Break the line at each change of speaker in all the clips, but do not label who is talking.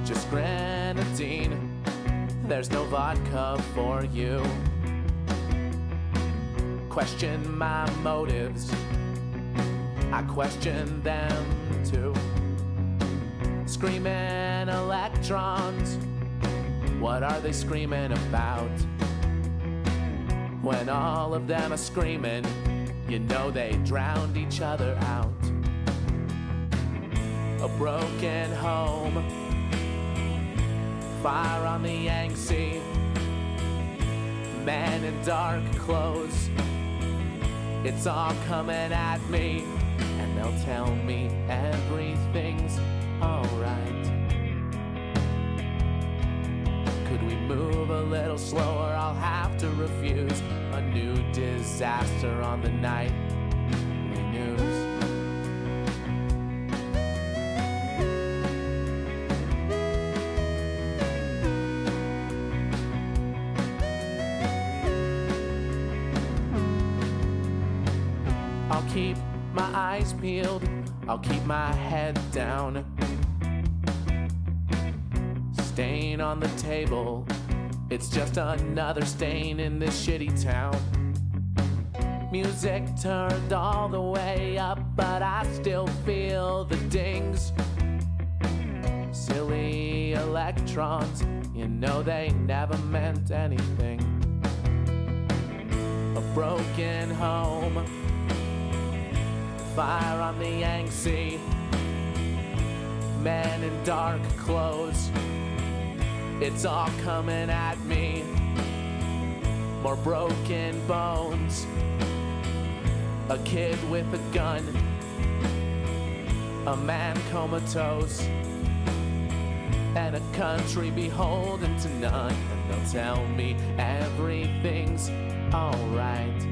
just grenadine. There's no vodka for you. Question my motives, I question them too. Screaming electrons, what are they screaming about? When all of them are screaming, you know they drowned each other out. A broken home, fire on the Yangtze, men in dark clothes. It's all coming at me, and they'll tell me everything's alright. Could we move a little slower? I'll have to refuse a new disaster on the nightly news. I'll keep my eyes peeled, I'll keep my head down. Stain on the table, it's just another stain in this shitty town. Music turned all the way up, but I still feel the dings. Silly electrons, you know they never meant anything. A broken home, fire on the Yangtze, men in dark clothes. It's all coming at me, more broken bones. A kid with a gun, a man comatose, and a country beholden to none. And they'll tell me everything's alright.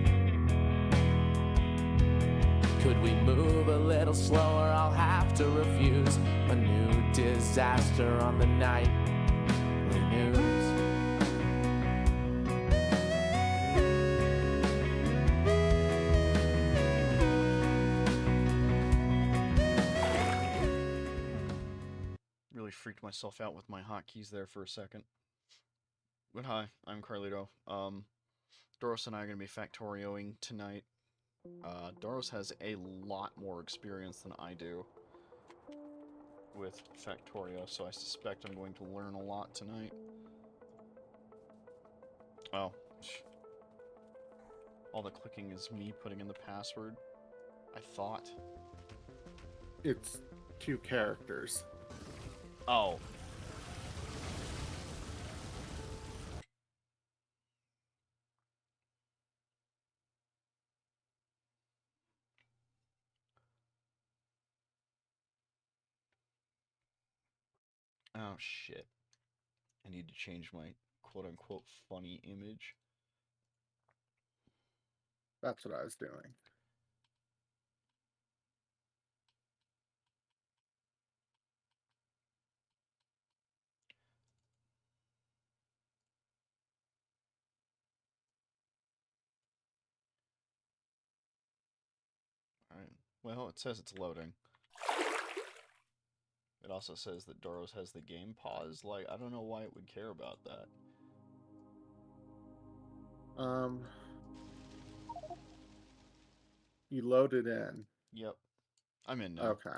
Could we move a little slower? I'll have to refuse a new disaster on the nightly news.
Really freaked myself out with my hotkeys there for a second. But hi, I'm Carledo. Dauros and I are going to be Factorioing tonight. Dauros has a lot more experience than I do with Factorio, so I suspect I'm going to learn a lot tonight. Oh. All the clicking is me putting in the password. I thought.
It's 2 characters.
Oh. Oh, shit. I need to change my quote-unquote funny image.
That's what I was doing.
Alright. Well, it says it's loading. It also says that Dauros has the game paused. Like, I don't know why it would care about that.
You loaded in.
Yep. I'm in now.
Okay.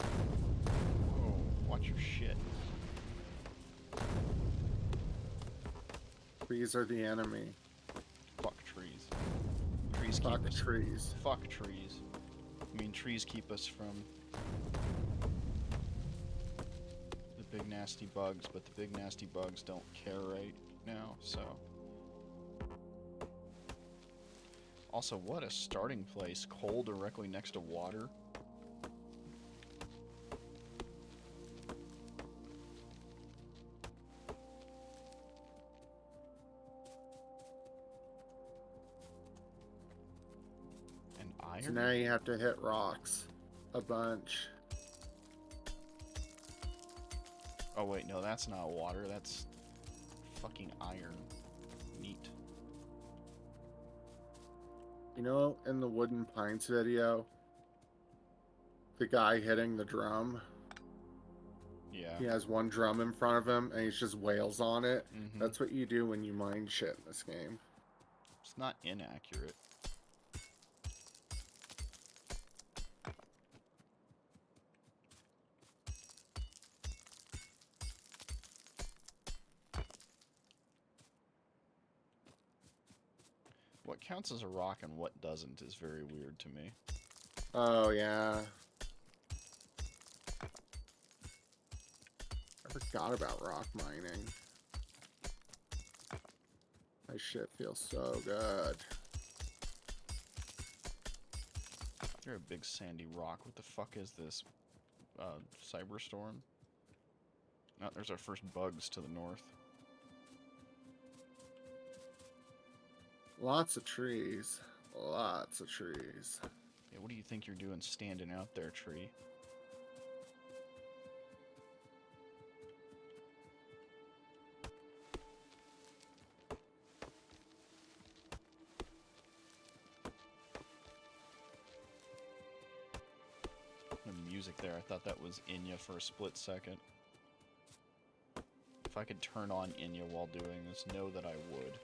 Oh, watch your shit.
Trees are the enemy.
Fuck trees. Trees
Fuck
keep us.
trees.
Fuck trees. I mean, trees keep us from the big nasty bugs, but the big nasty bugs don't care right now, so. Also, what a starting place. Coal directly next to water. And iron?
So now you have to hit rocks a bunch.
Oh wait, no, that's not water, that's fucking iron. Neat.
You know, in the Wooden Pines video, the guy hitting the drum?
Yeah.
He has one drum in front of him, and he's just wails on it.
Mm-hmm.
That's what you do when you mine shit in this game.
It's not inaccurate. What counts as a rock and what doesn't is very weird to me.
Oh, yeah. I forgot about rock mining. That shit feels so good.
You're a big sandy rock. What the fuck is this? Cyberstorm? Oh, there's our first bugs to the north.
Lots of trees. Lots of trees.
Yeah, what do you think you're doing standing out there, tree? The music there, I thought that was Inya for a split second. If I could turn on Inya while doing this, know that I would.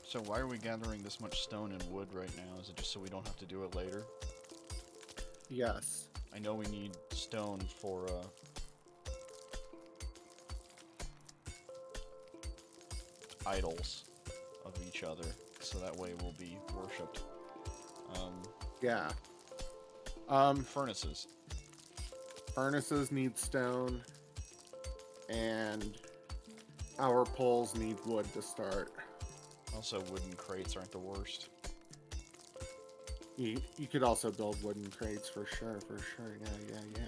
So why are we gathering this much stone and wood right now? Is it just so we don't have to do it later?
Yes.
I know we need stone for, idols of each other, so that way we'll be worshipped.
Yeah.
Furnaces.
Furnaces need stone, and our poles need wood to start.
Also, wooden crates aren't the worst.
You could also build wooden crates for sure, yeah.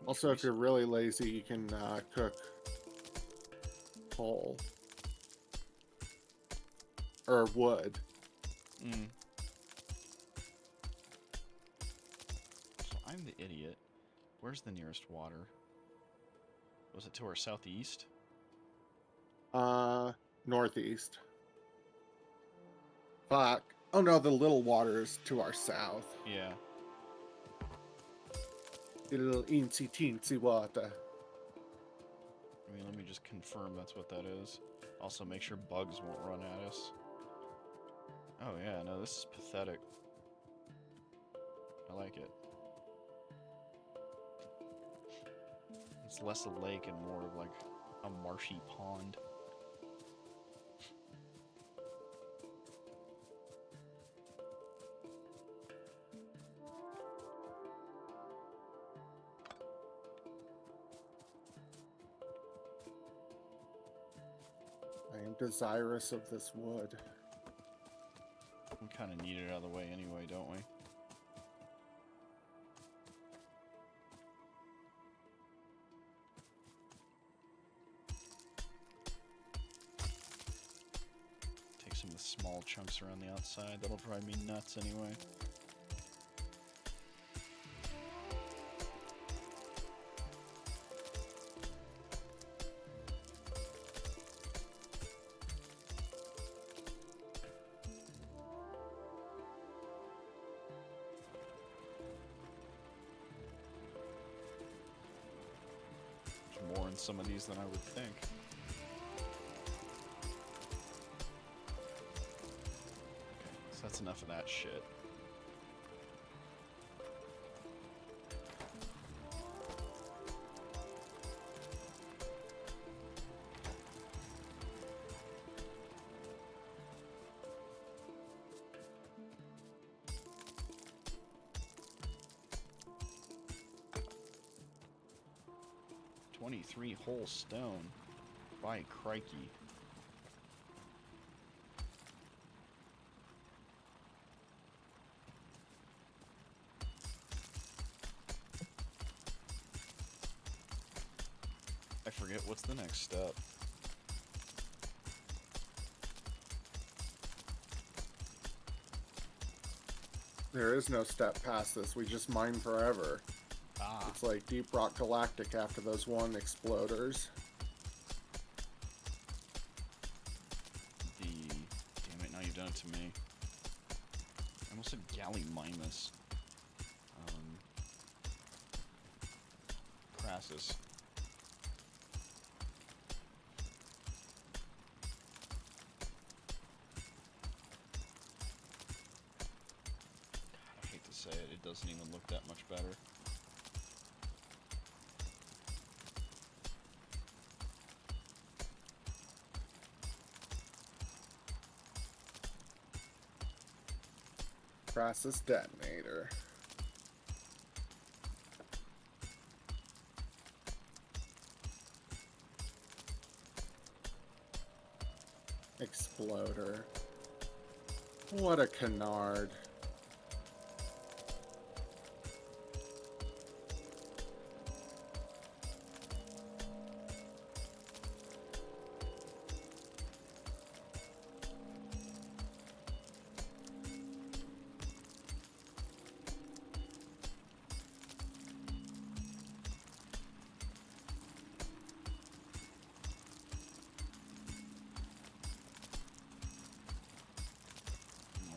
Also, if you're really lazy, you can cook coal. Or wood.
So I'm the idiot. Where's the nearest water? Was it to our southeast?
Northeast. Fuck. Oh no, the little water is to our south.
Yeah.
The little teensy teensy water.
I mean, let me just confirm that's what that is. Also, make sure bugs won't run at us. Oh yeah, no, this is pathetic. I like it. It's less a lake and more of like a marshy pond.
I am desirous of this wood.
We kind of need it out of the way anyway, don't we? Take some of the small chunks around the outside. That'll drive me nuts anyway. More in some of these than I would think. Okay, so that's enough of that shit. .23 whole stone. By crikey. I forget what's the next step.
There is no step past this. We just mine forever.
Ah.
It's like Deep Rock Galactic after those one exploders.
Damn it, now you've done it to me. I almost said Gallimimus. Crassus. I hate to say it, it doesn't even look that much better.
Crassus detonator. Exploder. What a canard.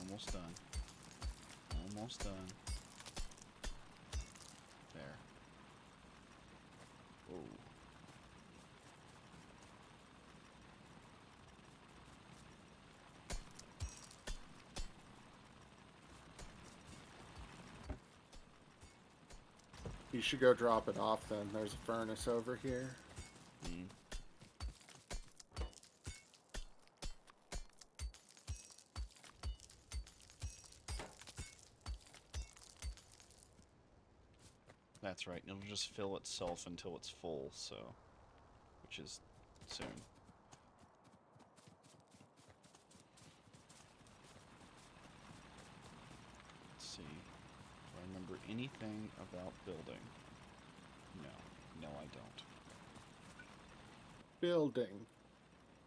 Almost done. Almost done. There. Whoa.
You should go drop it off then. There's a furnace over here.
Mm. That's right, it'll just fill itself until it's full, so... which is soon. Let's see. Do I remember anything about building? No. No, I don't.
Building.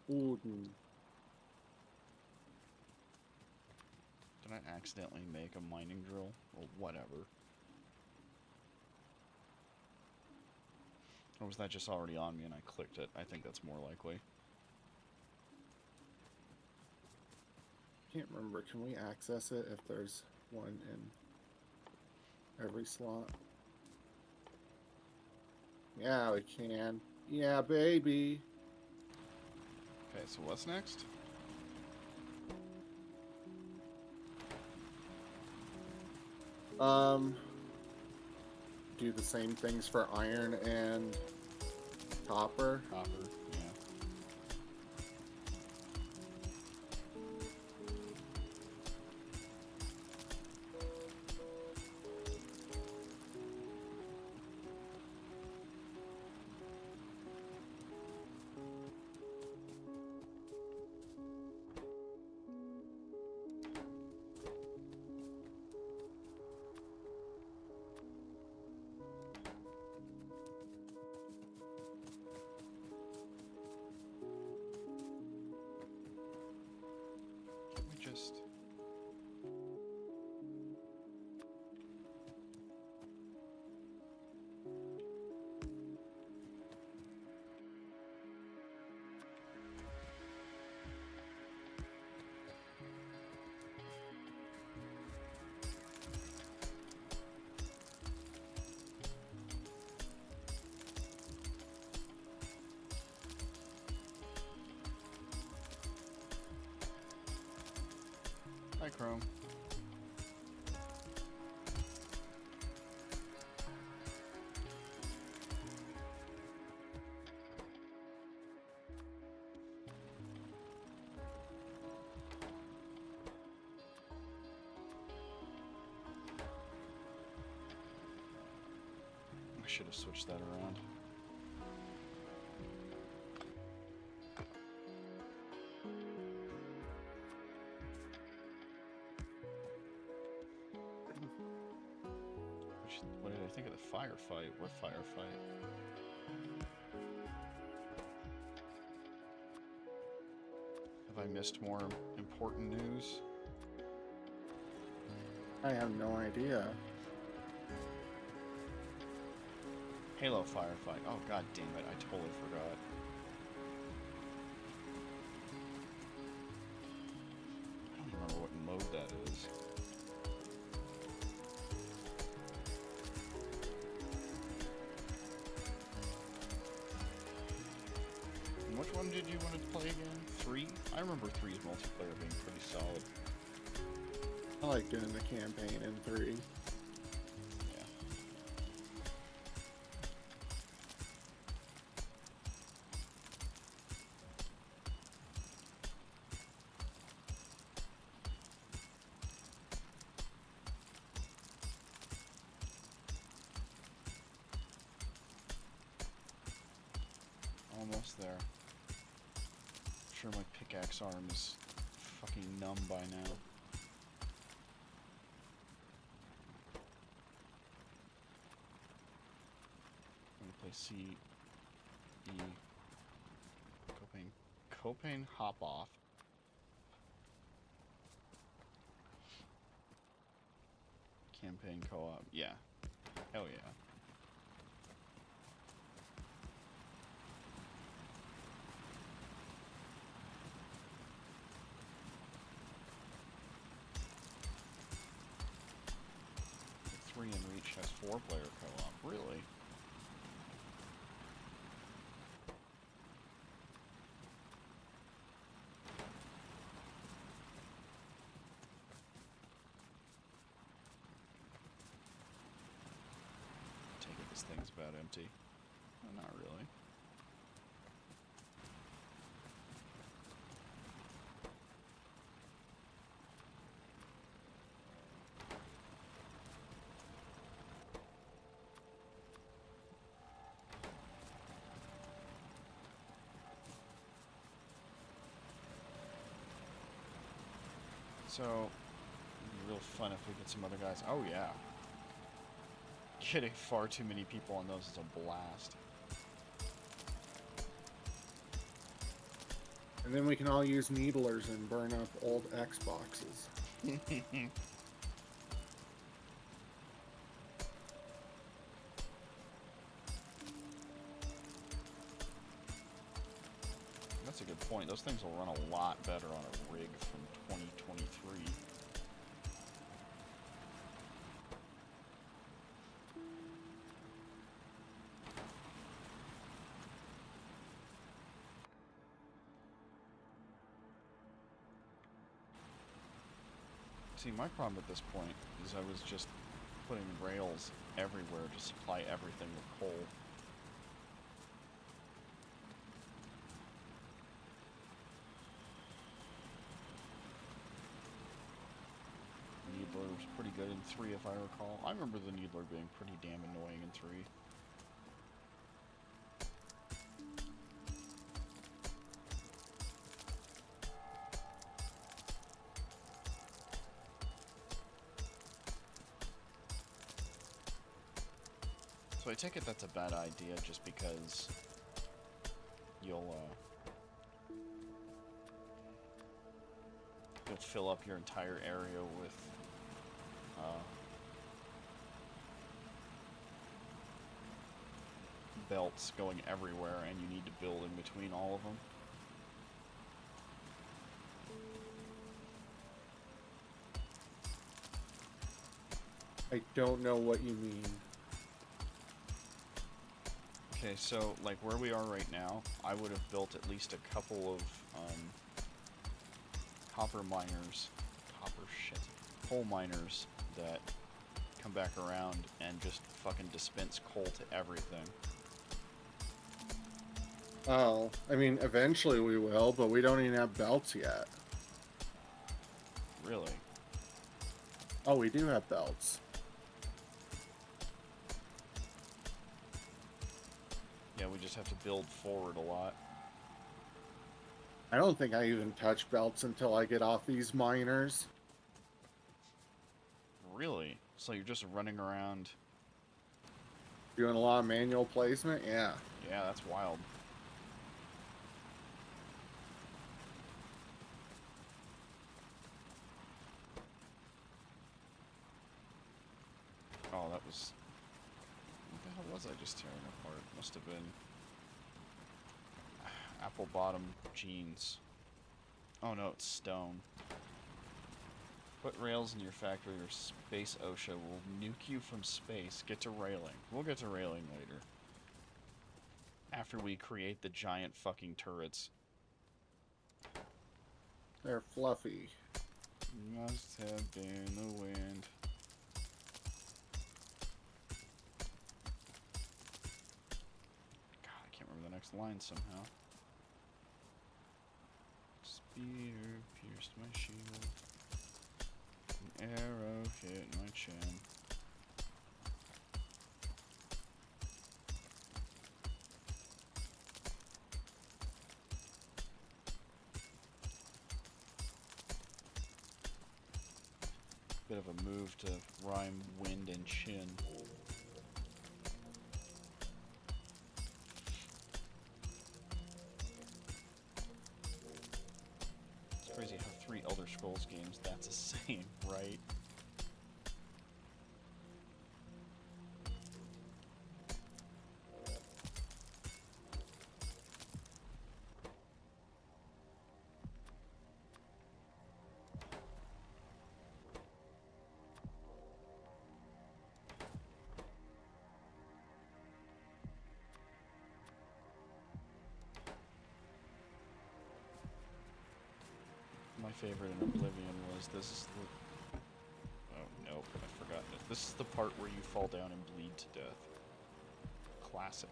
Wooden.
Did I accidentally make a mining drill? Or whatever. Or was that just already on me and I clicked it? I think that's more likely.
Can't remember. Can we access it if there's one in every slot? Yeah, we can. Yeah, baby.
Okay, so what's next?
Do the same things for iron and copper.
Copper, yeah. Just hi, Chrome. I should have switched that around. What did I think of the firefight? What firefight? Have I missed more important news?
I have no idea.
Halo firefight. Oh god damn it, I totally forgot. I don't remember what mode that is. And which one did you want to play again? 3? I remember 3's multiplayer being pretty solid.
I like doing the campaign in 3.
Yeah. Almost there. I'm sure my pickaxe arm is fucking numb by now. I'm gonna play C, E, Copain hop off. Campaign co-op, yeah. Hell yeah. The 3 in Reach has 4-player co-op, really? Take it this thing's about empty. Well, not really. So, it'd be real fun if we get some other guys. Oh yeah. Getting far too many people on those is a blast.
And then we can all use needlers and burn up old Xboxes.
That's a good point. Those things will run a lot better on a rig from 2023. See, my problem at this point is I was just putting rails everywhere to supply everything with coal. Needler was pretty good in 3 if I recall. I remember the Needler being pretty damn annoying in 3. So I take it that's a bad idea just because you'll fill up your entire area with belts going everywhere and you need to build in between all of them.
I don't know what you mean.
Okay, so, like, where we are right now, I would have built at least a couple of, coal miners that come back around and just fucking dispense coal to everything.
Oh, I mean, eventually we will, but we don't even have belts yet.
Really?
Oh, we do have belts.
Yeah, we just have to build forward a lot.
I don't think I even touch belts until I get off these miners.
Really? So you're just running around...
Doing a lot of manual placement? Yeah.
Yeah, that's wild. was... What the hell was I just tearing apart? Must have been... apple bottom jeans. Oh no, it's stone. Put rails in your factory or Space OSHA will nuke you from space. Get to railing. We'll get to railing later. After we create the giant fucking turrets.
They're fluffy.
Must have been the wind. God, I can't remember the next line somehow. Spear pierced my shield. An arrow hit my chin. Bit of a move to rhyme wind and chin. It's crazy how 3 Elder Scrolls games that's the same, right? My favorite in Oblivion was this is the... Oh, nope, I forgot this. This is the part where you fall down and bleed to death. Classic.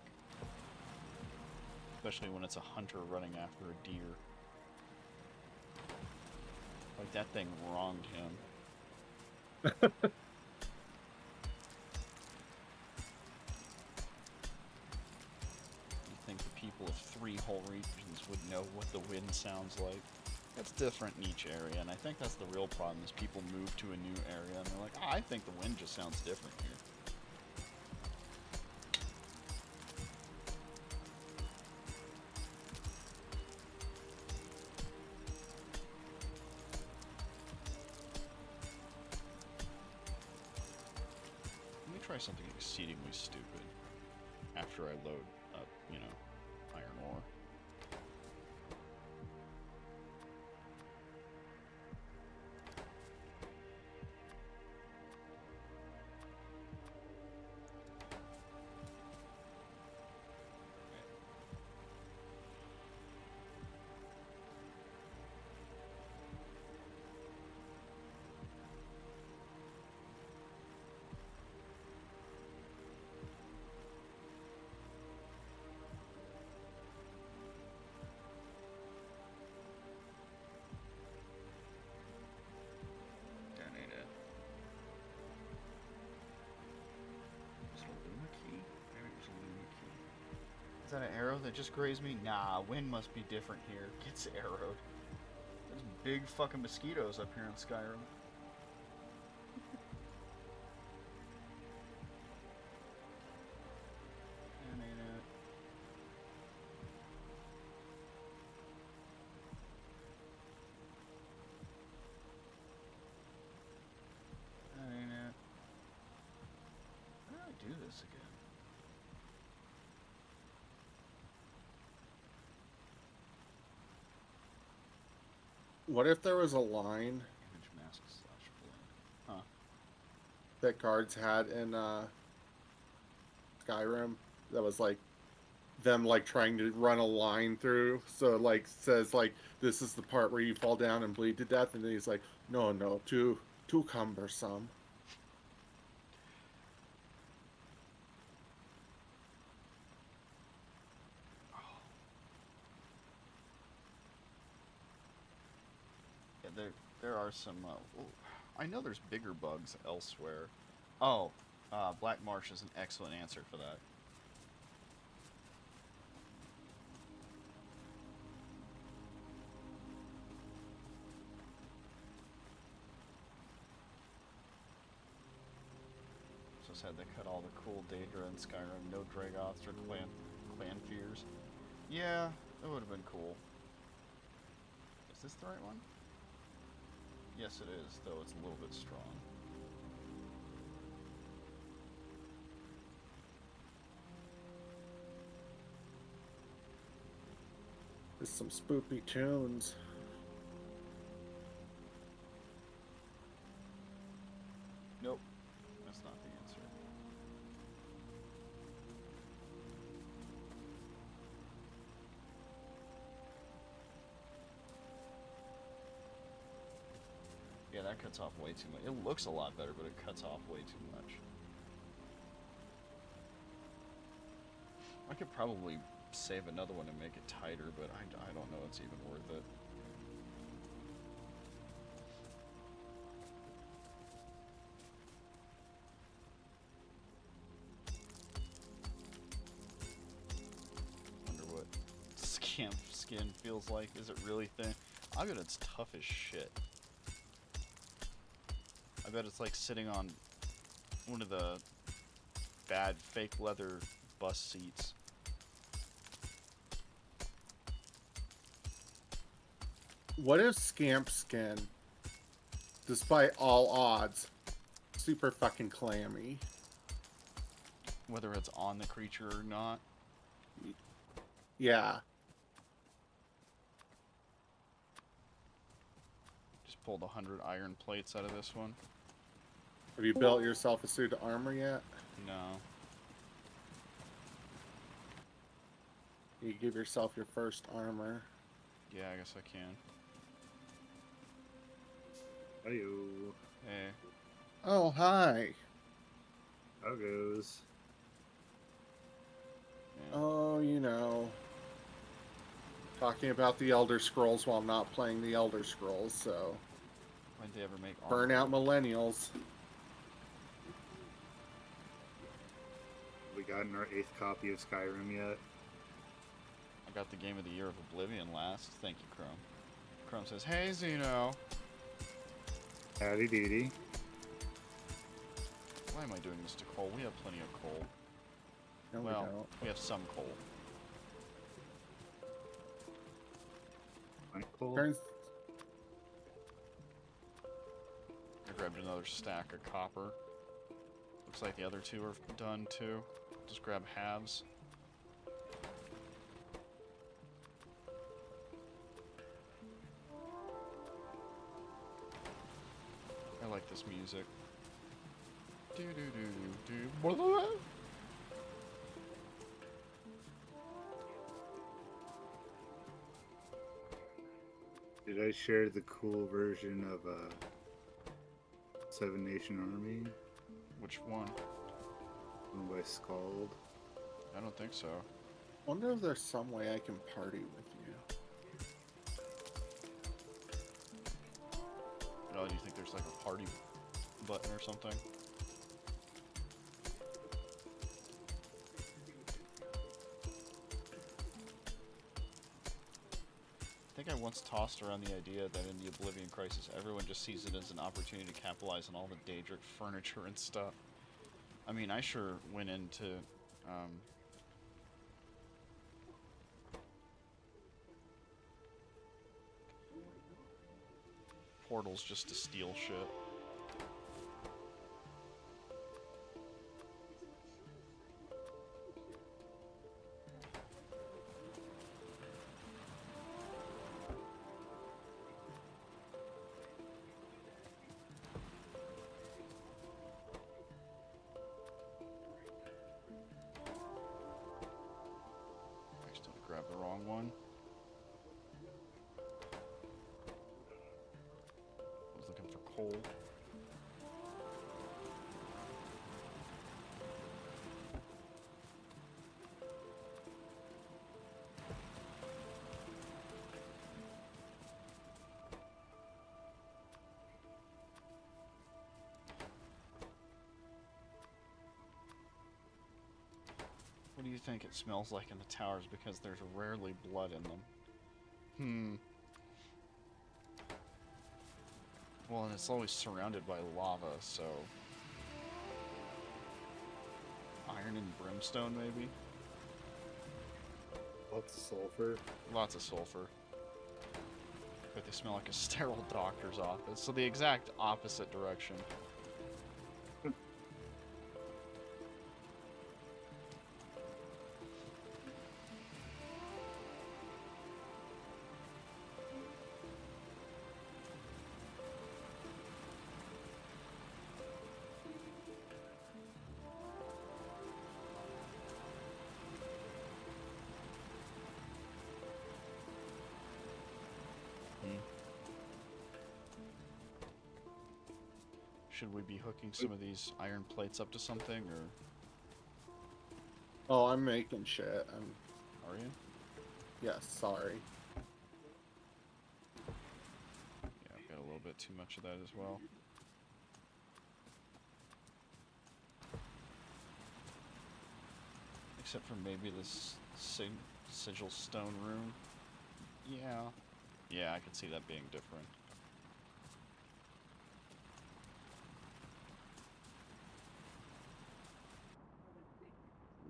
Especially when it's a hunter running after a deer. Like, that thing wronged him. You think the people of 3 whole regions would know what the wind sounds like? That's different in each area, and I think that's the real problem, is people move to a new area and they're like, I think the wind just sounds different here. Let me try something exceedingly stupid after I load up, you know, iron ore. Is that an arrow that just grazed me? Nah, wind must be different here. Gets arrowed. There's big fucking mosquitoes up here in Skyrim. That ain't it. That ain't it. How do I do this again?
What if there was a line
Image mask slash blend. Huh.
that guards had in Skyrim that was like them like trying to run a line through, so it, like says like this is the part where you fall down and bleed to death, and then he's like, no, too cumbersome. Yeah, there are some. I know there's bigger bugs elsewhere. Oh, Black Marsh is an excellent answer for that. Just had to cut all the cool Daedra in Skyrim. No Dragoths or clan fears. Yeah, that would have been cool. Is this the right one? Yes, it is, though it's a little bit strong. There's some spooky tunes.
Nope. That's not the answer. Yeah, that cuts off way too much. It looks a lot better, but it cuts off way too much. I could probably save another one and make it tighter, but I don't know it's even worth it. Wonder what scamp skin feels like. Is it really thin? I bet it's tough as shit. I bet it's like sitting on one of the bad fake leather bus seats.
What if scamp skin, despite all odds, super fucking clammy?
Whether it's on the creature or not.
Yeah.
Just pulled 100 iron plates out of this one.
Have you built yourself a suit of armor yet?
No.
You give yourself your first armor.
Yeah, I guess I can.
Heyo.
Hey.
Oh, hi.
How goes?
Yeah.
Oh, you know. Talking about the Elder Scrolls while not playing the Elder Scrolls, so.
Why'd they ever make armor?
Burn out millennials.
We gotten our 8th copy of Skyrim yet?
I got the Game of the Year of Oblivion last. Thank you, Chrome. Chrome says, hey, Zeno.
Howdy doody.
Why am I doing this to coal? We have plenty of coal.
No,
Well,
we don't.
we have some coal.
Michael?
Turns,
I grabbed another stack of copper. Looks like the other two are done too. Just grab halves. I like this music. Do do do do do. Blah.
Did I share the cool version of Seven Nation Army?
Which one?
One by Scald.
I don't think so.
wonder if there's some way I can party with you.
Oh, do you think there's like a party button or something? I think I once tossed around the idea that in the Oblivion Crisis, everyone just sees it as an opportunity to capitalize on all the Daedric furniture and stuff. I mean, I sure went into portals just to steal shit. Grab the wrong one. I was looking for coal. What do you think it smells like in the towers? Because there's rarely blood in them. Well, and it's always surrounded by lava, so... Iron and brimstone, maybe?
Lots of sulfur.
Lots of sulfur. But they smell like a sterile doctor's office, so the exact opposite direction. Should we be hooking some of these iron plates up to something, or
Oh, I'm making shit.
are you?
Yes, sorry.
Yeah, I've got a little bit too much of that as well. Except for maybe this sigil stone rune. Yeah. Yeah, I could see that being different.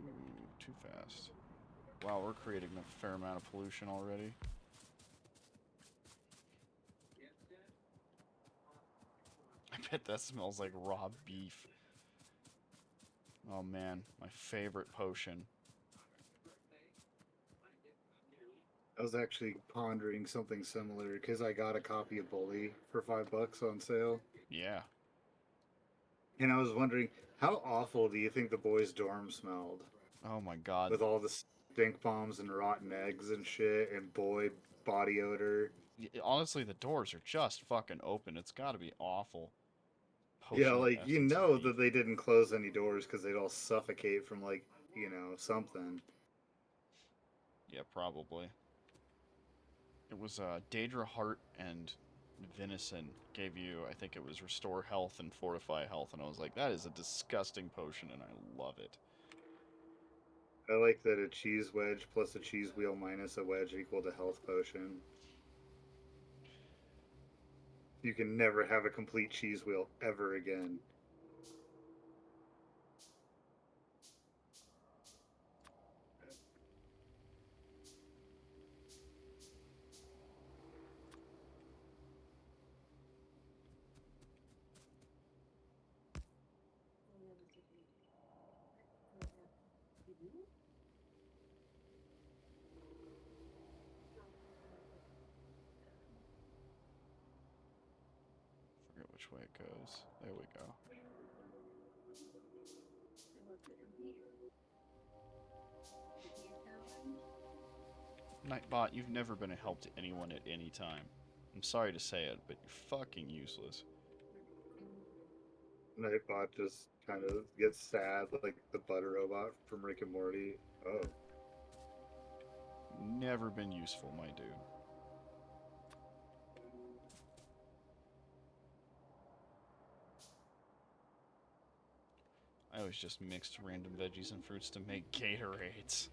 Ooh, too fast. Wow, we're creating a fair amount of pollution already. I bet that smells like raw beef. Oh man, my favorite potion.
I was actually pondering something similar because I got a copy of Bully for $5 on sale,
Yeah.
and I was wondering how awful do you think the boys' dorm smelled
Oh my god.
with all the stink bombs and rotten eggs and shit and boy body odor.
Honestly, the doors are just fucking open. It's gotta be awful.
Yeah,
Potion of
like you
essence of
know
beef.
that they didn't close any doors because they'd all suffocate from like something.
Yeah, probably. It was Daedra Heart and Venison gave you, I think it was Restore Health and Fortify Health, and I was like, that is a disgusting potion, and I love it.
I like that a cheese wedge plus a cheese wheel minus a wedge equal to health potion. You can never have a complete cheese wheel ever again.
Forget which way it goes. There we go. Nightbot, you've never been a help to anyone at any time. I'm sorry to say it, but you're fucking useless.
Nightbot just kind of gets sad, like the butter robot from Rick and Morty. Oh,
Never been useful, my dude. I always just mixed random veggies and fruits to make Gatorades.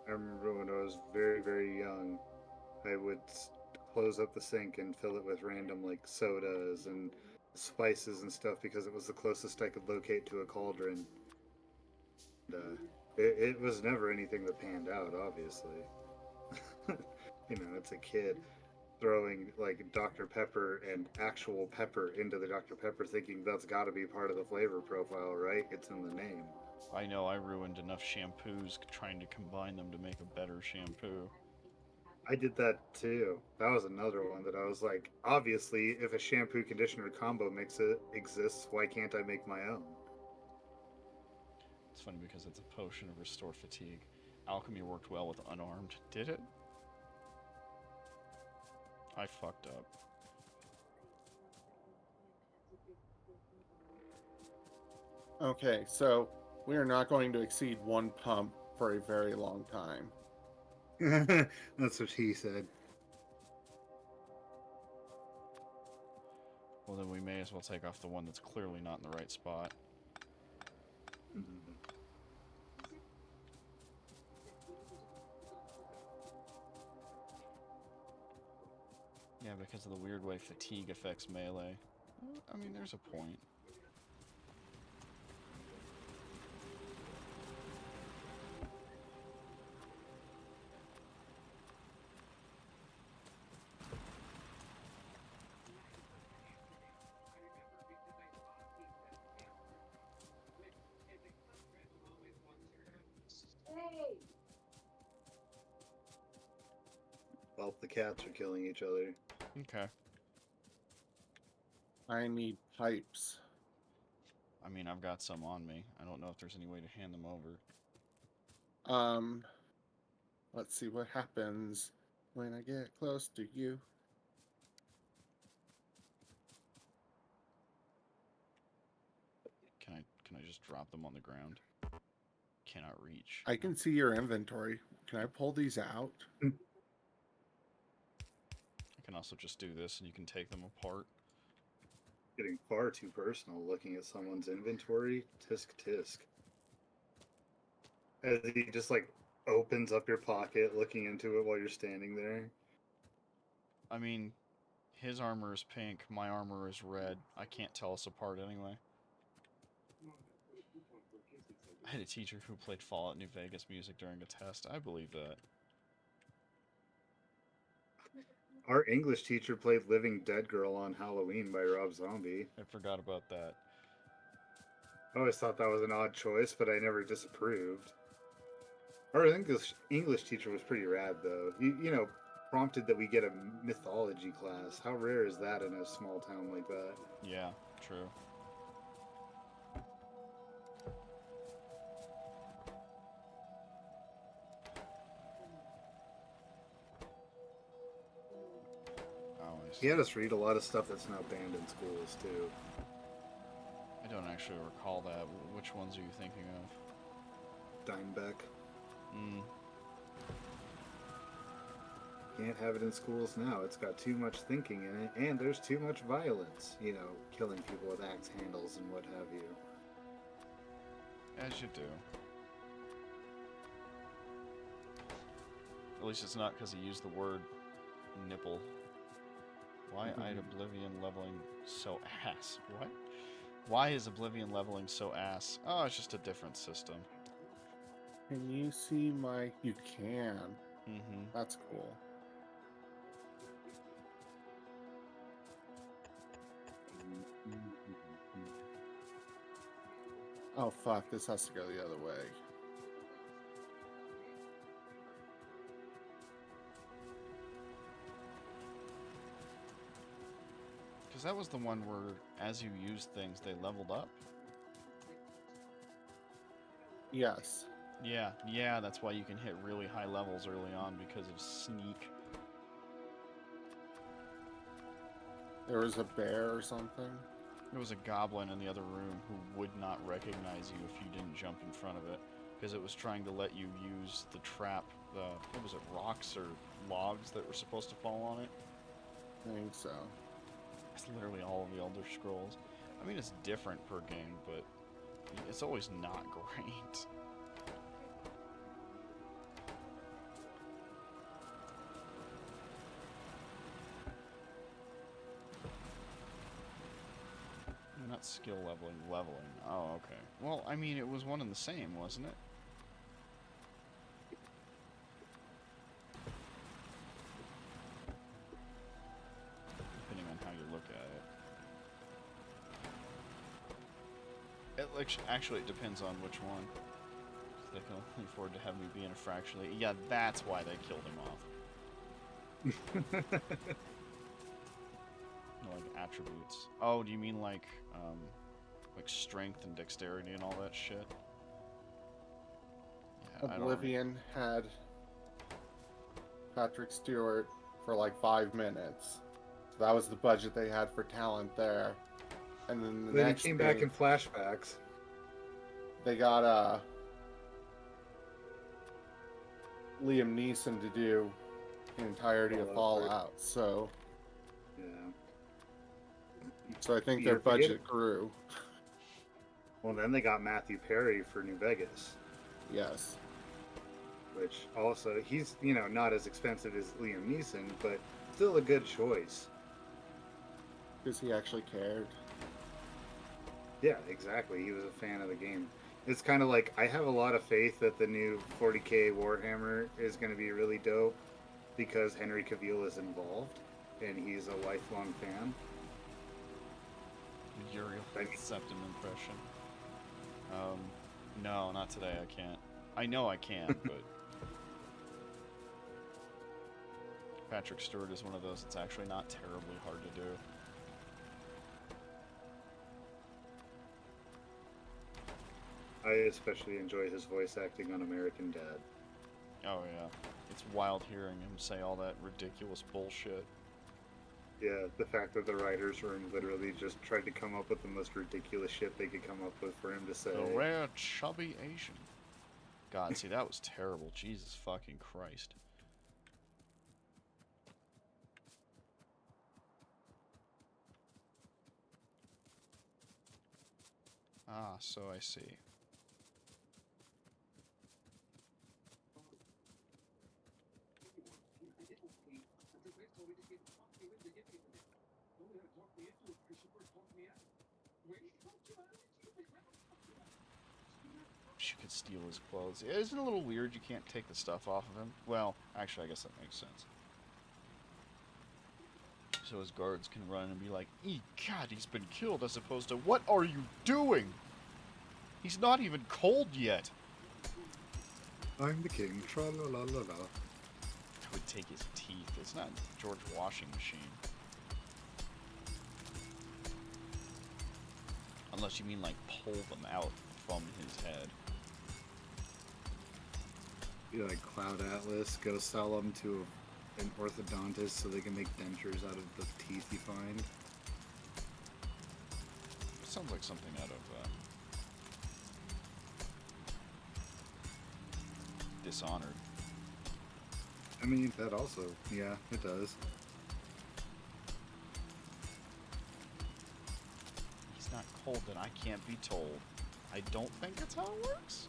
I remember when I was very, very young, I would close up the sink and fill it with random like sodas and spices and stuff because it was the closest I could locate to a cauldron. And, it was never anything that panned out, obviously. It's a kid throwing like Dr. Pepper and actual pepper into the Dr. Pepper thinking that's got to be part of the flavor profile, right? It's in the name.
I know I ruined enough shampoos trying to combine them to make a better shampoo.
I did that too. That was another one that I was like, obviously, if a shampoo conditioner combo mix it exists, why can't I make my own?
It's funny because it's a potion of Restore Fatigue. Alchemy worked well with Unarmed. Did it? I fucked up.
Okay, so we are not going to exceed one pump for a very long time.
That's what he said.
Well, then we may as well take off the one that's clearly not in the right spot. Yeah, because of the weird way fatigue affects melee. I mean, there's a point.
Well, the cats are killing each other.
Okay.
I need pipes.
I mean, I've got some on me. I don't know if there's any way to hand them over.
Let's see what happens when I get close to you.
Can I just drop them on the ground? Cannot reach.
I can see your inventory. Can I pull these out?
I can also just do this and you can take them apart.
Getting far too personal looking at someone's inventory. Tisk tisk. As he just like opens up your pocket, looking into it while you're standing there.
I mean, his armor is pink, my armor is red. I can't tell us apart anyway. I had a teacher who played Fallout New Vegas music during a test. I believe that.
Our English teacher played Living Dead Girl on Halloween by Rob Zombie.
I forgot about that.
I always thought that was an odd choice, but I never disapproved. Our English teacher was pretty rad, though. You know, prompted that we get a mythology class. How rare is that in a small town like that?
Yeah, true.
He had us read a lot of stuff that's now banned in schools, too.
I don't actually recall that. Which ones are you thinking of?
Dimebeck.
Mm.
Can't have it in schools now. It's got too much thinking in it, and there's too much violence. You know, killing people with axe handles and what have you.
As you do. At least it's not because he used the word nipple. Why I'd Oblivion leveling so ass? What? Why is Oblivion leveling so ass? Oh, it's just a different system.
Can you see my... You can.
Mm-hmm.
That's cool. Oh, fuck. This has to go the other way.
Because that was the one where, as you used things, they leveled up.
Yes.
Yeah, that's why you can hit really high levels early on because of sneak.
There was a bear or something.
There was a goblin in the other room who would not recognize you if you didn't jump in front of it. Because it was trying to let you use the trap, what was it, rocks or logs that were supposed to fall on it?
I think so.
It's literally all of the Elder Scrolls. I mean, it's different per game, but it's always not great. Not skill leveling. Oh, okay. Well, I mean, it was one and the same, wasn't it? Depending on how you look at it. Actually, it depends on which one. They can only afford to have me be in a fractionally. Yeah, that's why they killed him off. Like attributes. Oh, do you mean like strength and dexterity and all that shit? Yeah,
Oblivion had Patrick Stewart for like 5 minutes. So that was the budget they had for talent there. And then the next
he came
thing,
back in flashbacks.
They got Liam Neeson to do the entirety of Fallout. So
yeah.
So I think their budget grew.
Well, then they got Matthew Perry for New Vegas.
Yes.
Which also, he's, you know, not as expensive as Liam Neeson, but still a good choice.
Because he actually cared.
Yeah, exactly. He was a fan of the game. It's kind of like, I have a lot of faith that the new 40k Warhammer is going to be really dope because Henry Cavill is involved and he's a lifelong fan.
Uriel Septim impression. No, not today. I can't. I know I can, but Patrick Stewart is one of those that's actually not terribly hard to do.
I especially enjoy his voice acting on American Dad.
Oh yeah, it's wild hearing him say all that ridiculous bullshit.
Yeah, the fact that the writers' room literally just tried to come up with the most ridiculous shit they could come up with for him to say.
The rare chubby Asian. God, see, that was terrible. Jesus fucking Christ. Ah, so I see. She could steal his clothes. Isn't it a little weird you can't take the stuff off of him? Well, actually, I guess that makes sense. So his guards can run and be like, God, he's been killed, as opposed to, what are you doing? He's not even cold yet.
I'm the king, tra-la-la-la-la.
I would take his teeth. It's not George washing machine. Unless you mean, like, pull them out from his head.
You like Cloud Atlas, go sell them to an orthodontist so they can make dentures out of the teeth you find.
Sounds like something out of Dishonored.
I mean, that also, yeah, it does.
He's not cold, then I can't be told. I don't think that's how it works.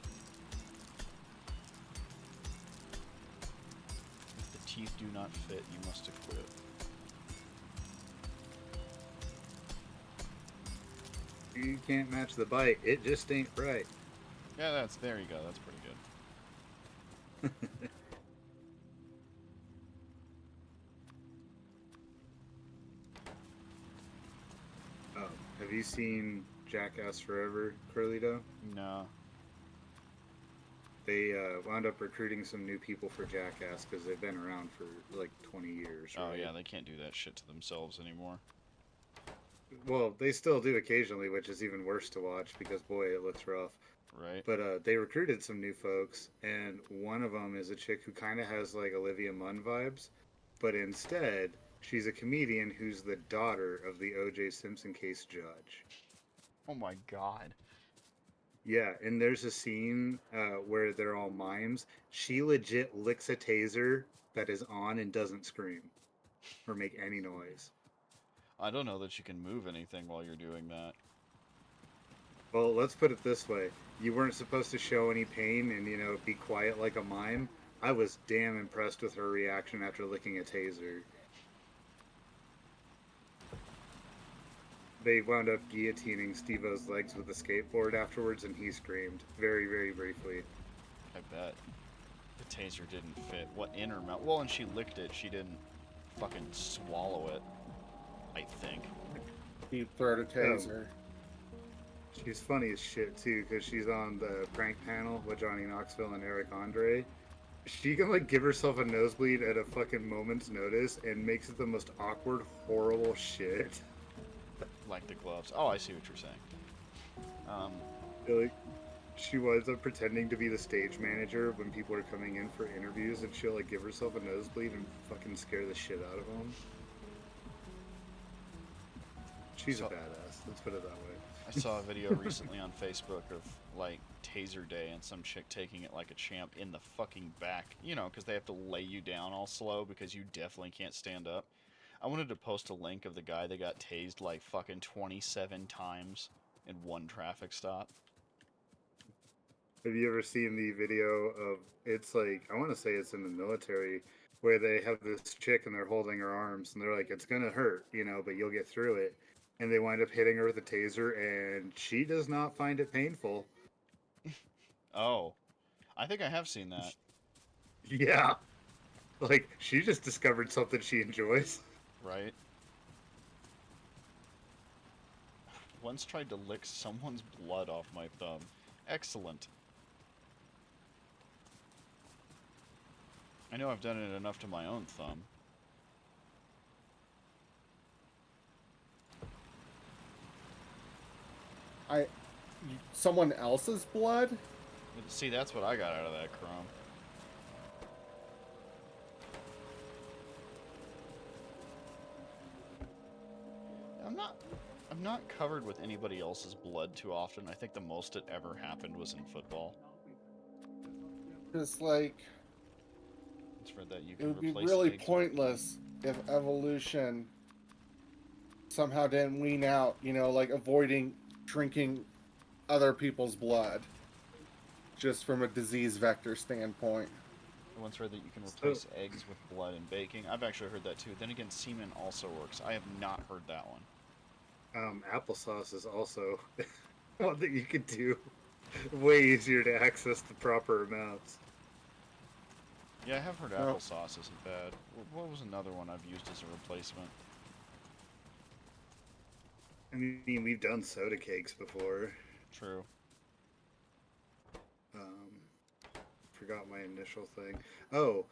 If the teeth do not fit, you must acquit.
You can't match the bite. It just ain't right.
Yeah, there you go. That's pretty good.
Oh, have you seen Jackass Forever, Carledo?
No.
They wound up recruiting some new people for Jackass because they've been around for like 20 years.
Oh
right?
yeah, they can't do that shit to themselves anymore.
Well, they still do occasionally, which is even worse to watch because boy, it looks rough.
Right?
But they recruited some new folks, and one of them is a chick who kind of has like Olivia Munn vibes, but instead she's a comedian who's the daughter of the O.J. Simpson case judge.
Oh my god.
Yeah, and there's a scene where they're all mimes. She legit licks a taser that is on and doesn't scream or make any noise.
I don't know that you can move anything while you're doing that.
Well, let's put it this way. You weren't supposed to show any pain and, be quiet like a mime. I was damn impressed with her reaction after licking a taser. They wound up guillotining Steve-O's legs with a skateboard afterwards, and he screamed very, very briefly.
I bet. The taser didn't fit. What in her mouth? Well, and she licked it. She didn't fucking swallow it. I think.
Deep throat taser.
She's funny as shit, too, because she's on the prank panel with Johnny Knoxville and Eric Andre. She can, give herself a nosebleed at a fucking moment's notice and makes it the most awkward, horrible shit.
Like the gloves. Oh, I see what you're saying.
She winds up pretending to be the stage manager when people are coming in for interviews, and she'll, give herself a nosebleed and fucking scare the shit out of them. She's a badass, let's put it that way.
I saw a video recently on Facebook of, Taser Day and some chick taking it like a champ in the fucking back. Because they have to lay you down all slow because you definitely can't stand up. I wanted to post a link of the guy that got tased, fucking 27 times in one traffic stop.
Have you ever seen the video of, it's I want to say it's in the military, where they have this chick and they're holding her arms and they're like, it's gonna hurt, but you'll get through it. And they wind up hitting her with a taser and she does not find it painful.
Oh. I think I have seen that.
Yeah. She just discovered something she enjoys.
Right? Once tried to lick someone's blood off my thumb. Excellent. I know I've done it enough to my own thumb.
someone else's blood?
See, that's what I got out of that, Chrome. I'm not covered with anybody else's blood too often. I think the most it ever happened was in football.
Just like,
It's for that you
it
can
would be
replace
really
eggs with blood.
pointless if evolution somehow didn't wean out, like avoiding drinking other people's blood, just from a disease vector standpoint.
The one's that you can
So-
replace eggs with blood in baking. I've actually heard that too. Then again, semen also works. I have not heard that one.
Applesauce is also one that you could do. Way easier to access the proper amounts.
Yeah, I have heard
Well-
applesauce isn't bad. What was another one I've used as a replacement?
I mean, we've done soda cakes before.
True.
Forgot my initial thing. Oh,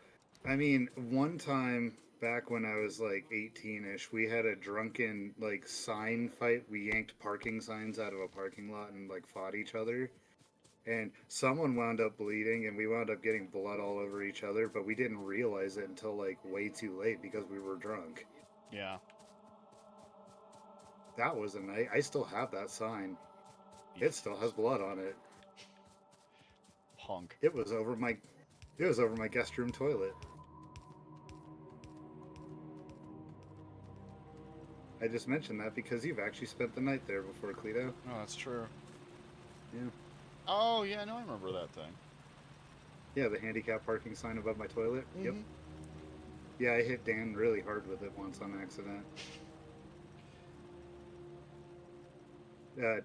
I mean, one time back when I was like 18-ish, we had a drunken like sign fight. We yanked parking signs out of a parking lot and like fought each other. And someone wound up bleeding, and we wound up getting blood all over each other, but we didn't realize it until like way too late because we were drunk.
Yeah.
That was a night. I still have that sign. It still has blood on it.
Punk.
It was over my guest room toilet. I just mentioned that because you've actually spent the night there before, Cleto.
Oh, that's true.
Yeah.
Oh, yeah, no, I remember that thing.
Yeah, the handicap parking sign above my toilet. Yep.
Mhm.
Yeah, I hit Dan really hard with it once on accident.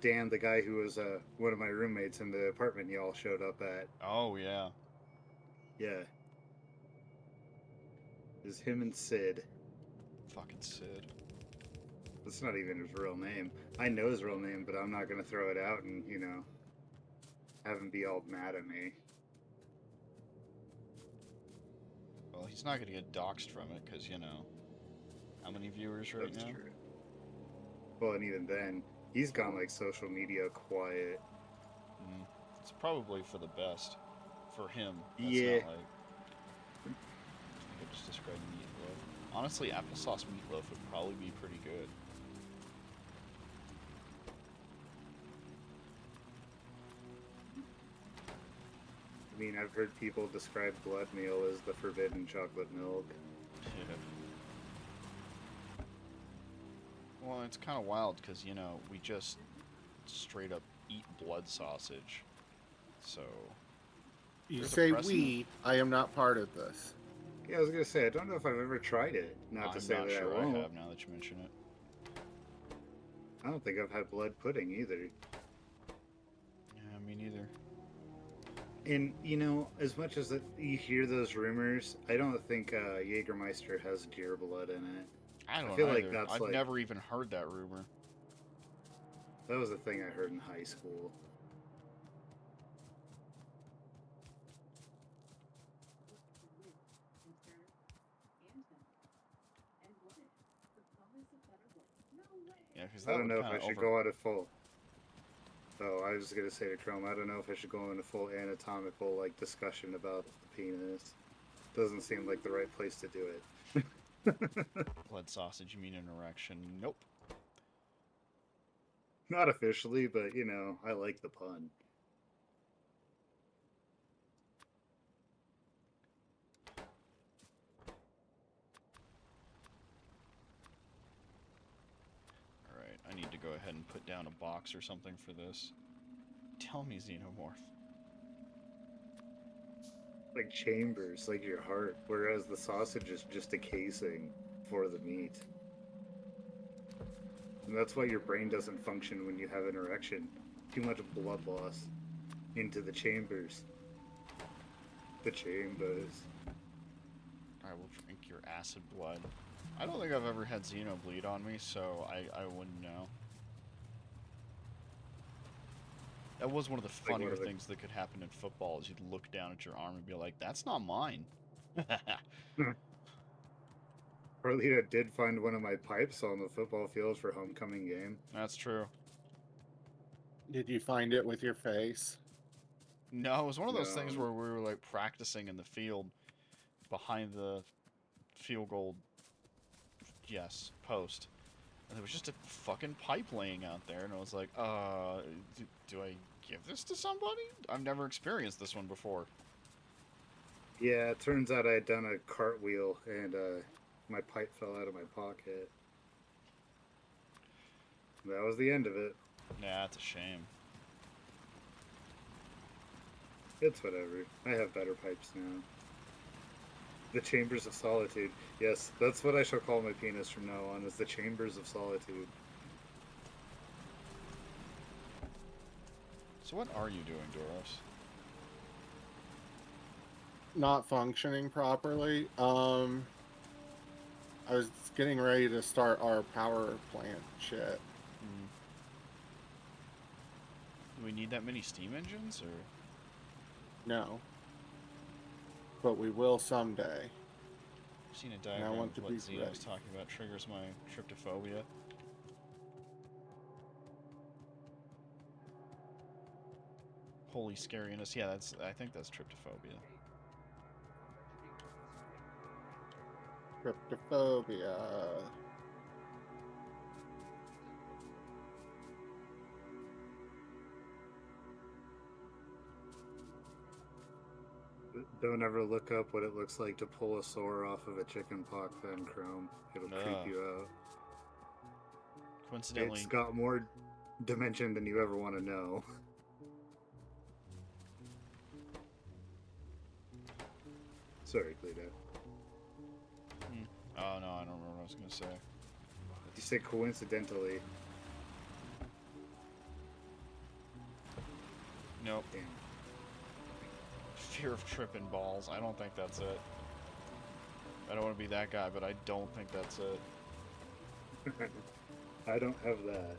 Dan, the guy who was one of my roommates in the apartment y'all showed up at.
Oh, yeah.
Yeah. It was him and Sid.
Fucking Sid.
That's not even his real name. I know his real name, but I'm not going to throw it out and, have him be all mad at me.
Well, he's not going to get doxxed from it, because, how many viewers right
That's
now?
true. Well, and even then, he's gone like social media quiet.
It's probably for the best. For him. That's
Yeah.
not like... I think I just described meatloaf. Honestly, applesauce meatloaf would probably be pretty good.
I mean, I've heard people describe blood meal as the forbidden chocolate milk.
Yeah. Well, it's kind of wild because, we just straight up eat blood sausage. So,
You
There's a
say
precedent.
we, I am not part of this.
Yeah, I was gonna say I don't know if I've ever tried it. Not to
I'm
say
not
that
sure
I
I
won't.
have now that you mention it.
I don't think I've had blood pudding either.
Yeah, me neither.
And as much as you hear those rumors, I don't think Jägermeister has deer blood in it.
I don't
feel
know.
like that's
I've
like-
never even heard that rumor.
That was a thing I heard in high school.
Yeah, because
I
that
don't
would
know if
kind
I
of
should go out at full. Oh, I was gonna say to Chrome, I don't know if I should go into full anatomical discussion about the penis. Doesn't seem like the right place to do it.
blood sausage. You mean an erection? Nope.
Not officially, but I like the pun.
Alright, I need to go ahead and put down a box or something for this. Tell me, Xenomorph.
Like chambers, like your heart, whereas the sausage is just a casing for the meat. And that's why your brain doesn't function when you have an erection. Too much blood loss into the chambers. The chambers.
I will drink your acid blood. I don't think I've ever had Xeno bleed on me, so I wouldn't know. That was one of the
Like, what
funnier
are the-
things that could happen in football is you'd look down at your arm and be like, that's not mine.
Carlita did find one of my pipes on the football field for homecoming game.
That's true.
Did you find it with your face?
No, it was one of those things
No.
where we were like practicing in the field behind the field goal, yes, post. And there was just a fucking pipe laying out there, and I was like, do I give this to somebody? I've never experienced this one before.
Yeah, it turns out I had done a cartwheel and my pipe fell out of my pocket. That was the end of it.
Nah, that's a shame.
It's whatever. I have better pipes now. The Chambers of Solitude. Yes, that's what I shall call my penis from now on, is the Chambers of Solitude.
So what are you doing, Dauros?
Not functioning properly. I was getting ready to start our power plant shit.
Do we need that many steam engines, or?
No. But we will someday.
I've seen a
I
diagram
want
of
to
what
be
Zeno's
ready.
talking about triggers my tryptophobia. Holy scariness. Yeah, I think that's tryptophobia.
Cryptophobia.
Don't ever look up what it looks like to pull a sore off of a chicken pox pen, Chrome. It'll creep
Ugh.
you out.
Coincidentally,
It's got more dimension than you ever want to know. Sorry, Cleta.
oh no, I don't remember what I was gonna say.
You say coincidentally.
Nope.
Damn.
Fear of tripping balls. I don't think that's it. I don't want to be that guy, but I don't think that's it.
I don't have that.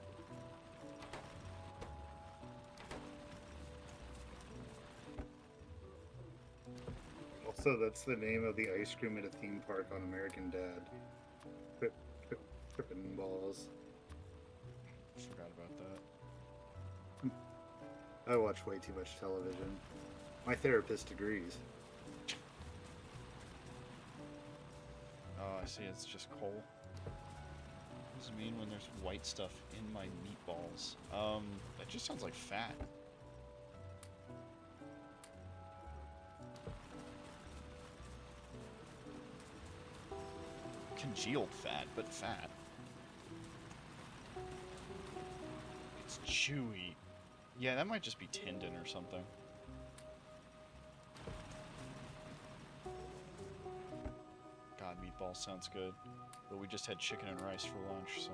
Also, that's the name of the ice cream at a theme park on American Dad. Tripping balls.
Forgot about that.
I watch way too much television. My therapist agrees.
Oh, I see. It's just coal. What does it mean when there's white stuff in my meatballs? That just sounds like fat. Congealed fat, but fat. It's chewy. Yeah, that might just be tendon or something. God, meatballs sounds good. But we just had chicken and rice for lunch, so...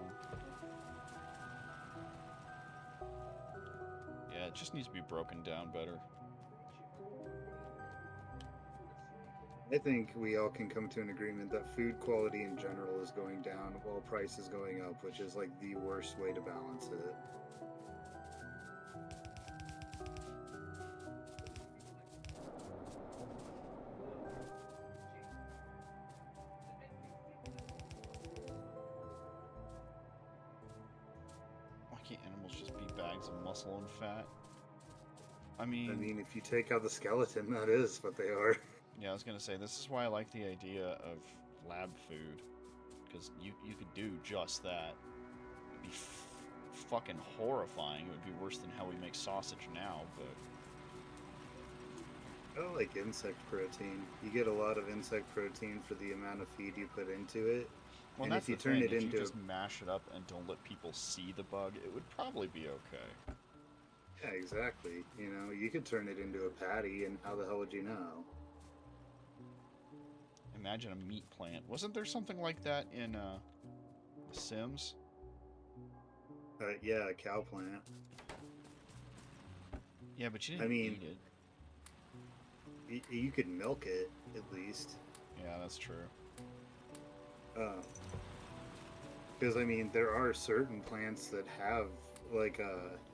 Yeah, it just needs to be broken down better.
I think we all can come to an agreement that food quality in general is going down while price is going up, which is like the worst way to balance it.
Why can't animals just be bags of muscle and fat? I mean,
if you take out the skeleton, that is what they are.
yeah, I was gonna say, this is why I like the idea of lab food. Because you could do just that. It'd be fucking horrifying. It would be worse than how we make sausage now, but...
I don't like insect protein. You get a lot of insect protein for the amount of feed you put into it.
Well,
And
that's
if you
the
turn
thing.
it
If
into
you just mash it up and don't let people see the bug, it would probably be okay.
yeah, exactly. You know, you could turn it into a patty, and how the hell would you know?
Imagine a meat plant. Wasn't there something like that in The Sims?
Yeah, a cow plant.
Yeah, but you
I
didn't
mean-
eat it.
You could milk it at least.
Yeah, that's true.
Because I mean, there are certain plants that have like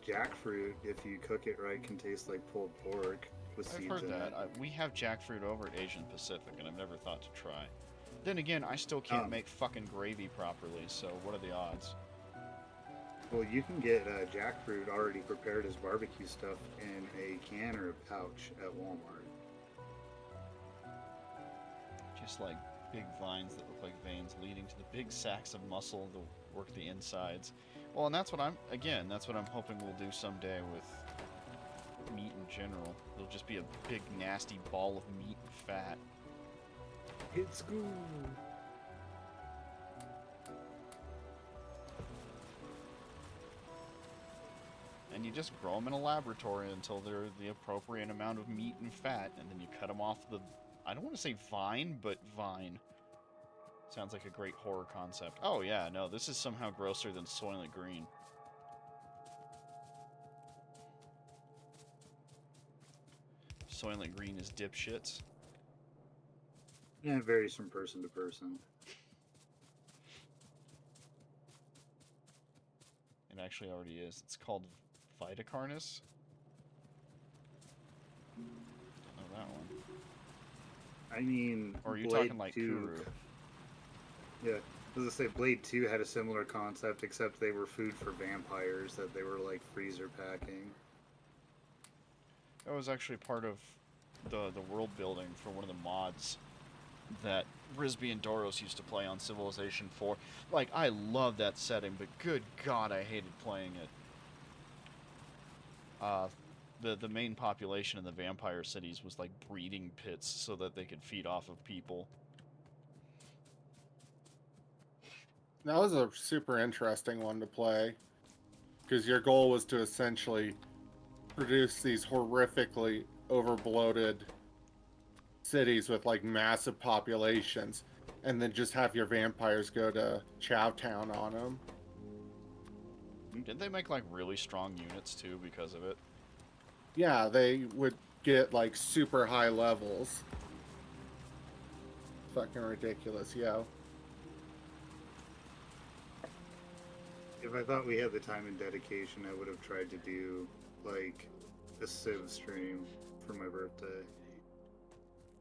jackfruit. If you cook it right, can taste like pulled pork with
I've
seeds
heard
in
that.
it.
We have jackfruit over at Asian Pacific, and I've never thought to try. Then again, I still can't make fucking gravy properly, so what are the odds?
Well, you can get jackfruit already prepared as barbecue stuff in a can or a pouch at Walmart.
Just like big vines that look like veins leading to the big sacks of muscle that work the insides. Well, and that's what that's what I'm hoping we'll do someday with meat in general. It'll just be a big nasty ball of meat and fat.
It's cool.
And you just grow them in a laboratory until they're the appropriate amount of meat and fat, and then you cut them off the, I don't want to say vine, but vine. Sounds like a great horror concept. Oh yeah, no, this is somehow grosser than Soylent Green. Soylent Green is dipshits.
Yeah, it varies from person to person.
It actually already is. It's called Vitacarnis. Oh, that one.
I mean,
Or are you
Blade
talking like
2,
Kuru?
Yeah, as I say, Blade 2 had a similar concept, except they were food for vampires that they were like freezer packing.
That was actually part of the world building for one of the mods that Risby and Dauros used to play on Civilization 4. Like, I love that setting, but good God, I hated playing it. The main population in the vampire cities was like breeding pits so that they could feed off of people.
That was a super interesting one to play, because your goal was to essentially produce these horrifically overbloated cities with like massive populations, and then just have your vampires go to Chowtown on them.
Didn't they make like really strong units too because of it?
Yeah, they would get like super high levels. Fucking ridiculous, yo.
If I thought we had the time and dedication, I would have tried to do like a Civ stream for my birthday.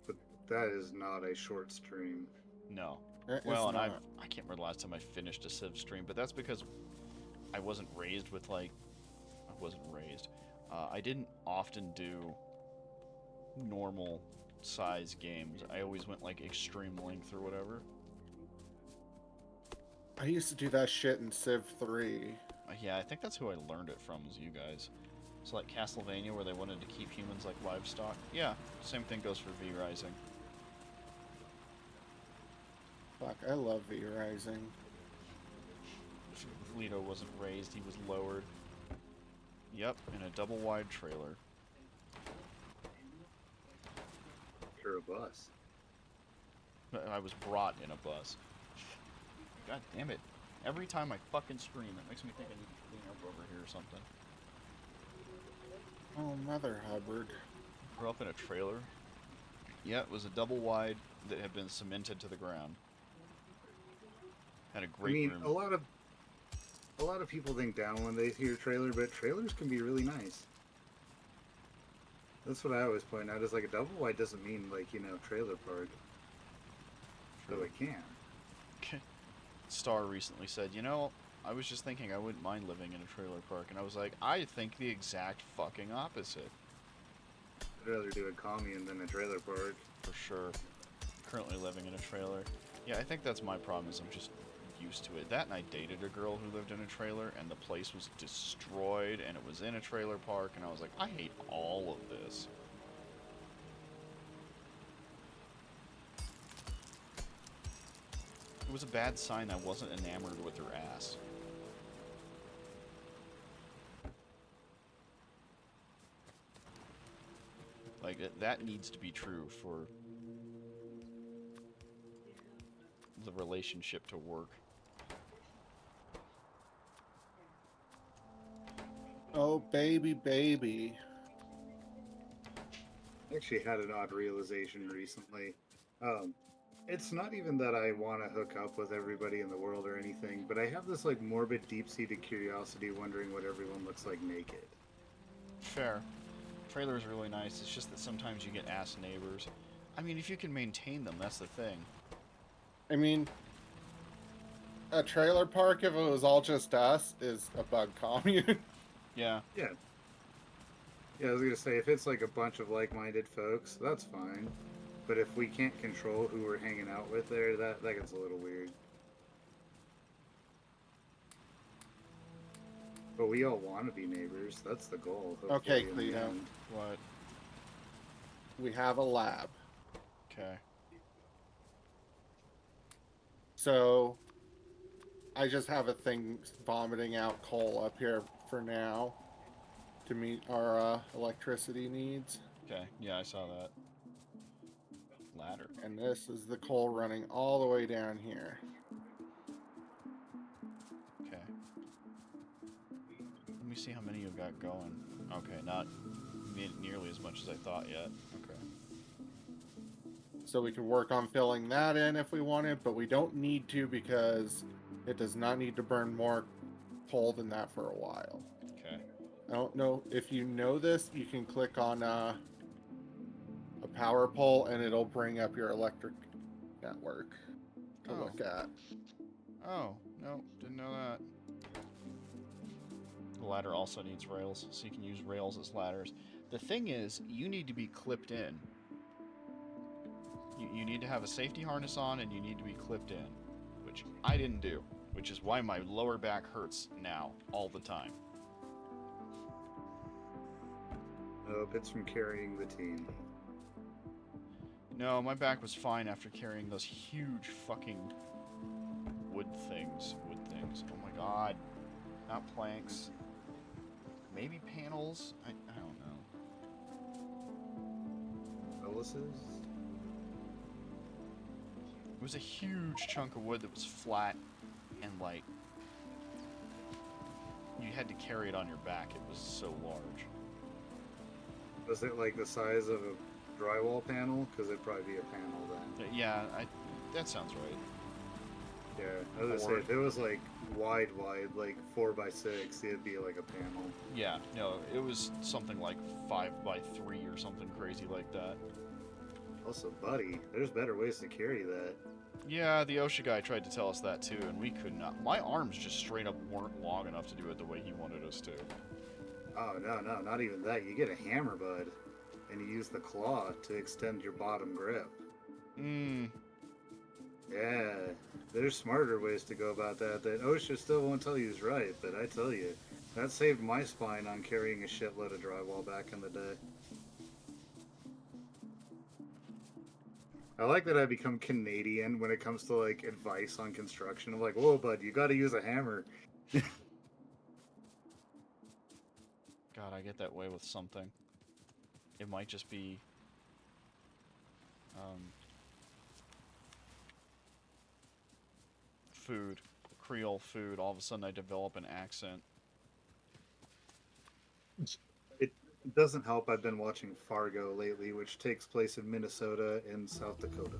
But that is not a short stream.
No.
It's
Well, and
not.
I can't remember the last time I finished a Civ stream, but that's because I wasn't raised with like, I wasn't raised. I didn't often do normal size games. I always went like extreme length or whatever.
I used to do that shit in Civ 3.
Yeah, I think that's who I learned it from, was you guys. So like Castlevania, where they wanted to keep humans like livestock. Yeah, same thing goes for V Rising.
Fuck, I love V Rising.
Leto wasn't raised, he was lowered. Yep, in a double wide trailer.
Or a bus.
I was brought in a bus. God damn it. Every time I fucking scream, it makes me think I need to clean up over here or something.
Oh, Mother Hubbard.
Grew up in a trailer. Yeah, it was a double wide that had been cemented to the ground. Had a great room.
A lot of people think down when they hear trailer, but trailers can be really nice. That's what I always point out. Is like a double wide doesn't mean like, you know, trailer park. Though it can.
Star recently said, you know, I was just thinking I wouldn't mind living in a trailer park, and I was like, I think the exact fucking opposite.
I'd rather do a commune than a trailer park.
For sure. Currently living in a trailer. Yeah, I think that's my problem, is I'm just used to it. That, and I dated a girl who lived in a trailer, and the place was destroyed, and it was in a trailer park, and I was like, I hate all of this. It was a bad sign I wasn't enamored with her ass. Like, that needs to be true for the relationship to work.
Oh, baby, baby.
I actually had an odd realization recently. It's not even that I want to hook up with everybody in the world or anything, but I have this like morbid, deep-seated curiosity wondering what everyone looks like naked.
Fair. Trailer is really nice. It's just that sometimes you get ass neighbors. I mean, if you can maintain them, that's the thing.
I mean, a trailer park, if it was all just us, is a bug commune.
Yeah.
Yeah. Yeah, I was gonna say if it's like a bunch of like-minded folks, that's fine. But if we can't control who we're hanging out with there, that gets a little weird. But we all want to be neighbors. That's the goal.
Okay,
Hopefully, in the
Cleo.
end.
What?
We have a lab.
Okay.
So I just have a thing vomiting out coal up here for now to meet our electricity needs.
Okay. Yeah, I saw that. Ladder.
And this is the coal running all the way down here.
Okay. Let me see how many you've got going. Okay, not nearly as much as I thought yet. Okay.
So we can work on filling that in if we wanted, but we don't need to because it does not need to burn more coal than that for a while.
Okay.
I don't know if you know this, you can click on a power pole and it'll bring up your electric network to
Oh.
look at.
Oh, no, didn't know that. The ladder also needs rails, so you can use rails as ladders. The thing is, you need to be clipped in. You need to have a safety harness on and you need to be clipped in, which I didn't do, which is why my lower back hurts now, all the time.
Nope, it's from carrying the team.
No, my back was fine after carrying those huge fucking wood things. Oh my god. Not planks. Maybe panels? I don't know.
Trellises?
It was a huge chunk of wood that was flat and like you had to carry it on your back. It was so large.
Was it like the size of a drywall panel? Because it'd probably be a panel then.
Yeah, that sounds right.
Yeah, I was gonna say if it was like wide, like 4x6, it'd be like a panel.
Yeah, no, it was something like 5x3 or something crazy like that.
Also, buddy, there's better ways to carry that.
Yeah, the OSHA guy tried to tell us that too, and we could not. My arms just straight up weren't long enough to do it the way he wanted us to.
Oh, no, not even that. You get a hammer, bud, and you use the claw to extend your bottom grip. Yeah, there's smarter ways to go about that OSHA still won't tell you is right, but I tell you, that saved my spine on carrying a shitload of drywall back in the day. I like that I become Canadian when it comes to like advice on construction. I'm like, whoa, bud, you gotta use a hammer.
God, I get that way with something. It might just be... food. Creole food. All of a sudden I develop an accent.
It doesn't help I've been watching Fargo lately, which takes place in Minnesota and South Dakota.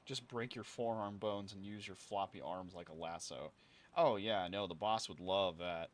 Just break your forearm bones and use your floppy arms like a lasso. Oh yeah, no, the boss would love that.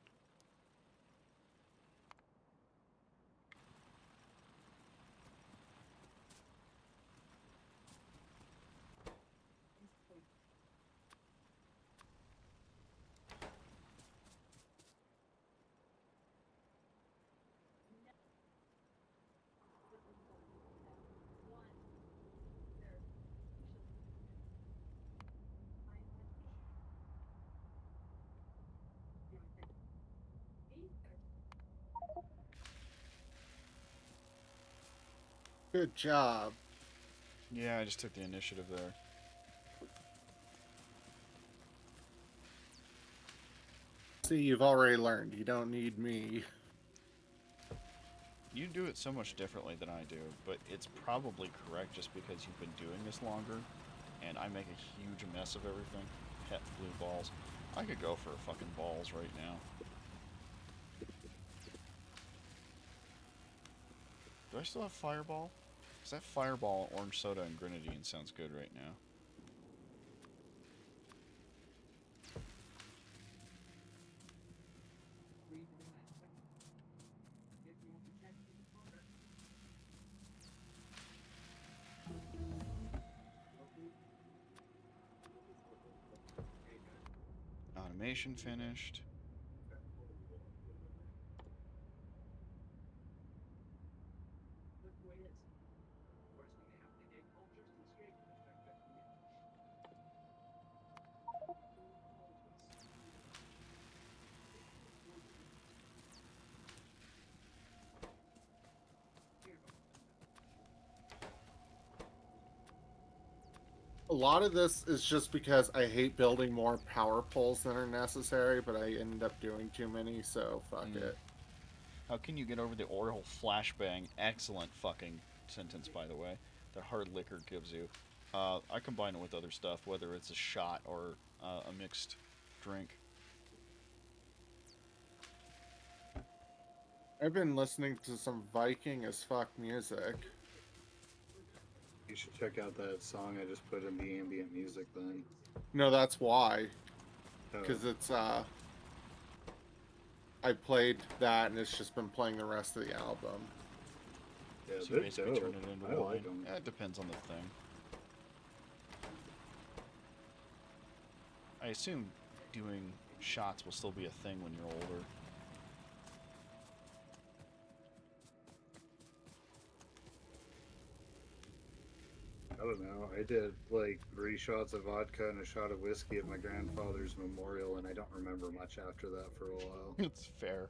Good job.
Yeah, I just took the initiative there.
See, you've already learned. You don't need me.
You do it so much differently than I do, but it's probably correct just because you've been doing this longer, and I make a huge mess of everything. Pet blue balls. I could go for fucking balls right now. Do I still have Fireball? Because that Fireball, Orange Soda, and Grenadine sounds good right now. Animation finished.
A lot of this is just because I hate building more power poles than are necessary, but I end up doing too many, so fuck it.
How can you get over the oral flashbang? Excellent fucking sentence, by the way. That hard liquor gives you. I combine it with other stuff, whether it's a shot or a mixed drink.
I've been listening to some Viking as fuck music.
You should check out that song I just put in the ambient music then.
No, that's why.
Oh,
Because it's, I played that and it's just been playing the rest of the album.
yeah,
So you
they're
basically
dope.
turn it into
I
wine.
like them.
Yeah, it depends on the thing. I assume doing shots will still be a thing when you're older.
I don't know. I did like 3 shots of vodka and a shot of whiskey at my grandfather's memorial, and I don't remember much after that for a while.
It's fair.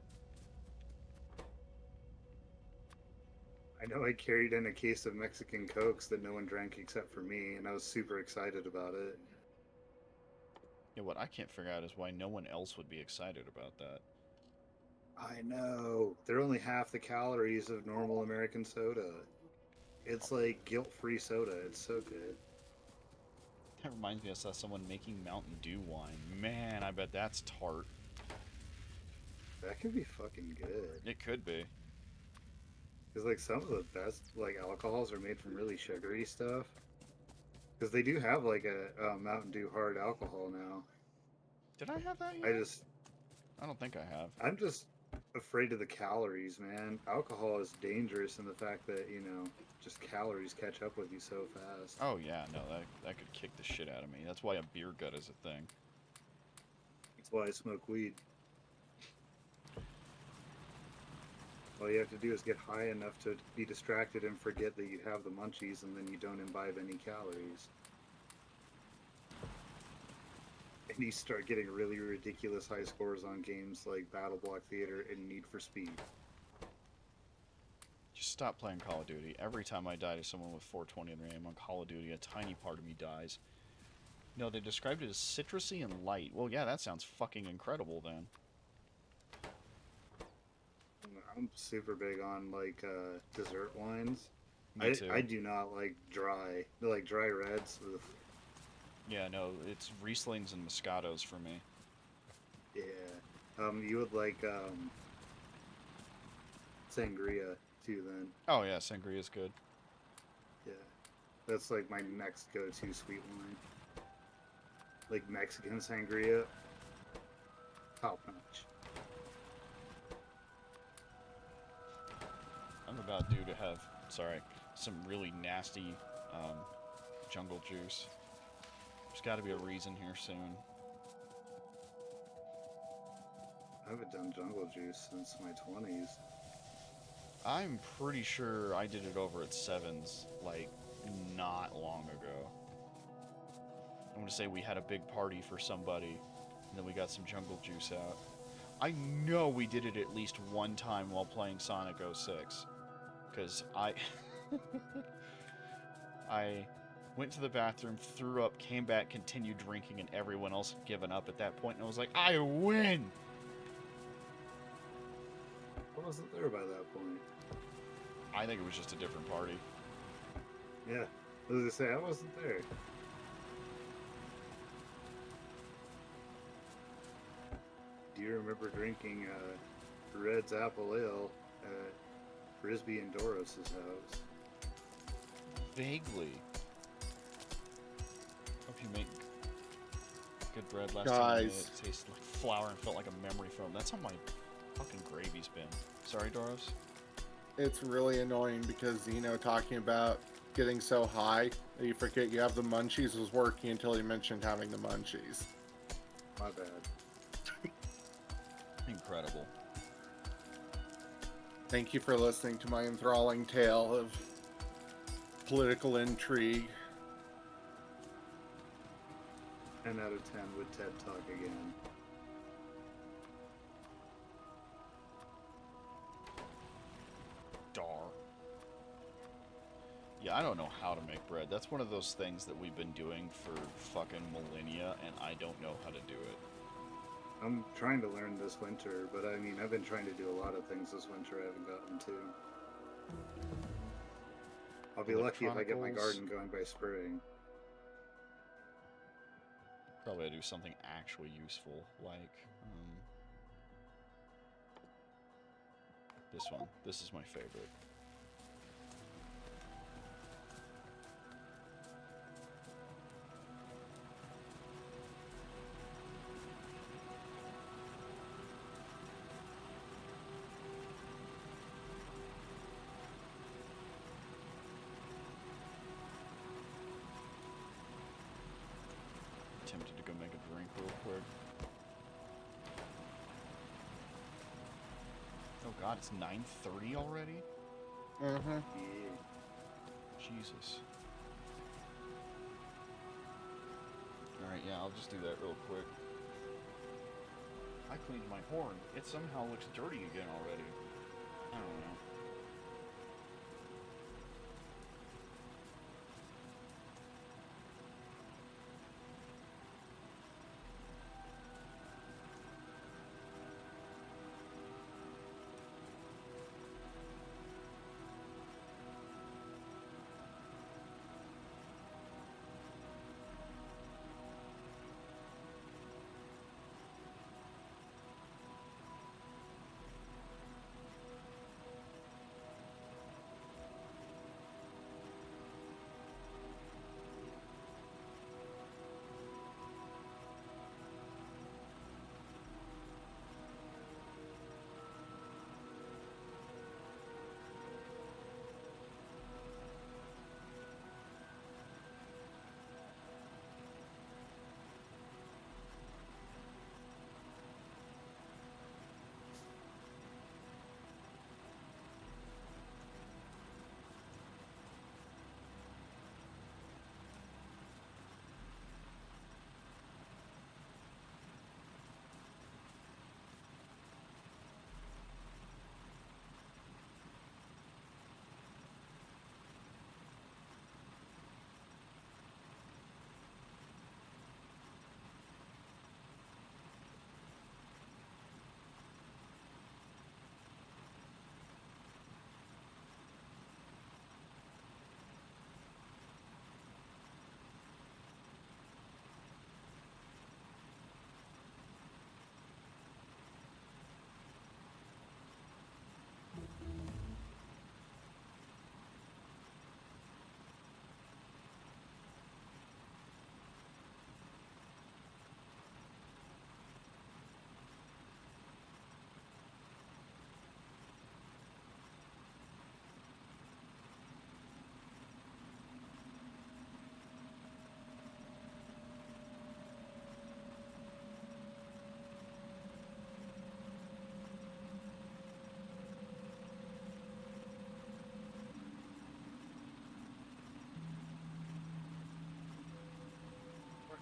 I know I carried in a case of Mexican Cokes that no one drank except for me, and I was super excited about it.
Yeah, what I can't figure out is why no one else would be excited about that.
I know. They're only half the calories of normal American soda. It's like guilt-free soda. It's so good.
That reminds me, I saw someone making Mountain Dew wine. Man, I bet that's tart.
That could be fucking good.
It could be.
Because like some of the best like alcohols are made from really sugary stuff. Because they do have like a Mountain Dew hard alcohol now.
Did I have that yet?
I
don't think I have.
I'm just afraid of the calories, man. Alcohol is dangerous in the fact that, you know, just calories catch up with you so fast.
Oh yeah, no, that could kick the shit out of me. That's why a beer gut is a thing.
That's why I smoke weed. All you have to do is get high enough to be distracted and forget that you have the munchies, and then you don't imbibe any calories. And you start getting really ridiculous high scores on games like Battle Block Theater and Need for Speed.
Just stop playing Call of Duty. Every time I die to someone with 420 in their aim on Call of Duty, a tiny part of me dies. No, they described it as citrusy and light. Well, yeah, that sounds fucking incredible then.
I'm super big on like dessert wines.
Me too.
I do not like dry reds. Ugh.
Yeah, no, it's Rieslings and Moscatos for me.
Yeah. You would like sangria too then.
Oh yeah, sangria is good.
Yeah. That's like my next go-to sweet wine. Like Mexican sangria. Top notch.
I'm about due to have, some really nasty jungle juice. There's got to be a reason here soon.
I haven't done jungle juice since my 20s.
I'm pretty sure I did it over at Sevens, like, not long ago. I'm going to say we had a big party for somebody, and then we got some jungle juice out. I know we did it at least one time while playing Sonic 06. Because I went to the bathroom, threw up, came back, continued drinking, and everyone else had given up at that point, and I was like, I win!
I wasn't there by that point.
I think it was just a different party.
Yeah. I was gonna say, I wasn't there. Do you remember drinking Red's Apple Ale at Frisbee and Dauros' house?
Vaguely. Hope you make good bread. Last time I made it tasted like flour and felt like a memory foam. That's how my fucking gravy's been. Sorry, Dauros?
It's really annoying because Zeno talking about getting so high that you forget you have the munchies was working until he mentioned having the munchies.
My bad.
Incredible.
Thank you for listening to my enthralling tale of political intrigue.
10 out of 10 would TED Talk again.
Dar. Yeah, I don't know how to make bread. That's one of those things that we've been doing for fucking millennia, and I don't know how to do it.
I'm trying to learn this winter, but I mean, I've been trying to do a lot of things this winter I haven't gotten to. I'll be lucky if I get my garden going by spring.
Probably do something actually useful, like this one. This is my favorite. Tempted to go make a drink real quick. Oh god, it's 9:30 already?
Mm-hmm.
Yeah.
Jesus. Alright, yeah, I'll just do that real quick. I cleaned my horn. It somehow looks dirty again already. I don't know.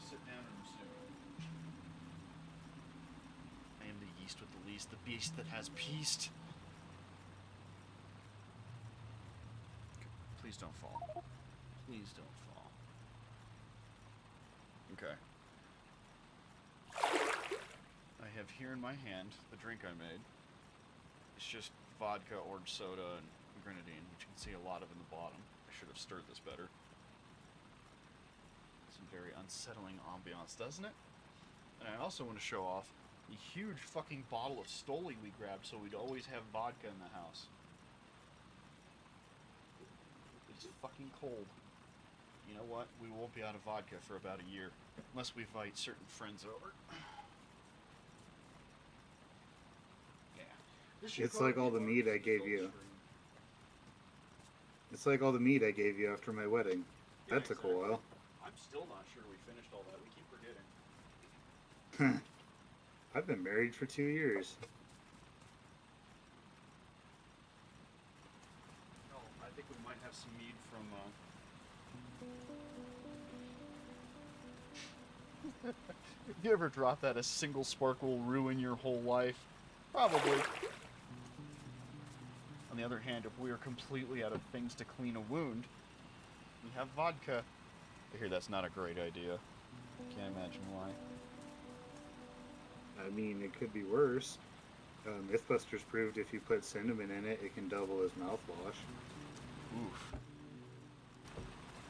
Sit down and resume. I am the yeast with the least, the beast that has peace. Please don't fall. Please don't fall. Okay. I have here in my hand the drink I made. It's just vodka, orange soda, and grenadine, which you can see a lot of in the bottom. I should have stirred this better. Very unsettling ambiance, doesn't it? And I also want to show off the huge fucking bottle of Stoli we grabbed so we'd always have vodka in the house. It's fucking cold. You know what? We won't be out of vodka for about a year. Unless we invite certain friends over. Yeah.
It's like all the meat I gave you. It's like all the meat I gave you after my wedding. That took a while.
I'm still not sure we finished all that. We keep forgetting.
I've been married for 2 years.
some mead from, If you ever drop that, a single spark will ruin your whole life. Probably. On the other hand, if we are completely out of things to clean a wound, we have vodka. I hear that's not a great idea. Can't imagine why.
I mean, it could be worse. Mythbusters proved if you put cinnamon in it, it can double as mouthwash.
Oof.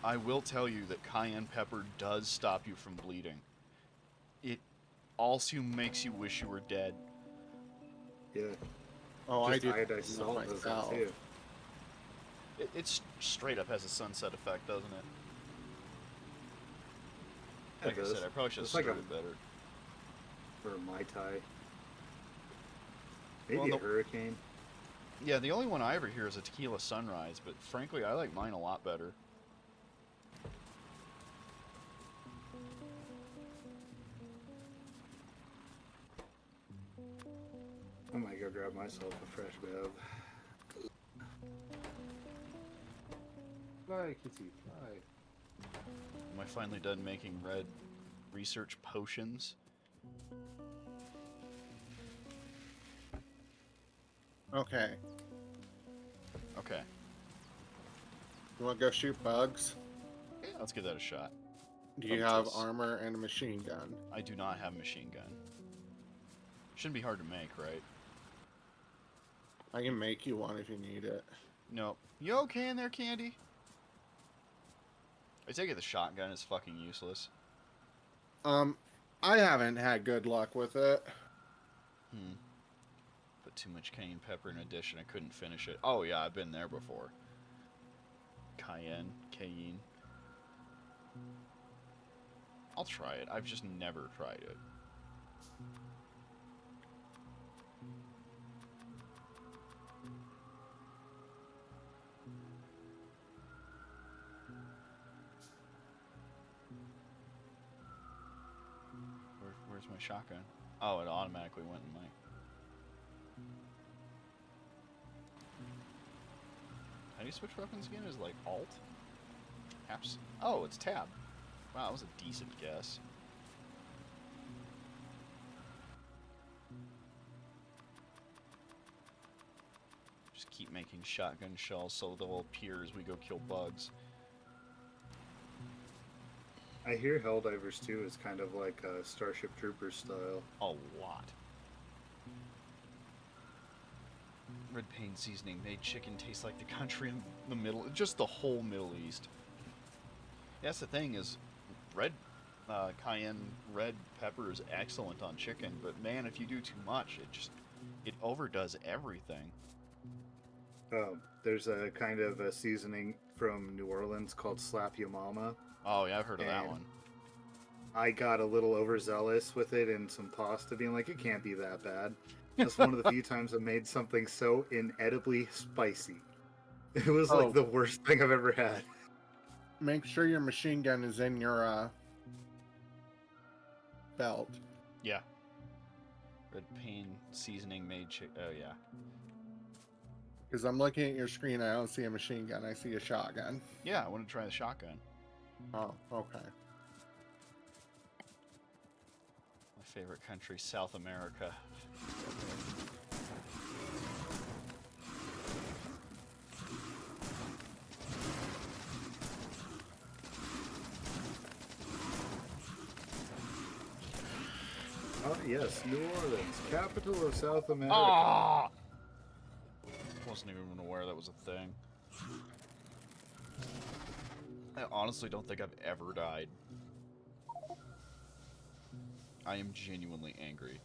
I will tell you that cayenne pepper does stop you from bleeding. It also makes you wish you were dead.
Yeah.
Oh,
Just
I did
iodized salt does that
myself.
too.
It's straight up has a sunset effect, doesn't it? Like I
does.
said, I probably should have
It's like
started better.
Or a Mai Tai. Maybe
Well,
a hurricane.
Yeah, the only one I ever hear is a tequila sunrise, but frankly, I like mine a lot better.
I might go grab myself a fresh bev.
Fly, kitty, fly.
Am I finally done making red research potions?
Okay.
Okay.
You want to go shoot bugs?
Yeah, let's give that a shot.
Do you have
Just-
armor and a machine gun?
I do not have a machine gun. Shouldn't be hard to make, right?
I can make you one if you need it.
No. You okay in there, Candy? I take it the shotgun is fucking useless.
I haven't had good luck with it.
Put too much cayenne pepper in addition, I couldn't finish it. Oh yeah, I've been there before. Cayenne. I'll try it. I've just never tried it. Where's my shotgun? Oh, it automatically went in my... How do you switch weapons again? Is it like Alt? Caps? Oh, it's Tab. Wow, that was a decent guess. Just keep making shotgun shells so they'll appear as we go kill bugs.
I hear Helldivers 2 is kind of like a Starship Troopers style.
A lot. Red pain seasoning made chicken taste like the country in the middle, just the whole Middle East. Yeah, that's the thing is, cayenne red pepper is excellent on chicken, but man, if you do too much, it overdoes everything.
There's a kind of a seasoning from New Orleans called Slap Ya Mama.
Oh yeah, I've heard of that
And
one.
I got a little overzealous with it in some pasta, being like, it can't be that bad. That's one of the few times I made something so inedibly spicy. It was like the worst thing I've ever had.
Make sure your machine gun is in your belt.
Yeah. Red pain seasoning made chicken. Oh yeah.
Because I'm looking at your screen, I don't see a machine gun, I see a shotgun.
Yeah, I want to try the shotgun.
Oh, okay.
My favorite country, South America.
Oh, yes, New Orleans, capital of South America.
Ah! Wasn't even aware that was a thing. I honestly don't think I've ever died. I am genuinely angry.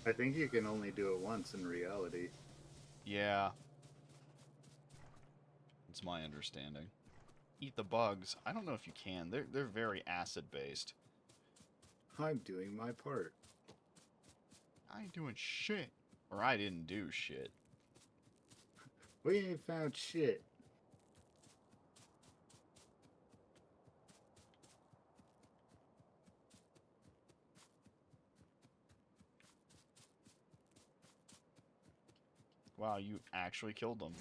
I think you can only do it once in reality.
Yeah. It's my understanding. Eat the bugs. I don't know if you can. They're very acid-based.
I'm doing my part.
I ain't doing shit. Or I didn't do shit.
We ain't found shit.
Wow, you actually killed them.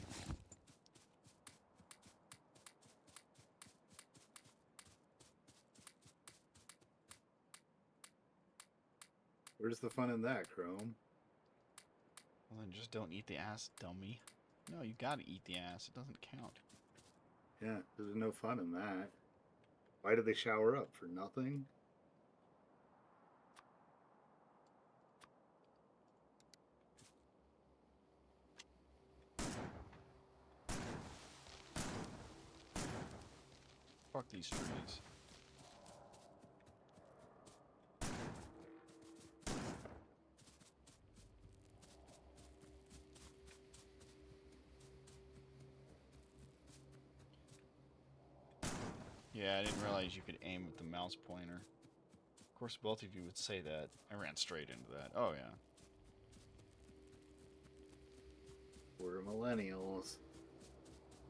Where's the fun in that, Chrome?
Well, then just don't eat the ass, dummy. No, you gotta eat the ass. It doesn't count.
Yeah, there's no fun in that. Why did they shower up? For nothing?
Fuck these trees. Yeah, I didn't realize you could aim with the mouse pointer. Of course, both of you would say that. I ran straight into that. Oh, yeah.
We're millennials.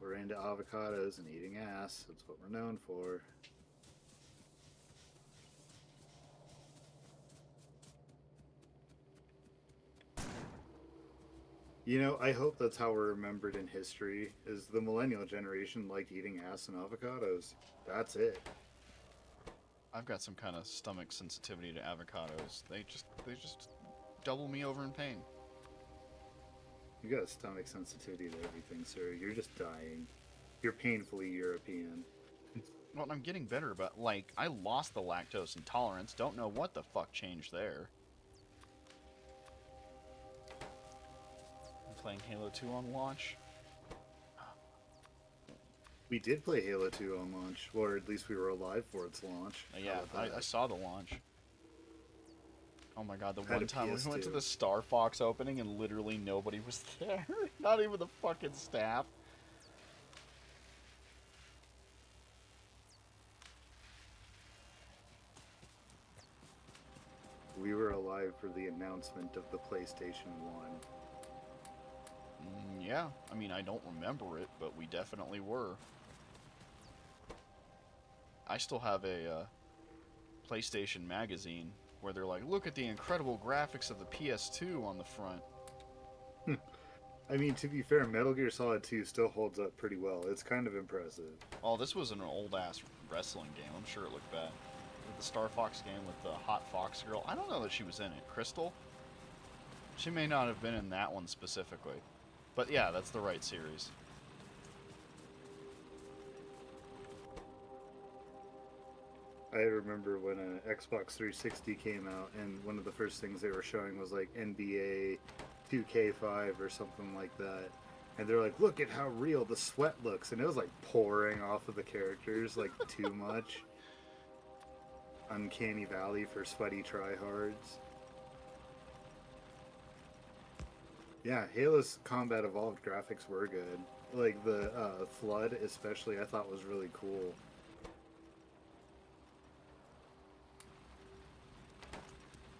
We're into avocados and eating ass. That's what we're known for. You know, I hope that's how we're remembered in history, is the millennial generation liked eating ass and avocados. That's it.
I've got some kind of stomach sensitivity to avocados. They just double me over in pain.
You got a stomach sensitivity to everything, sir. You're just dying. You're painfully European.
Well, I'm getting better about, like, I lost the lactose intolerance. Don't know what the fuck changed there. I'm playing Halo 2 on launch.
We did play Halo 2 on launch, or at least we were alive for its launch.
Yeah, I saw the launch. Oh my god, the
Had a
one time we went to
PS2.
the Star Fox opening and literally nobody was there. Not even the fucking staff.
We were alive for the announcement of the PlayStation 1.
Yeah, I mean, I don't remember it, but we definitely were. I still have a PlayStation magazine where they're like, look at the incredible graphics of the PS2 on the front.
I mean, to be fair, Metal Gear Solid 2 still holds up pretty well. It's kind of impressive.
Oh, this was an old-ass wrestling game. I'm sure it looked bad. The Star Fox game with the hot fox girl. I don't know that she was in it. Crystal? She may not have been in that one specifically. But yeah, that's the right series.
I remember when Xbox 360 came out, and one of the first things they were showing was like NBA 2K5 or something like that. And they're like, look at how real the sweat looks. And it was like pouring off of the characters, like too much. Uncanny Valley for sweaty tryhards. Yeah, Halo's Combat Evolved graphics were good. Like the Flood, especially, I thought was really cool.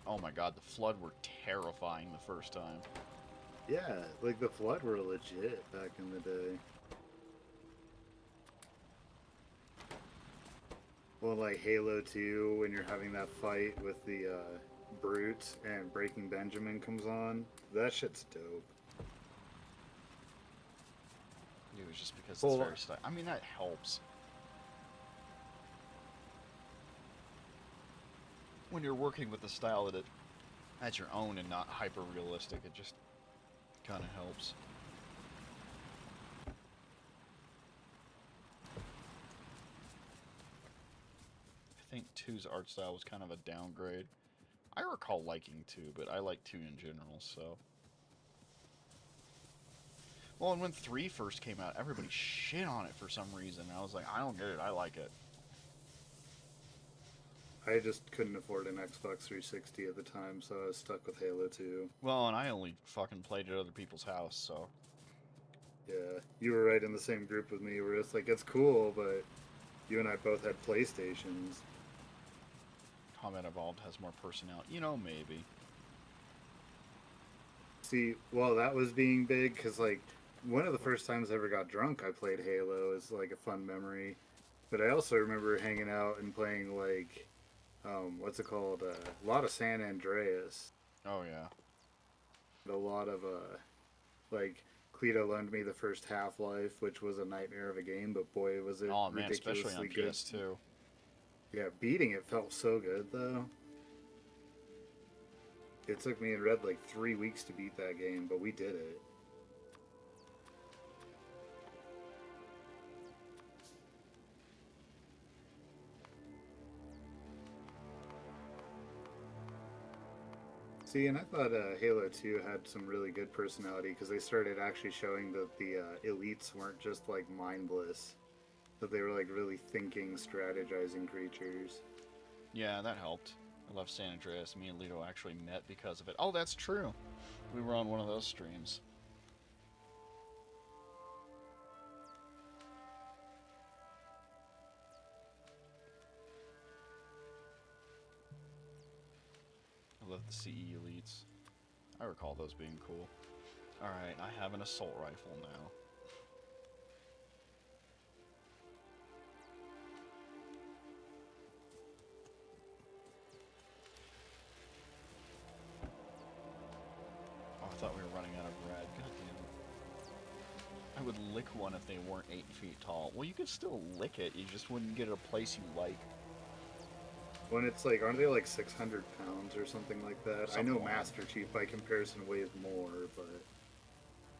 Oh my god, the Flood were terrifying the first time.
Yeah, like the Flood were legit back in the day. Well, like Halo 2, when you're having that fight with the Brute and Breaking Benjamin comes on, that shit's dope.
It was just because
Well,
it's very style. I mean, that helps. When you're working with a style that's your own and not hyper realistic, it just kind of helps. I think 2's art style was kind of a downgrade. I recall liking 2, but I like 2 in general, so. Well, and when 3 first came out, everybody shit on it for some reason. I was like, I don't get it, I like it.
I just couldn't afford an Xbox 360 at the time, so I was stuck with Halo 2.
Well, and I only fucking played at other people's house, so.
Yeah, you were right in the same group with me where it's like, it's cool, but you and I both had PlayStations.
Combat Evolved has more personality. You know, maybe.
See, well, that was being big because, like, one of the first times I ever got drunk, I played Halo is like a fun memory. But I also remember hanging out and playing, like, what's it called? A lot of San Andreas.
Oh, yeah.
A lot of, like, Cleto loaned me the first Half-Life, which was a nightmare of a game, but boy, was it
Oh, man, especially
ridiculously
on
good.
PS2.
Yeah, beating it felt so good, though. It took me and Red like 3 weeks to beat that game, but we did it. See, and I thought Halo 2 had some really good personality because they started actually showing that the elites weren't just like mindless, that they were like really thinking, strategizing creatures.
Yeah, that helped. I love San Andreas. Me and Lito actually met because of it. Oh, that's true. We were on one of those streams. I love the CE elites. I recall those being cool. Alright, I have an assault rifle now. Oh, I thought we were running out of red. God damn it. I would lick one if they weren't 8 feet tall. Well, you could still lick it, you just wouldn't get it a place you like.
When it's like, aren't they like 600 pounds or something like that? I know
Something like
Master Chief by comparison weighs more, but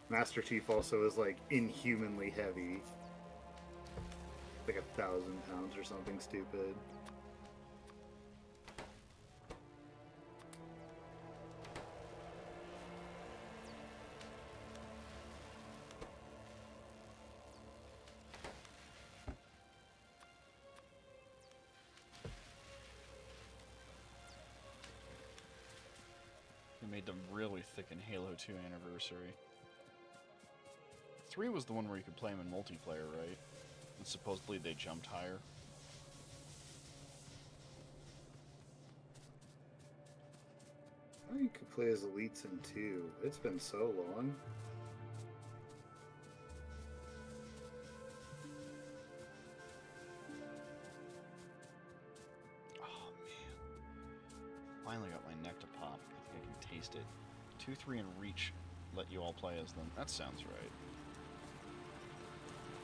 Master Chief also is like inhumanly heavy. Like 1,000 pounds or something stupid.
They made them really thick in Halo 2 Anniversary. 3 was the one where you could play them in multiplayer, right? And supposedly they jumped higher.
Oh, you could play as elites in 2. It's been so long.
Oh, man. Finally got my neck to pop. I think I can taste it. 2, 3, and Reach let you all play as them. That sounds right.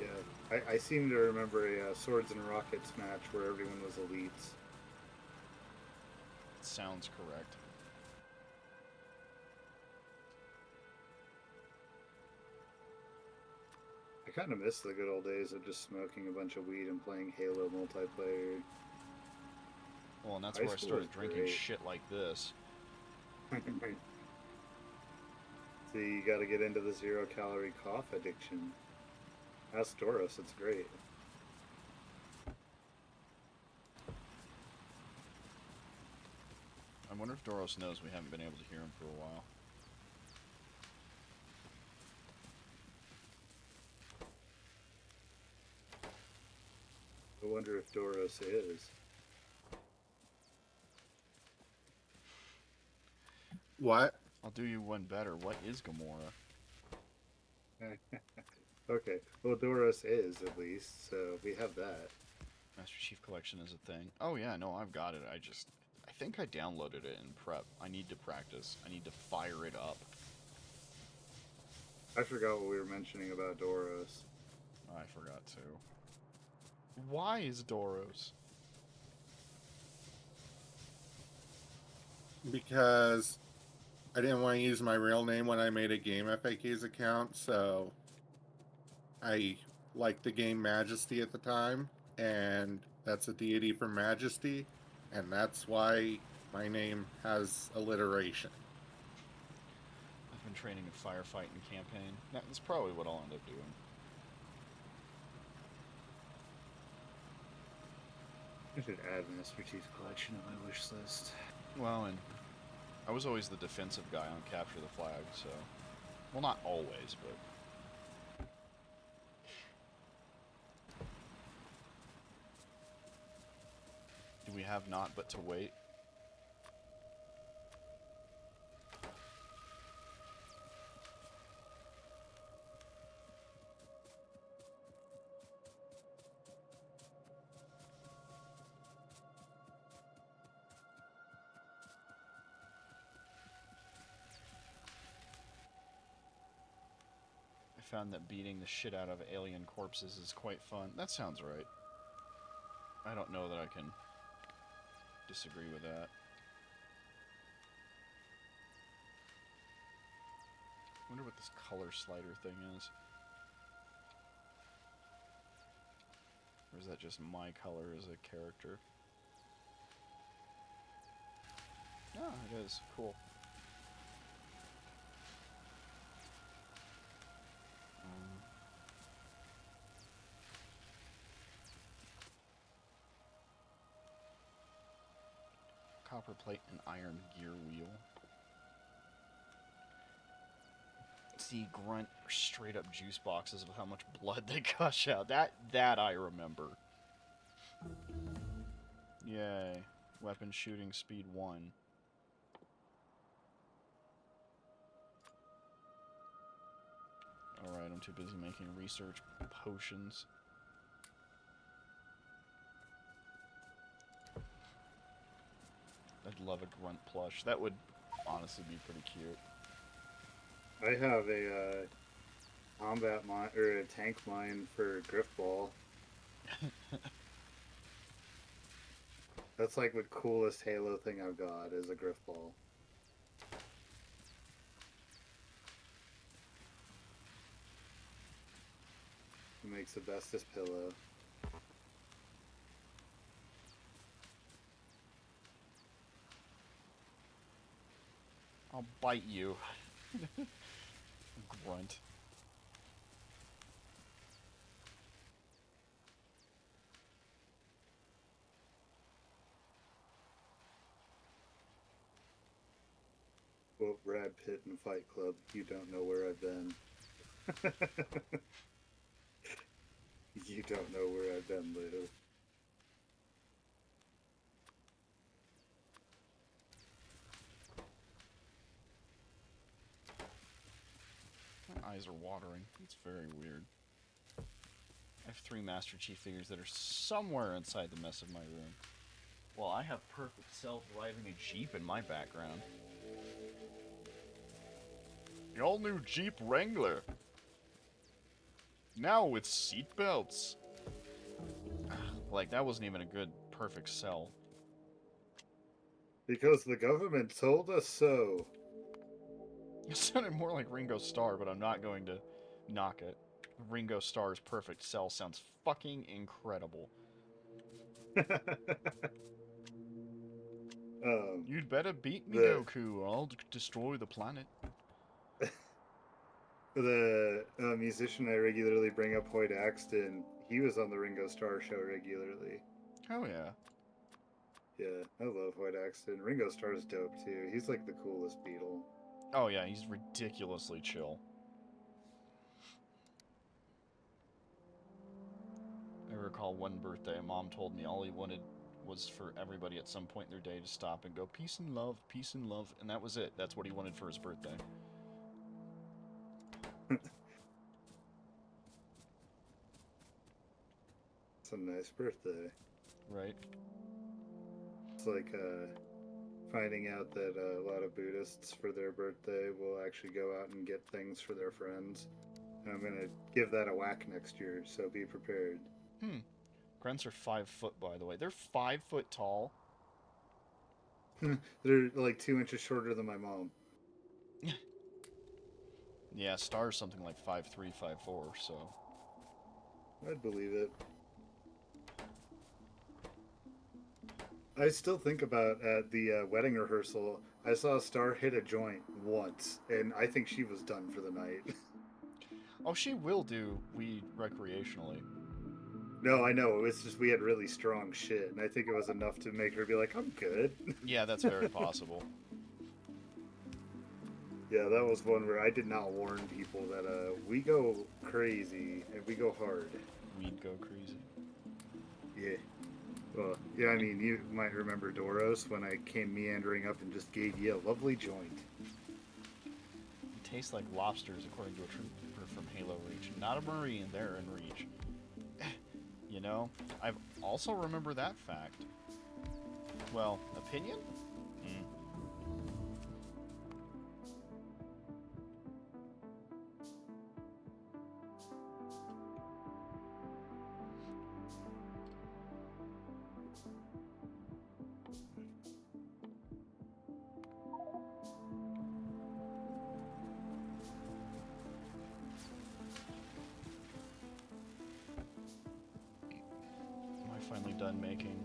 Yeah, I seem to remember a Swords and Rockets match where everyone was elites.
Sounds correct.
I kind of miss the good old days of just smoking a bunch of weed and playing Halo multiplayer.
Well, and that's
High
where I
school
started
was
drinking
great.
shit like this.
See, you got to get into the 0-calorie cough addiction. Ask Dauros, it's great.
I wonder if Dauros knows we haven't been able to hear him for a while.
I wonder if Dauros is.
What?
I'll do you one better. What is Gamora?
Okay, well, Dauros is, at least, so we have that.
Master Chief Collection is a thing. Oh yeah, no, I've got it. I think I downloaded it in prep. I need to practice. I need to fire it up.
I forgot what we were mentioning about Dauros.
I forgot to. Why is Dauros?
Because I didn't want to use my real name when I made a Game FAQs account, so I liked the game Majesty at the time, and that's a deity for majesty, and that's why my name has alliteration.
I've been training in firefight and campaign. That's probably what I'll end up doing.
I should add Master Chief Collection on my wish list.
Well, and I was always the defensive guy on Capture the Flag, so... Well, not always, but... Do we have naught but to wait? I found that beating the shit out of alien corpses is quite fun. That sounds right. I don't know that I can disagree with that. wonder what this color slider thing is. Or is that just my color as a character? Oh, it is. Cool. Copper plate and iron gear wheel. See, grunt straight up juice boxes of how much blood they gush out. That I remember. Yay. Weapon shooting speed 1. Alright, I'm too busy making research potions. I'd love a grunt plush. That would honestly be pretty cute.
I have a combat mine or a tank mine for Griffball. That's like the coolest Halo thing I've got is a Griffball. It makes the bestest pillow.
I'll bite you. Grunt.
Quote Brad Pitt in Fight Club, you don't know where I've been. You don't know where I've been, Lou.
My eyes are watering. It's very weird. I have 3 Master Chief figures that are somewhere inside the mess of my room. Well, I have Perfect Self driving a Jeep in my background. The all-new Jeep Wrangler. Now with seat belts. Like, that wasn't even a good perfect sell.
Because the government told us so.
It sounded more like Ringo Starr, but I'm not going to knock it. Ringo Starr's perfect sell sounds fucking incredible. You'd better beat me, Goku, or I'll destroy the planet.
The musician I regularly bring up, Hoyt Axton, he was on the Ringo Starr show regularly.
Oh yeah.
Yeah, I love Hoyt Axton. Ringo Starr's dope too. He's like the coolest Beatle.
Oh yeah, he's ridiculously chill. I recall one birthday, Mom told me all he wanted was for everybody at some point in their day to stop and go, peace and love, and that was it. That's what he wanted for his birthday.
It's a nice birthday.
Right?
It's like finding out that a lot of Buddhists for their birthday will actually go out and get things for their friends. And I'm going to give that a whack next year, so be prepared.
Grunts are 5 foot, by the way. They're 5 foot tall.
They're like 2 inches shorter than my mom.
Yeah, Star's something like 5'3", 5'4", so...
I'd believe it. I still think about at the wedding rehearsal, I saw Star hit a joint once, and I think she was done for the night.
Oh, she will do weed recreationally.
No, I know. It was just we had really strong shit, and I think it was enough to make her be like, I'm good.
Yeah, that's very possible.
Yeah, that was one where I did not warn people that we go crazy and we go hard.
We'd go crazy.
Yeah. Well, yeah, I mean, you might remember Dauros when I came meandering up and just gave you a lovely joint.
It tastes like lobsters, according to a trooper from Halo Reach. Not a Marine, they're in Reach. You know, I also remember that fact. Well, opinion? finally done making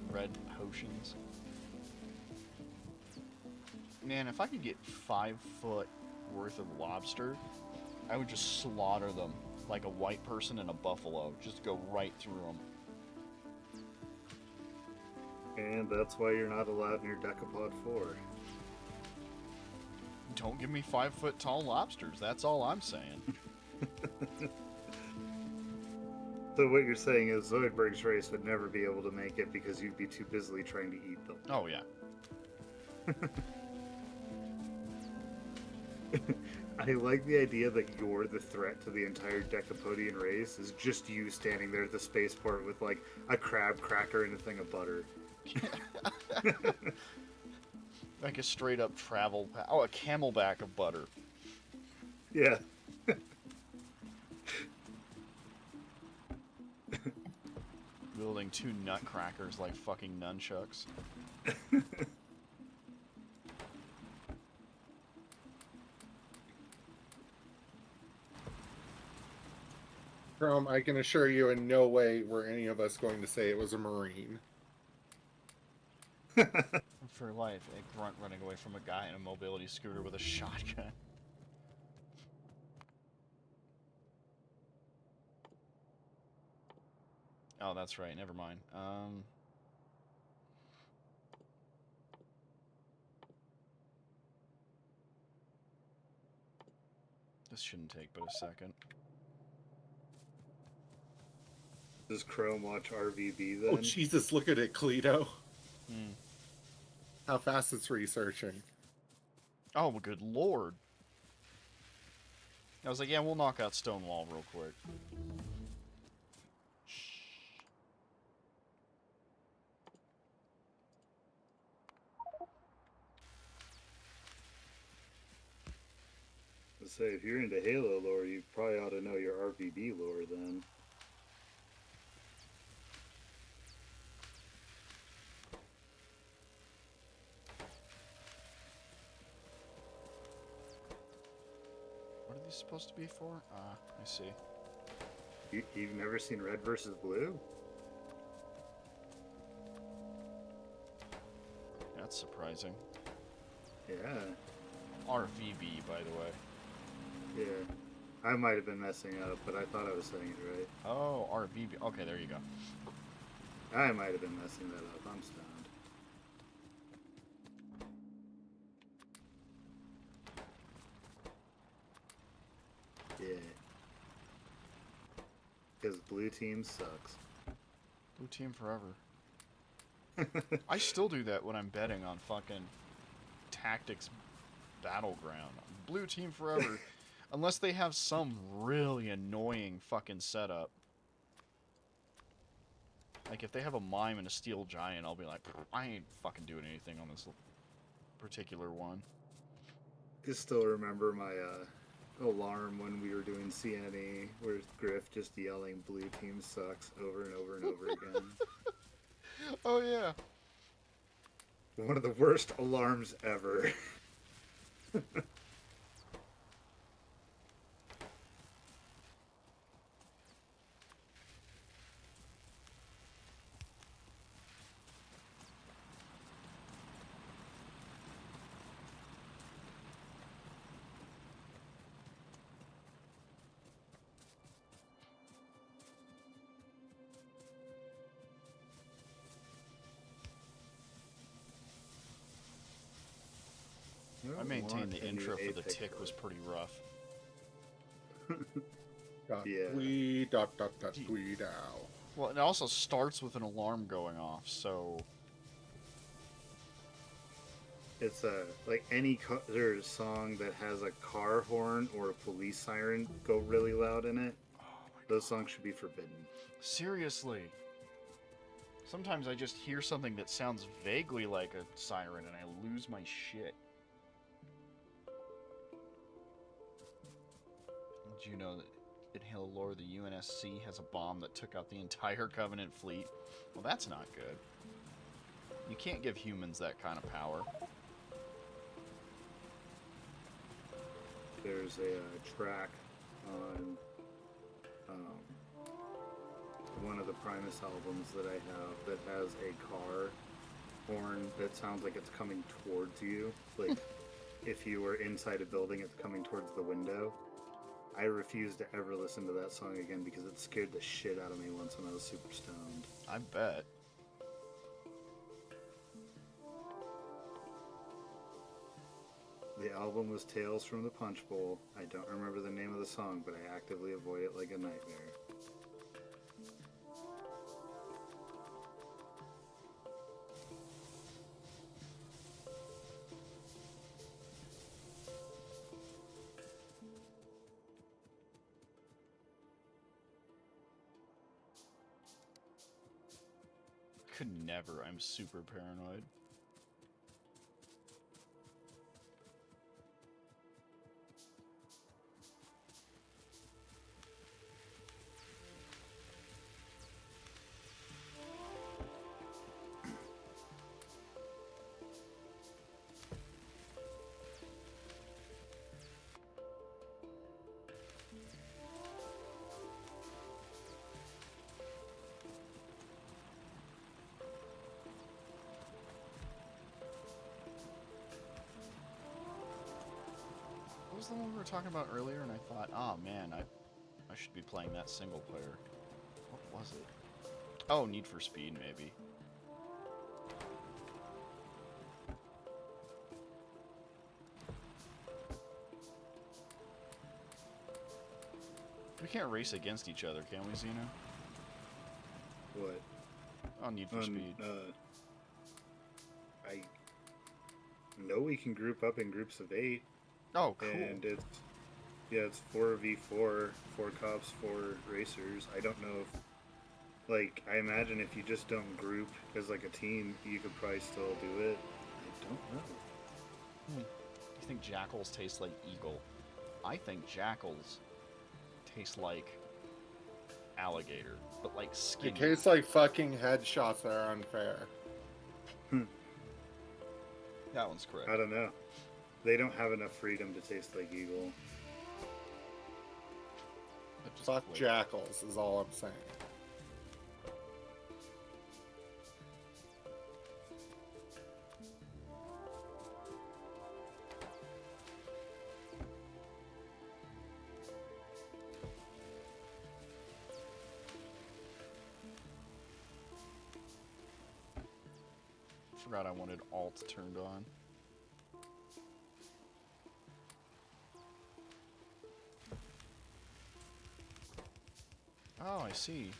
red potions. Man, if I could get 5 foot worth of lobster, I would just slaughter them like a white person and a buffalo. Just go right through them.
And that's why you're not allowed near Decapod 4.
Don't give me 5 foot tall lobsters. That's all I'm saying.
So what you're saying is Zoidberg's race would never be able to make it because you'd be too busily trying to eat them.
Oh, yeah.
I like the idea that you're the threat to the entire Decapodian race is just you standing there at the spaceport with like a crab cracker and a thing of butter.
Like a straight up travel oh, a camelback of butter.
Yeah.
Wielding 2 nutcrackers like fucking nunchucks.
Chrome, I can assure you in no way were any of us going to say it was a Marine.
For life, a grunt running away from a guy in a mobility scooter with a shotgun. Oh, that's right. Never mind. This shouldn't take but a second.
Does Chrome watch RVB then?
Oh, Jesus, look at it, Cleto.
Hmm.
How fast it's researching.
Oh, good lord. I was like, yeah, we'll knock out Stonewall real quick.
Let's say if you're into Halo lore, you probably ought to know your RVB lore then.
What are these supposed to be for? I see.
You've never seen Red versus Blue?
That's surprising.
Yeah.
RVB, by the way.
Yeah. I might have been messing up, but I thought I was saying it right.
Oh, RVB. Okay, there you go.
I might have been messing that up. I'm stoned. Yeah. Because blue team sucks.
Blue team forever. I still do that when I'm betting on fucking Tactics Battleground. Blue team forever. Unless they have some really annoying fucking setup. Like, if they have a mime and a steel giant, I'll be like, I ain't fucking doing anything on this particular one.
I still remember my alarm when we were doing CNE, where Griff just yelling blue team sucks over and over and over again.
Oh, yeah.
One of the worst alarms ever.
I maintain the intro for the tick was pretty rough.
Yeah.
We dot dot dot we now.
Well, it also starts with an alarm going off, so...
It's like any there's a song that has a car horn or a police siren go really loud in it. Those songs should be forbidden.
Seriously. Sometimes I just hear something that sounds vaguely like a siren and I lose my shit. Did you know that in Halo lore the UNSC has a bomb that took out the entire Covenant fleet? Well, that's not good. You can't give humans that kind of power.
There's a track on one of the Primus albums that I have that has a car horn that sounds like it's coming towards you. Like if you were inside a building, it's coming towards the window. I refuse to ever listen to that song again because it scared the shit out of me once when I was super stoned.
I bet.
The album was Tales from the Punch Bowl. I don't remember the name of the song, but I actively avoid it like a nightmare.
Could never. I'm super paranoid. What was the one we were talking about earlier? And I thought, oh man, I should be playing that single player. What was it? Oh, Need for Speed, maybe. We can't race against each other, can we, Xeno?
What?
Oh, Need for Speed.
I know we can group up in groups of 8.
Oh, cool.
And it's 4v4, 4 cops, 4 racers. I don't know if, like, I imagine if you just don't group as like a team, you could probably still do it. I don't know.
You think jackals taste like eagle? I think jackals taste like alligator, but like skinny.
It tastes like fucking headshots that are unfair.
That one's correct.
I don't know. They don't have enough freedom to taste like eagle.
But just
Fuck
like-
jackals is all I'm saying.
Forgot I wanted alt turned on. Oh, I see.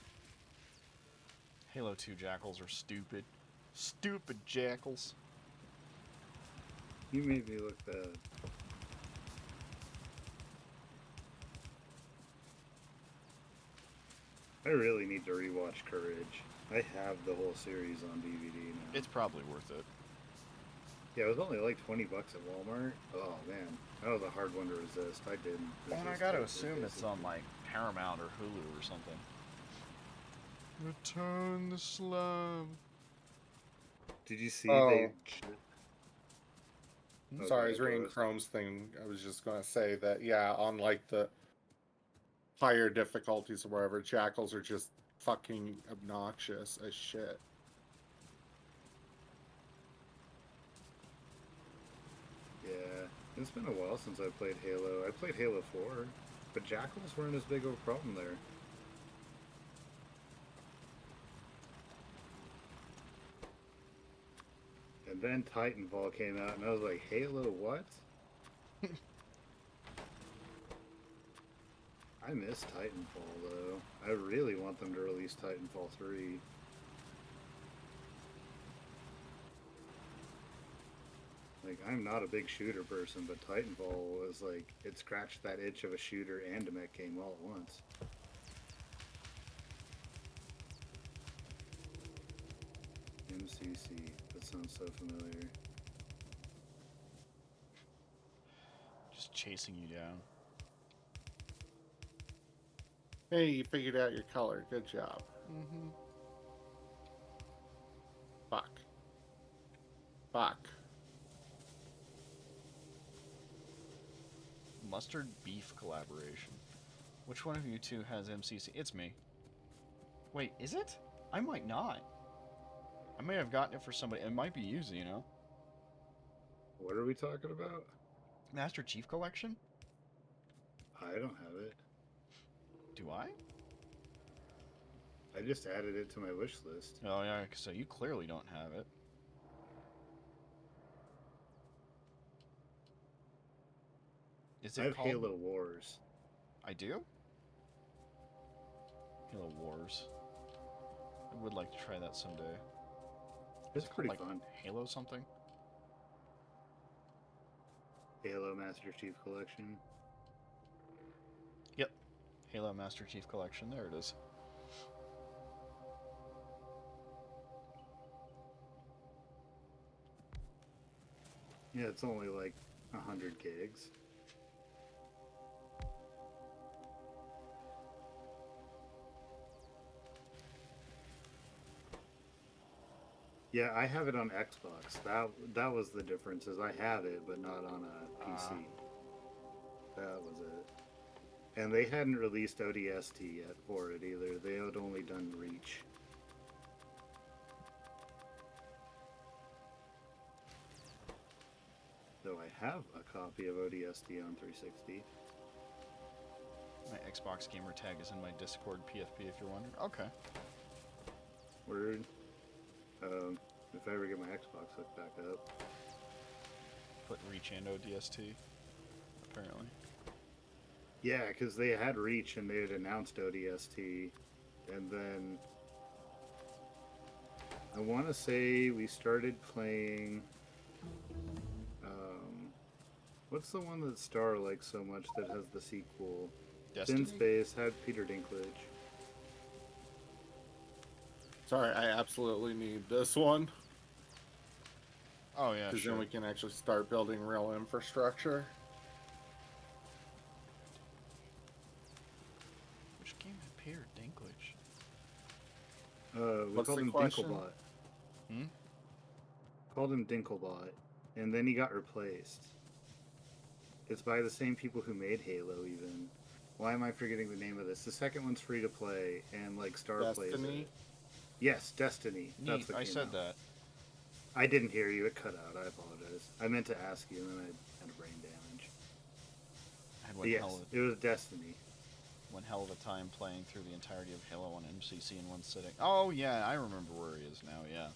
Halo 2 jackals are stupid. Stupid jackals.
You made me look bad. I really need to rewatch Courage. I have the whole series on DVD now.
It's probably worth it.
Yeah, it was only like $20 at Walmart. Oh man, that was a hard one to resist. I didn't.
And I
resist
gotta
it.
assume it's on like Paramount or Hulu or something. Return the slum.
Did you see
Oh.
they? Oh,
Sorry, I was
go ahead,
reading
Doris.
Chrome's thing. I was just gonna say that, yeah, on like the higher difficulties or wherever, jackals are just fucking obnoxious as shit.
Yeah, it's been a while since I played Halo. I played Halo 4, but jackals weren't as big of a problem there. And then Titanfall came out, and I was like, Halo what? I miss Titanfall, though. I really want them to release Titanfall 3. Like, I'm not a big shooter person, but Titanfall was like, it scratched that itch of a shooter and a mech game all at once. MCC. That sounds so familiar.
Just chasing you down.
Hey, you figured out your color. Good job.
Mm-hmm.
Fuck. Fuck.
Mustard beef collaboration. Which one of you two has MCC? It's me. Wait, is it? I might not. I may have gotten it for somebody. It might be you, Xeno.
What are we talking about?
Master Chief Collection?
I don't have it.
Do I?
I just added it to my wish list.
Oh, yeah, so you clearly don't have it. Is
I
it
have
called...
Halo Wars.
I do? Halo Wars. I would like to try that someday. Is
It's
it called,
pretty
like,
fun.
Halo something?
Halo Master Chief Collection.
Yep. Halo Master Chief Collection. There it is.
Yeah, it's only like 100 gigs. Yeah, I have it on Xbox. That was the difference. Is I have it, but not on a PC. That was it. And they hadn't released ODST yet for it either. They had only done Reach. Though I have a copy of ODST on 360.
My Xbox gamer tag is in my Discord PFP if you're wondering. Okay.
Word. If I ever get my Xbox hooked back up.
Put Reach and ODST, apparently.
Yeah, because they had Reach and they had announced ODST. And then I want to say we started playing. What's the one that Star likes so much that has the sequel?
Destiny?
Thin Space had Peter Dinklage.
Sorry, I absolutely need this one.
Oh, yeah,
Because
sure.
then we can actually start building real infrastructure.
Which game had Peter Dinklage?
We
What's
called
the
him
question?
Dinklebot.
Hmm?
Called him Dinklebot. And then he got replaced. It's by the same people who made Halo, even. Why am I forgetting the name of this? The second one's free to play, and like Star plays
Destiny?
it. Yes, Destiny. That's
Neat,
what
I
came
said
out.
that.
I didn't hear you. It cut out. I apologize. I meant to ask you, and then I had brain damage.
I had
But
one,
yes,
hell
it was Destiny.
one hell of a time playing through the entirety of Halo on MCC in one sitting. Oh, yeah, I remember where he is now, yeah.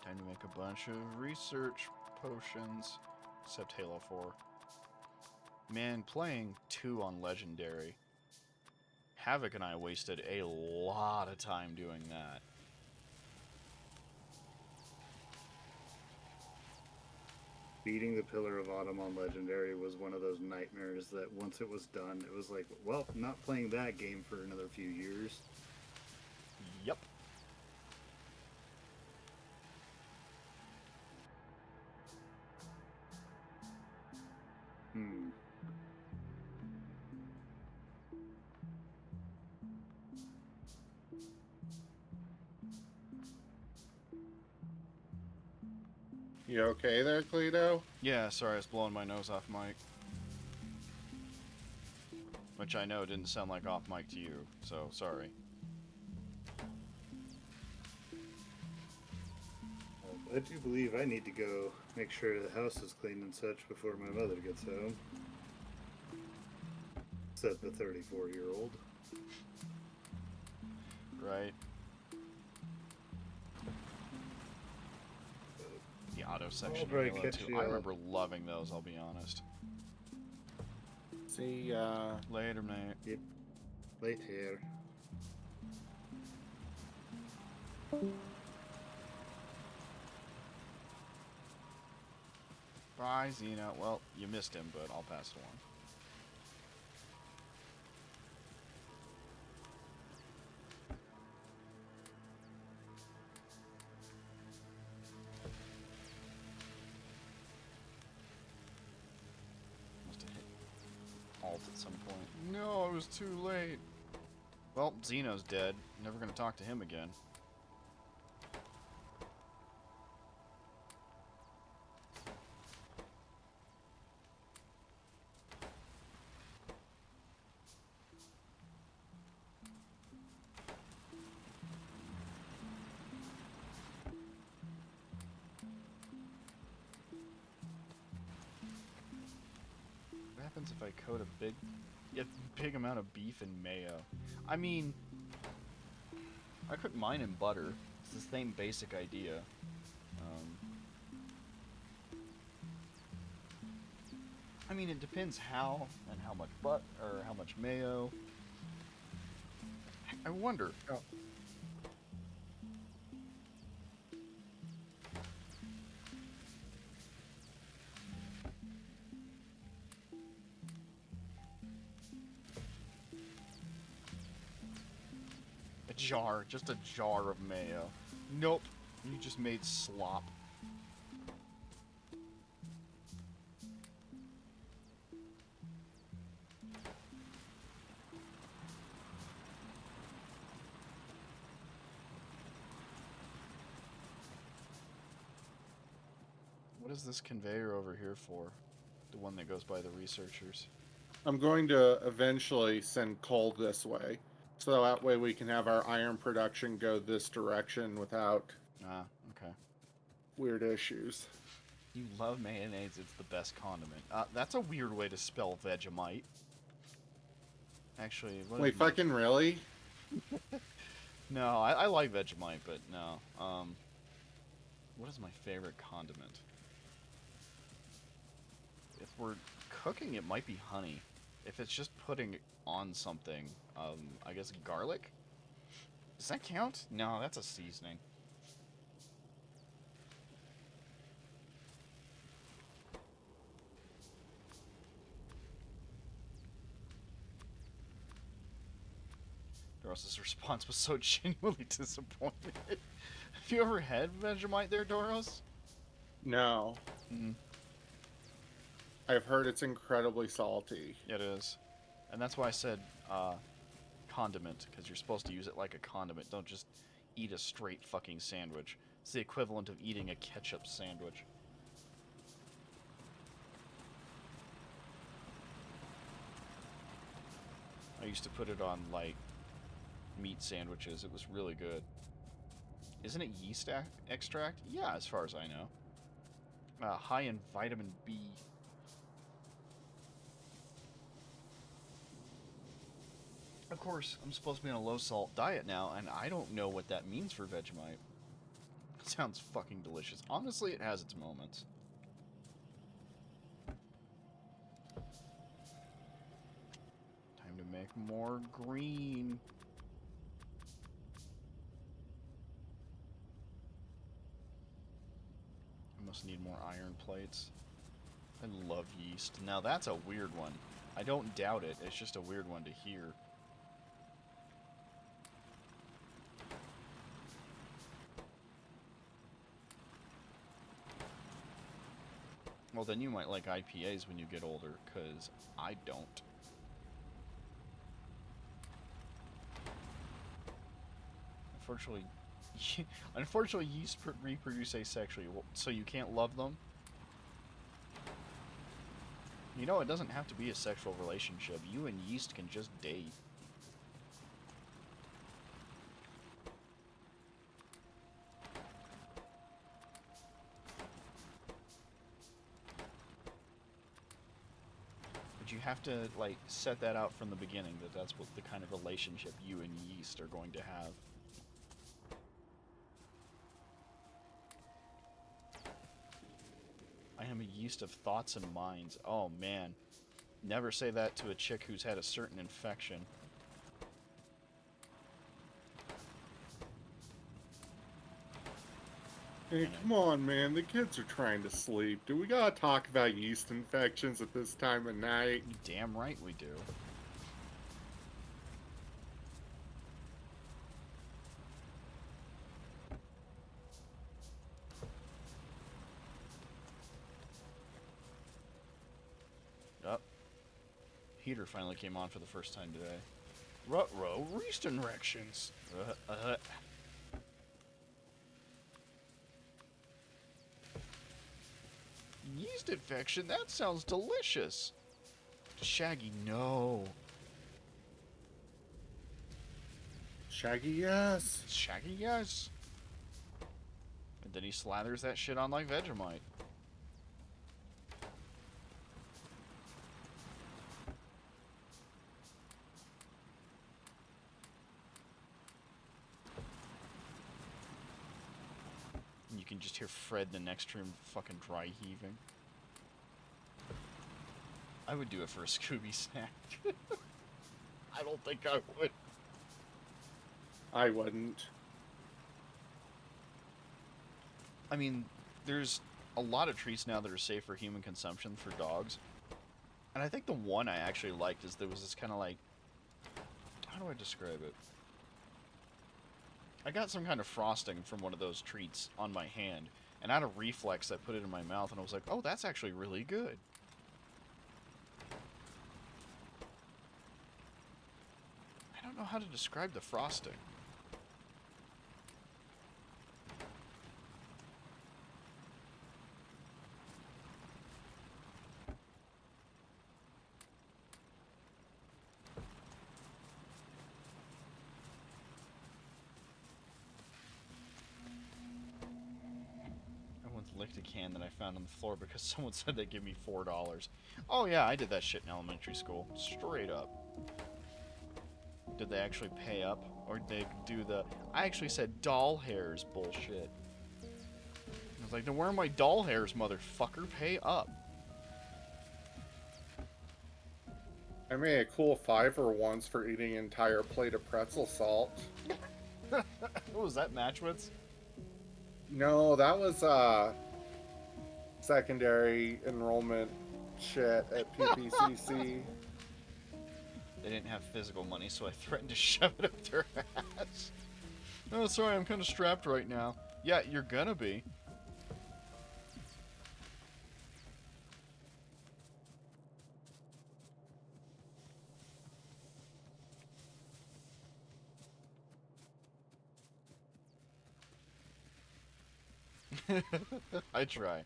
Time to make a bunch of research potions. Except Halo 4. Man, playing 2 on Legendary. Havoc and I wasted a lot of time doing that.
Beating the Pillar of Autumn on Legendary was one of those nightmares that once it was done, it was like, well, not playing that game for another few years.
Yep.
Hmm.
You okay there, Cleto?
Yeah, sorry, I was blowing my nose off mic. Which I know didn't sound like off mic to you, so sorry.
I do believe I need to go make sure the house is clean and such before my mother gets home. Said the 34-year-old.
Right? The auto section of
I'll probably
Halo
catch
2.
you
I
up.
remember loving those, I'll be honest.
See,
Later, mate.
Yep. Late hair.
Bye, Xeno. Well, you missed him, but I'll pass it along. Must have hit alt at some point. No, it was too late. Well, Xeno's dead. Never gonna talk to him again. happens if I coat a big amount of beef in mayo? I mean, I cook mine in butter. It's the same basic idea. I mean, it depends how and how much or how much mayo. I wonder.
Oh.
A jar, just a jar of mayo. Nope, you just made slop. What is this conveyor over here for? The one that goes by the researchers.
I'm going to eventually send coal this way, so that way we can have our iron production go this direction without
Ah, okay.
weird issues.
You love mayonnaise, it's the best condiment. That's a weird way to spell Vegemite. Actually, what
Wait,
is my-
fucking really?
No, I like Vegemite, but no. What is my favorite condiment? If we're cooking, it might be honey. If it's just putting on something, I guess garlic? Does that count? No, that's a seasoning. Doros' response was so genuinely disappointed. Have you ever had Vegemite there, Doros?
No.
Mm,
I've heard it's incredibly salty.
it is. And that's why I said condiment, because you're supposed to use it like a condiment. Don't just eat a straight fucking sandwich. It's the equivalent of eating a ketchup sandwich. I used to put it on, like, meat sandwiches. It was really good. Isn't it yeast extract? Yeah, as far as I know. High in vitamin B. Of course, I'm supposed to be on a low-salt diet now, and I don't know what that means for Vegemite. It sounds fucking delicious. Honestly, it has its moments. Time to make more green. I must need more iron plates. I love yeast. Now that's a weird one. I don't doubt it, it's just a weird one to hear. Well, then you might like IPAs when you get older, because I don't. Unfortunately, yeast reproduce asexually, so you can't love them. You know, it doesn't have to be a sexual relationship. You and yeast can just date. But you have to, like, set that out from the beginning, that that's what the kind of relationship you and yeast are going to have. I am a yeast of thoughts and minds. Oh, man. Never say that to a chick who's had a certain infection.
Hey, come on, man. The kids are trying to sleep. Do we gotta talk about yeast infections at this time of night?
You damn right we do. Up. Heater finally came on for the first time today. Ruh-roh, yeast erections. Yeast infection? That sounds delicious. Shaggy, no.
Shaggy, yes.
Shaggy, yes. And then he slathers that shit on like Vegemite. can just hear Fred in the next room fucking dry heaving. I would do it for a Scooby snack. I don't think I would.
I wouldn't.
I mean, there's a lot of treats now that are safe for human consumption for dogs. And I think the one I actually liked is there was this kind of like... How do I describe it? I got some kind of frosting from one of those treats on my hand. And out of reflex, I put it in my mouth and I was like, oh, that's actually really good. I don't know how to describe the frosting. I once licked a can that I found on the floor because someone said they'd give me $4. Oh yeah, I did that shit in elementary school. Straight up. Did they actually pay up? Or did they do the... I actually said doll hairs bullshit. I was like, then where are my doll hairs, motherfucker? Pay up.
I made a cool $5 once for eating an entire plate of pretzel salt.
What was that, Matchwitz?
No, that was secondary enrollment shit at PPCC.
They didn't have physical money, so I threatened to shove it up their ass. Oh, sorry, I'm kind of strapped right now. Yeah, you're gonna be. I try.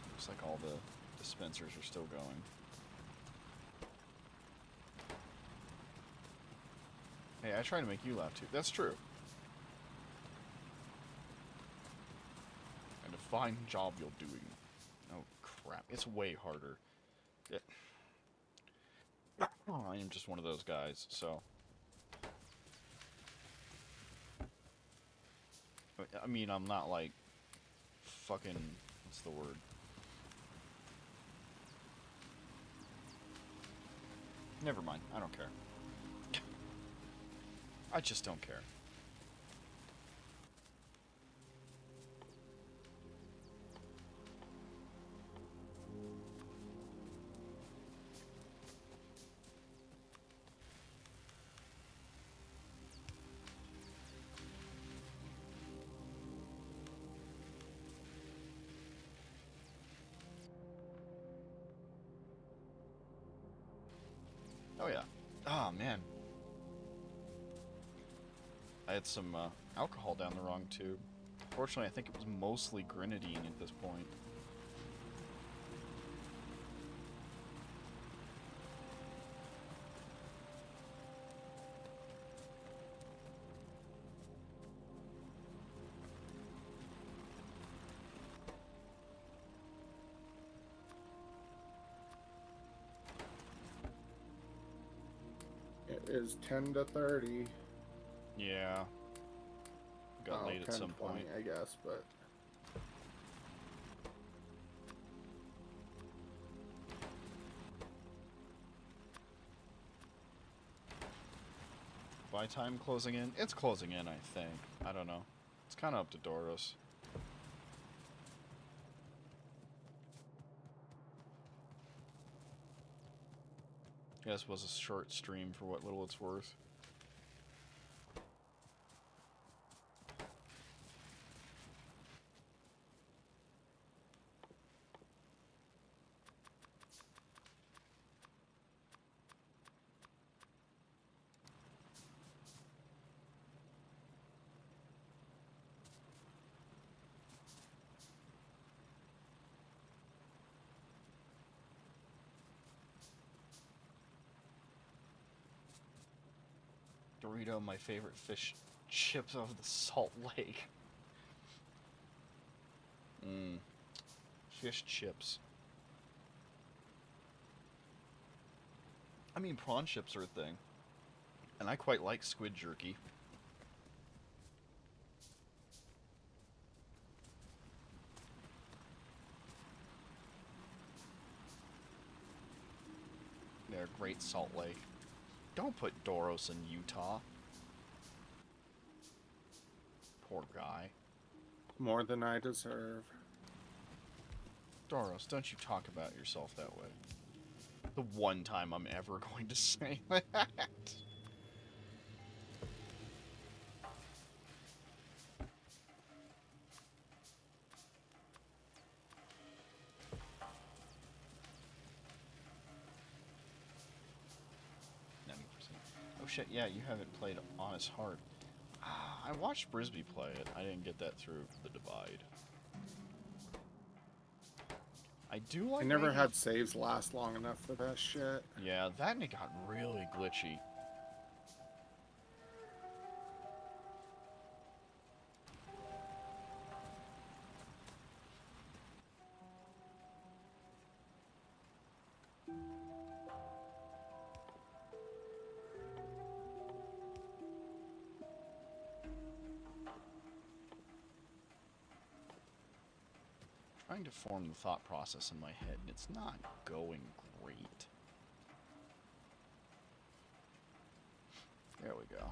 Looks like all the dispensers are still going. Hey, I try to make you laugh too. That's true. And a fine job you're doing. Oh, crap. It's way harder. Yeah. Oh, I am just one of those guys, so... I mean, I'm not like... fucking... what's the word? Never mind. I don't care. I just don't care. Oh yeah. Oh man. I had some alcohol down the wrong tube. Fortunately, I think it was mostly grenadine at this point.
It is 10 to 30.
Yeah. Got late at
10,
some
20,
point.
I guess, but...
By time closing in? It's closing in, I think. I don't know. It's kind of up to Dauros. Yes, was a short stream for what little it's worth. Dorito, my favorite fish chips of the Salt Lake. Fish chips. I mean, prawn chips are a thing. And I quite like squid jerky. They're Great Salt Lake. Don't put Dauros in Utah. Poor guy.
More than I deserve.
Dauros, don't you talk about yourself that way. The one time I'm ever going to say that. Oh shit, yeah, you haven't played Honest Heart. I watched Brisby play it. I didn't get that through the Divide. I do like
I never
making-
had saves last long enough for that shit.
Yeah, that and it got really glitchy. Trying to form the thought process in my head, and it's not going great. There we go.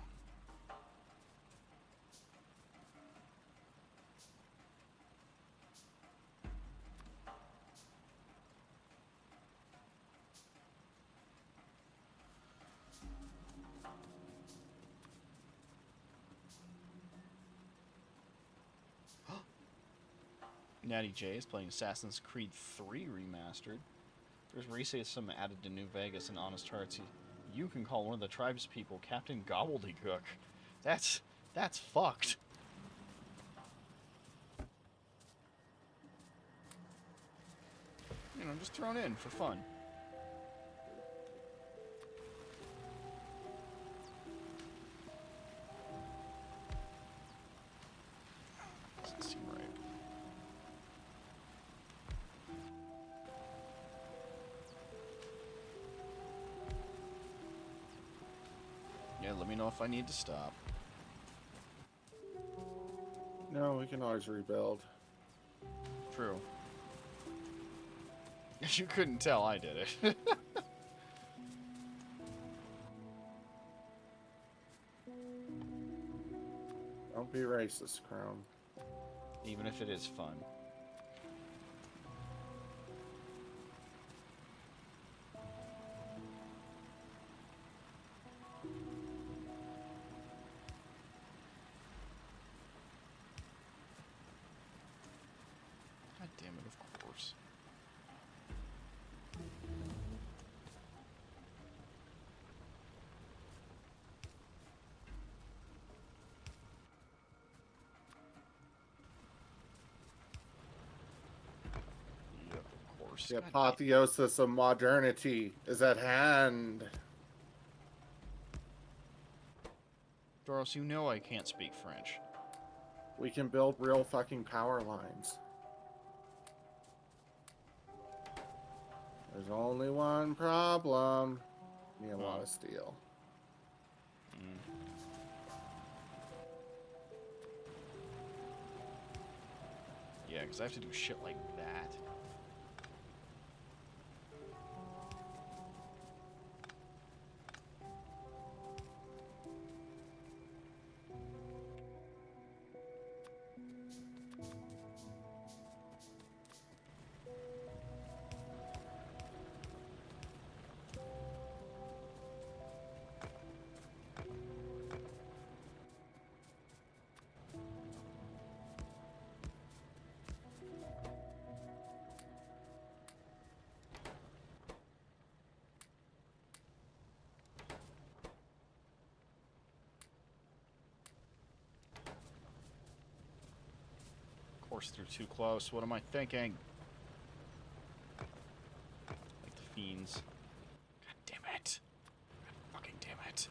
Natty J is playing Assassin's Creed 3 Remastered. There's racism added to New Vegas and Honest Hearts. You can call one of the tribe's people Captain Gobbledygook. That's fucked. You know, just thrown in for fun. Doesn't seem right. Yeah, let me know if I need to stop.
No, we can always rebuild.
True. If you couldn't tell, I did it.
Don't be racist, Crown.
Even if it is fun. God damn it, of course. Yep, of course.
The
God damn-
apotheosis of modernity is at hand.
Dauros, you know I can't speak French.
We can build real fucking power lines. There's only one problem. Need a lot of steel.
Mm. Yeah, because I have to do shit like that. Course through too close. What am I thinking? Like the fiends. God damn it. God fucking damn it.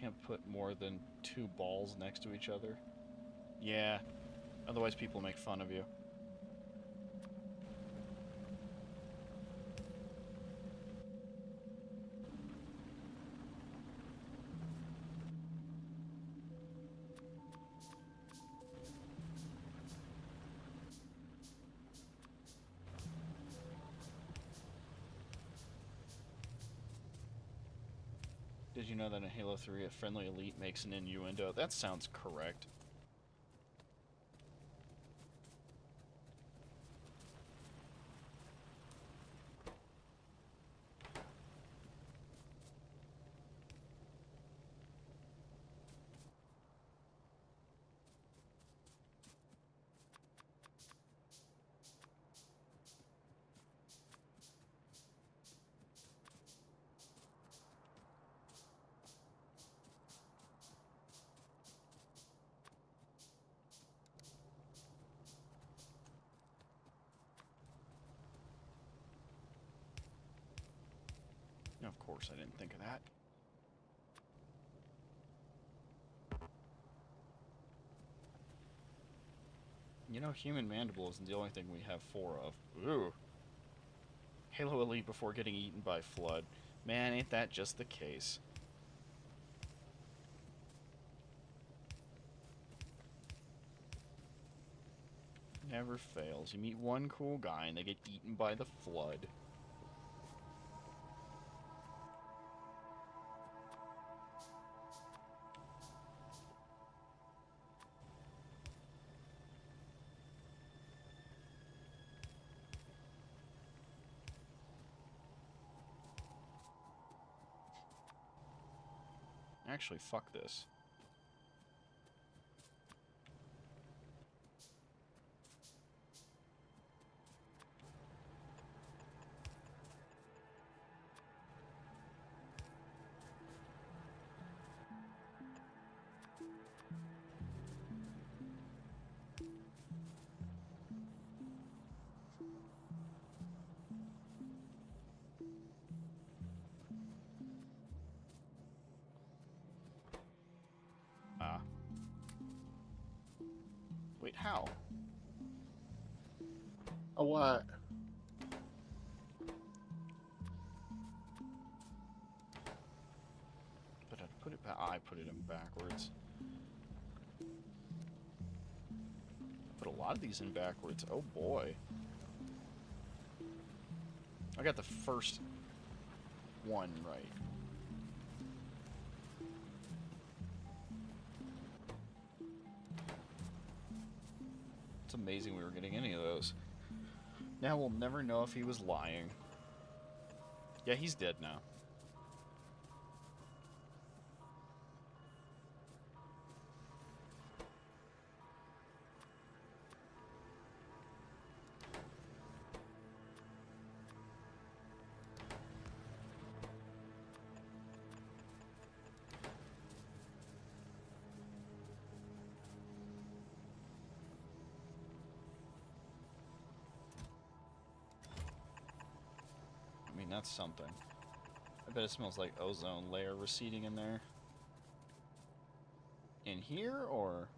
Can't put more than 2 balls next to each other. Yeah, otherwise people make fun of you. Did you know that in Halo 3 a friendly elite makes an innuendo? That sounds correct. Of course, I didn't think of that. You know, human mandible isn't the only thing we have 4 of. Ooh. Halo Elite before getting eaten by Flood. Man, ain't that just the case. Never fails. You meet one cool guy and they get eaten by the Flood. Actually, fuck this. Ah. Wait, how?
A what?
But I put it back. I put it in backwards. Put a lot of these in backwards. Oh boy. I got the first one right. It's amazing we were getting any of those. Now we'll never know if he was lying. Yeah, he's dead now. I mean, that's something. I bet it smells like ozone layer receding in there. In here, or...?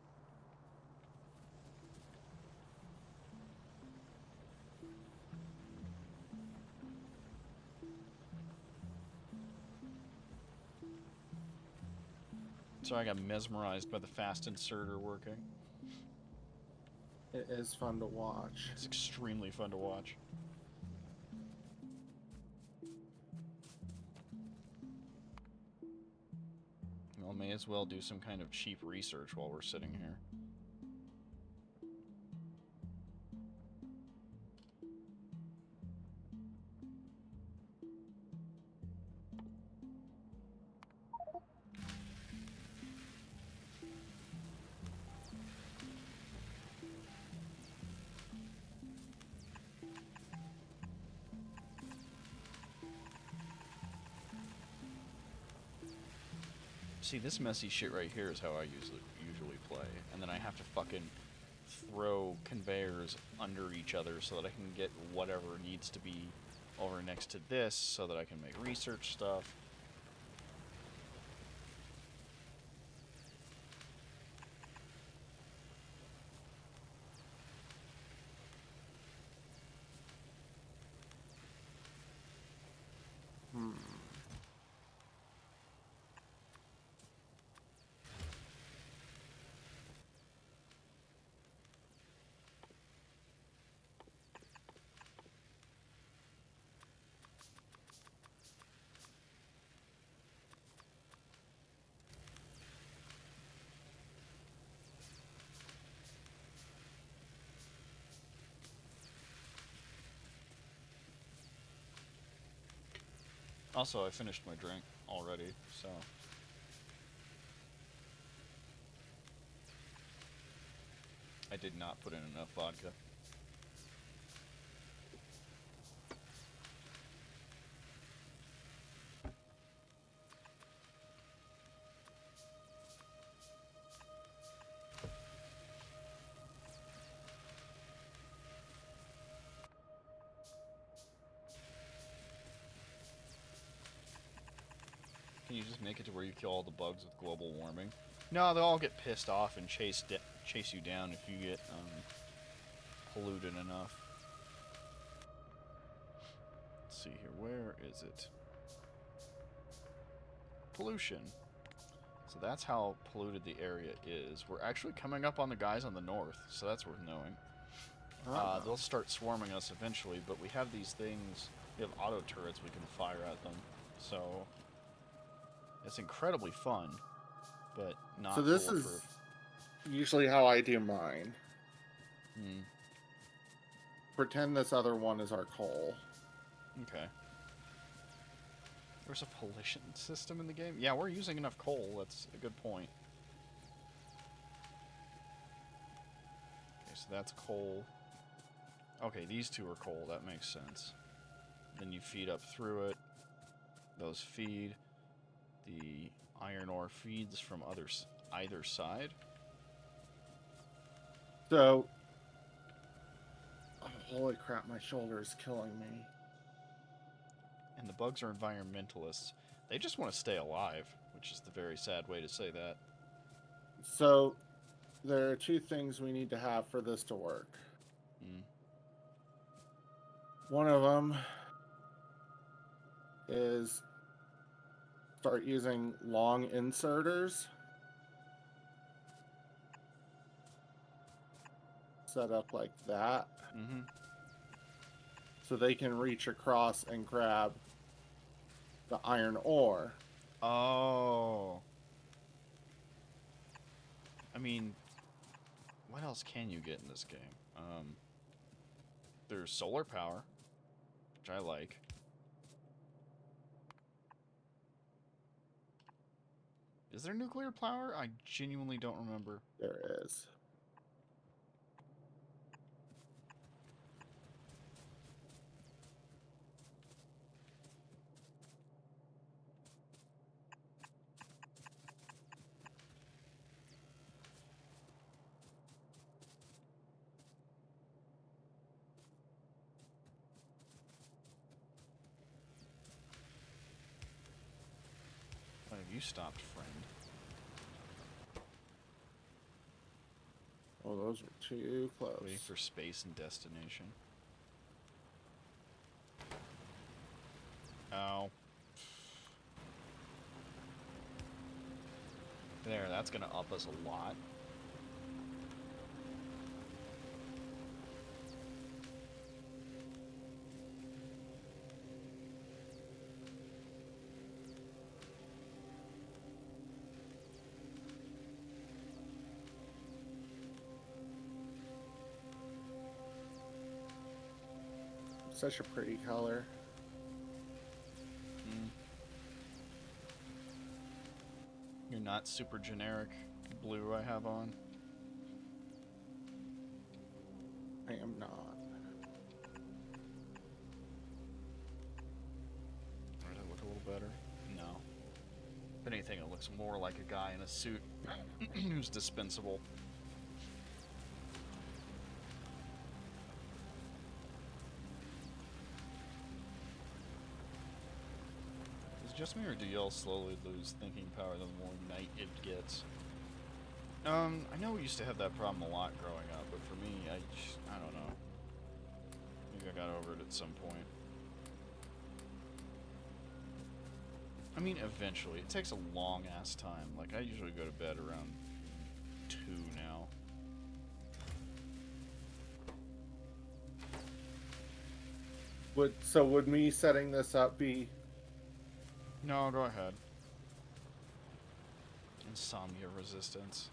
Sorry, I got mesmerized by the fast inserter working.
It is fun to watch.
It's extremely fun to watch. Well, may as well do some kind of cheap research while we're sitting here. See, this messy shit right here is how I usually play, and then I have to fucking throw conveyors under each other so that I can get whatever needs to be over next to this so that I can make research stuff. Also, I finished my drink already, so... I did not put in enough vodka. Can you just make it to where you kill all the bugs with global warming? No, they'll all get pissed off and chase you down if you get polluted enough. Let's see here, where is it? Pollution. So that's how polluted the area is. We're actually coming up on the guys on the north, so that's worth knowing. They'll start swarming us eventually, but we have these things. We have auto turrets we can fire at them, so it's incredibly fun, but not
So this
foolproof.
is usually how I do mine.
Hmm.
Pretend this other one is our coal.
Okay. There's a pollution system in the game? Yeah, we're using enough coal. That's a good point. Okay, so that's coal. Okay, these two are coal. That makes sense. Then you feed up through it. Those feed. The iron ore feeds from either side.
So, oh, holy crap, my shoulder is killing me.
And the bugs are environmentalists. They just want to stay alive, which is the very sad way to say that.
So, there are two things we need to have for this to work.
Mm.
One of them is start using long inserters. Set up like that.
Mm-hmm.
So they can reach across and grab the iron ore.
Oh. I mean, what else can you get in this game? There's solar power, which I like. Is there nuclear power? I genuinely don't remember.
There is.
Why have you stopped, friend?
Oh, those were too close.
Waiting for space and destination. Oh. There, that's gonna up us a lot.
Such a pretty color.
Mm. You're not super generic blue I have on.
I am not.
Does it look a little better? No. If anything, it looks more like a guy in a suit who's dispensable. Is it just me, or do y'all slowly lose thinking power the more night it gets? I know we used to have that problem a lot growing up, but for me, I don't know. Maybe I got over it at some point. I mean, eventually. It takes a long-ass time. Like, I usually go to bed around 2 now.
Would me setting this up be...
No, go ahead. Insomnia resistance.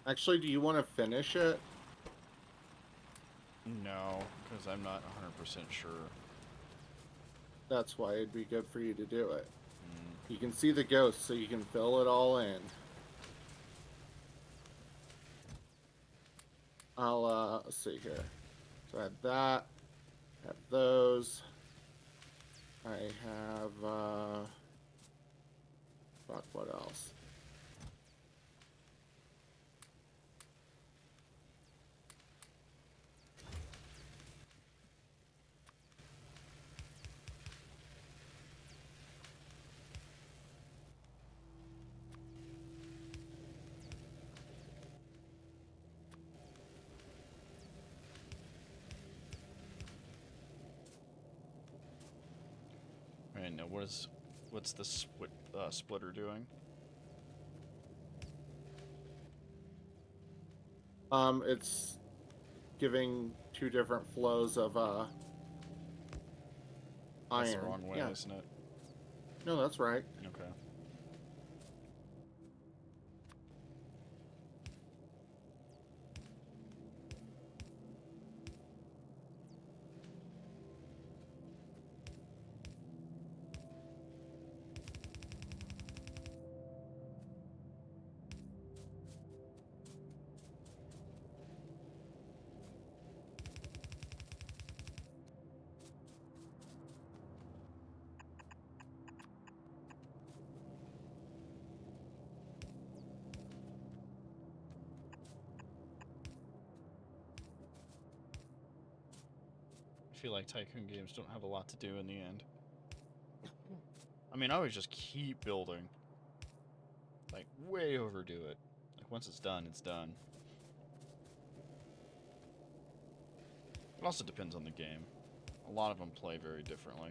Actually, do you want to finish it?
No, because I'm not 100% sure.
That's why it'd be good for you to do it.
Mm.
You can see the ghost, so you can fill it all in. Let's see here. So I had that. Have those. I have, fuck, what else?
Right, now what's the splitter doing?
It's giving 2 different flows of,
That's
iron.
the wrong way,
Yeah.
isn't it?
No, that's right.
Okay. I feel like Tycoon games don't have a lot to do in the end. I mean, I always just keep building. Like, way overdo it. Like, once it's done, it's done. It also depends on the game. A lot of them play very differently.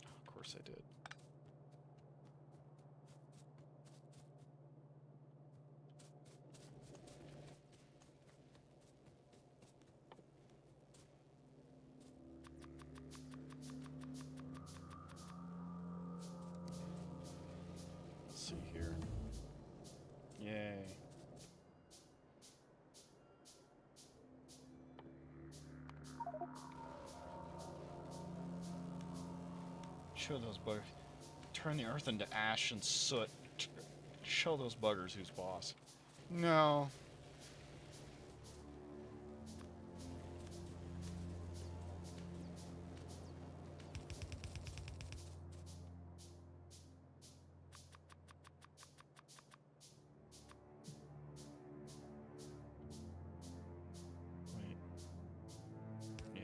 Of course I did. Let's see here. Yay. Show those buggers. Turn the earth into ash and soot. Show those buggers who's boss. No. Wait. Yeah.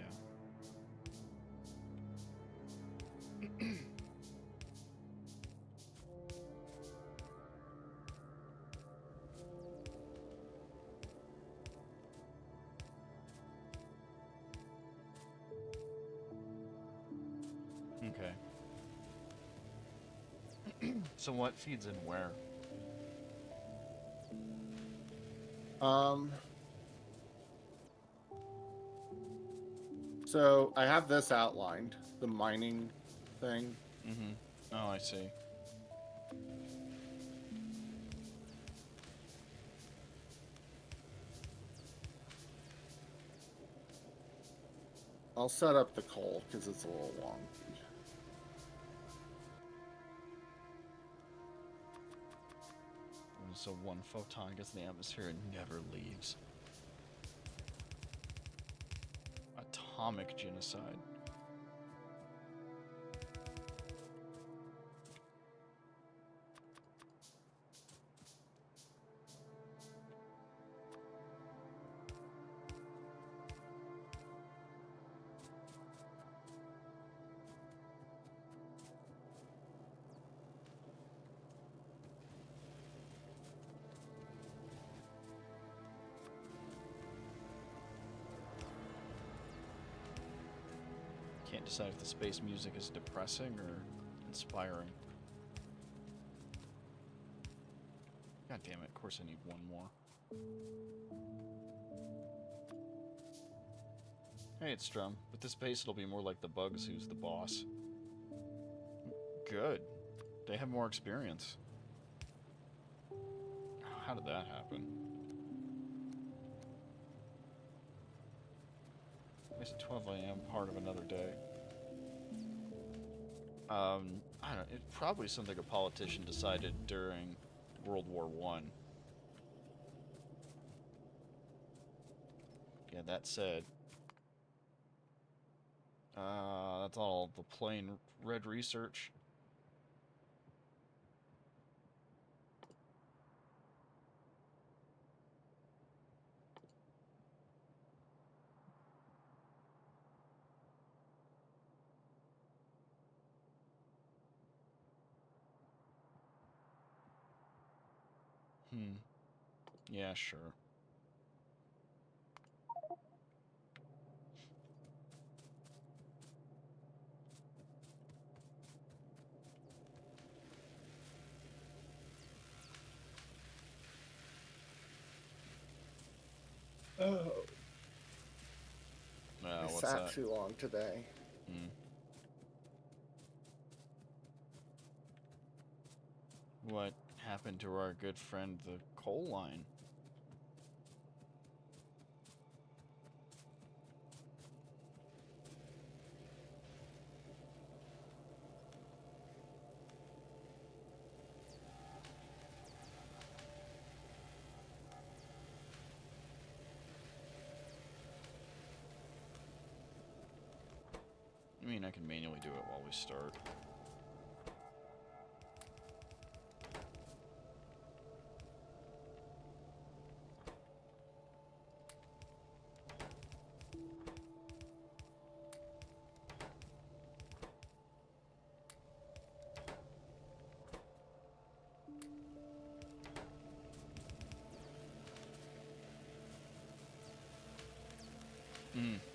Okay. So what feeds in where?
Um, so I have this outlined, the mining thing.
Mm-hmm. Oh, I see.
I'll set up the coal because it's a little long.
So one photon gets in the atmosphere and never leaves. Atomic genocide. Can't decide if the space music is depressing or inspiring. God damn it, of course I need one more. Hey, it's Strum. With this base, it'll be more like the Bugs who's the boss. Good. They have more experience. How did that happen? It's 12 a.m. part of another day. I don't know. It's probably something a politician decided during World War I. Yeah, that said, that's all the plain red research. Yeah, sure.
Oh, I
What's
sat
that?
too long today.
What happened to our good friend, the coal line? I mean, I can manually do it while we start.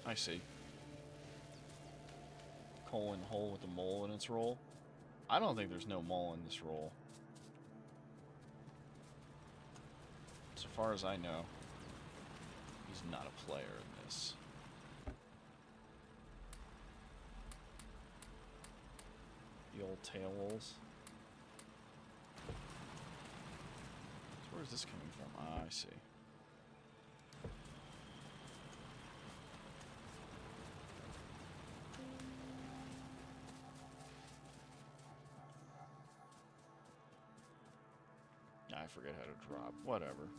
I see. Colon hole with a mole in its roll. I don't think there's no mole in this roll. So far as I know, he's not a player in this. The old tail wolves. So where is this coming from? Ah, I see. I forget how to drop. Whatever.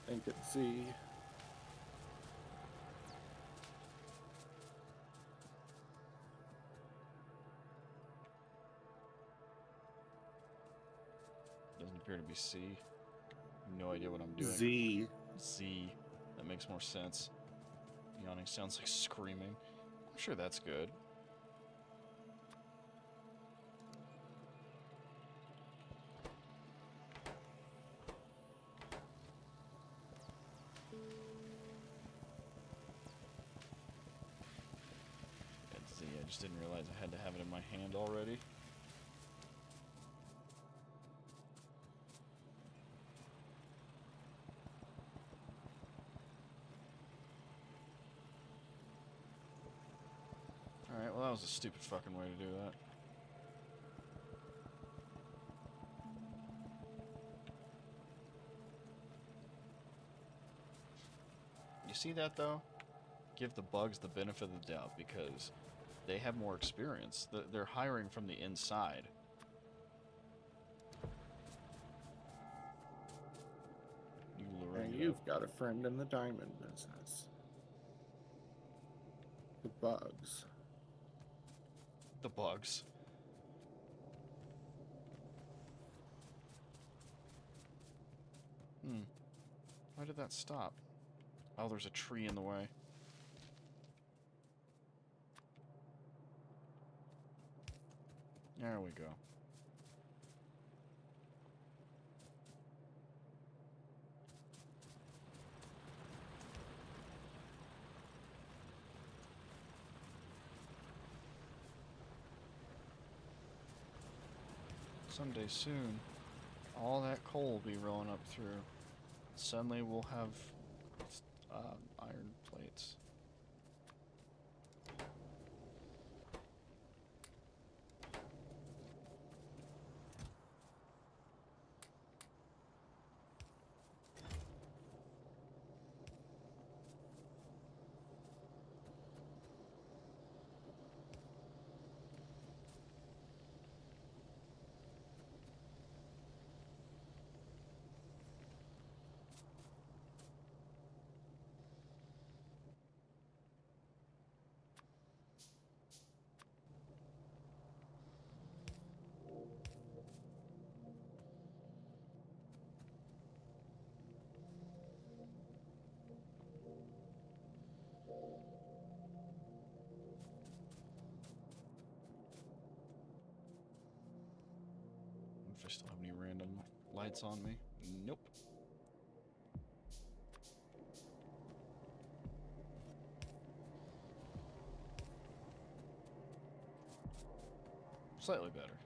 Think it's Z.
Doesn't appear to be C. No idea what I'm doing.
Z.
Z. That makes more sense. Yawning sounds like screaming. I'm sure that's good. That's Z. I just didn't realize I had to have it in my hand already. Alright, well that was a stupid fucking way to do that. You see that though? Give the bugs the benefit of the doubt because they have more experience. They're hiring from the inside. You luring
And
it
you've
up.
got a friend in the diamond business. The bugs.
The bugs. Why did that stop? Oh, there's a tree in the way. There we go. Someday soon, all that coal will be rolling up through. Suddenly we'll have iron plates. If I still have any random lights on me. Nope. Slightly better.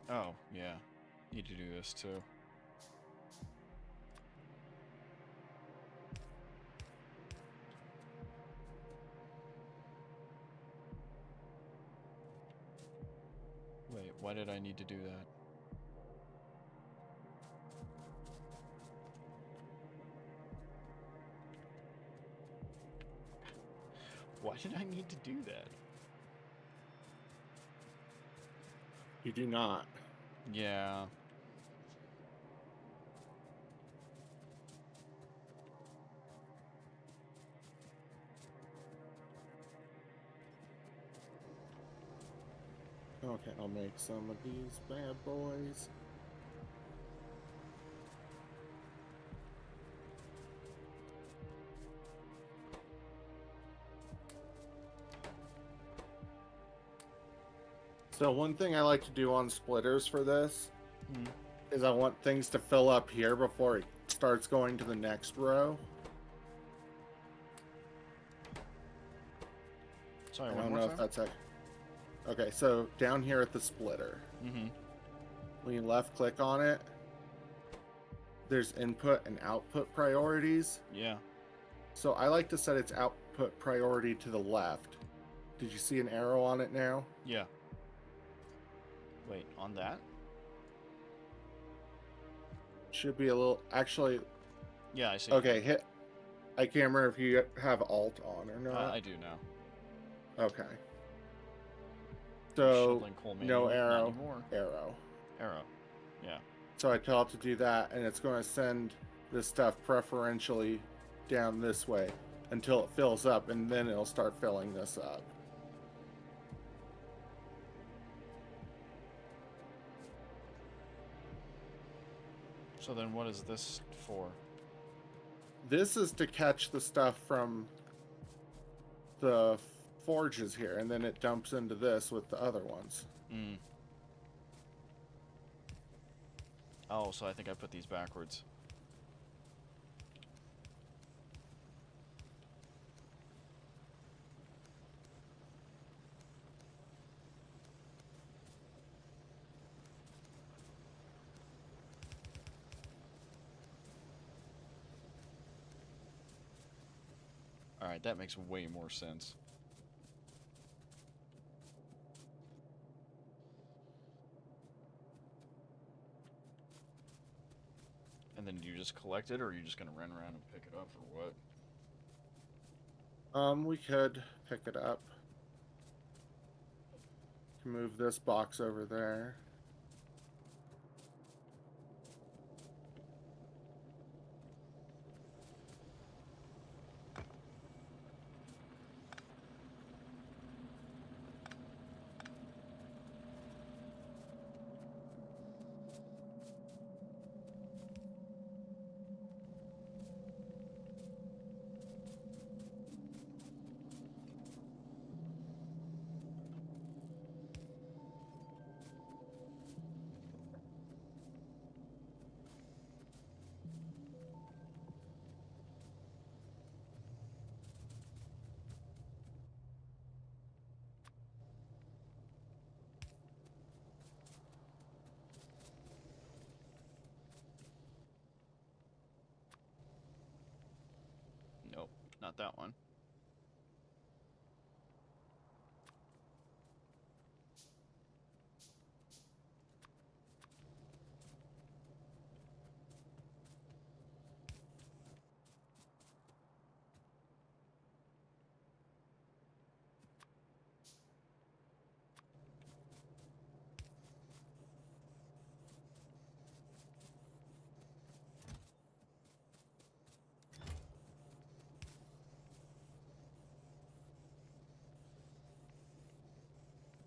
Oh, yeah. Need to do this too. Wait, why did I need to do that? Why did I need to do that?
You do not.
Yeah.
Okay, I'll make some of these bad boys. So one thing I like to do on splitters for this is I want things to fill up here before it starts going to the next row.
Sorry,
I
one
don't
more
know
time?
if that's a... Okay, so down here at the splitter, when you left click on it, there's input and output priorities.
Yeah.
So I like to set its output priority to the left. Did you see an arrow on it now?
Yeah. Wait, on that?
Should be a little... Actually,
Yeah, I see.
okay, hit... I can't remember if you have Alt on or not.
I do now.
Okay. So,
Shoveling coal
no
manually? Not
arrow,
anymore.
arrow.
Arrow. Yeah.
So I tell it to do that, and it's going to send this stuff preferentially down this way until it fills up, and then it'll start filling this up.
So then what is this for?
This is to catch the stuff from the forges here, and then it dumps into this with the other ones.
Oh, so I think I put these backwards. Alright, that makes way more sense. And then do you just collect it, or are you just gonna run around and pick it up, or what?
We could pick it up. Move this box over there.
not that one.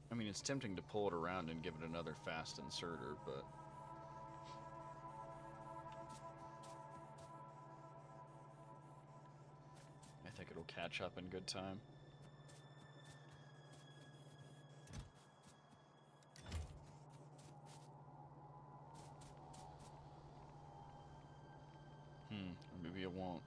I mean, it's tempting to pull it around and give it another fast inserter, but... I think it'll catch up in good time. Or maybe it won't.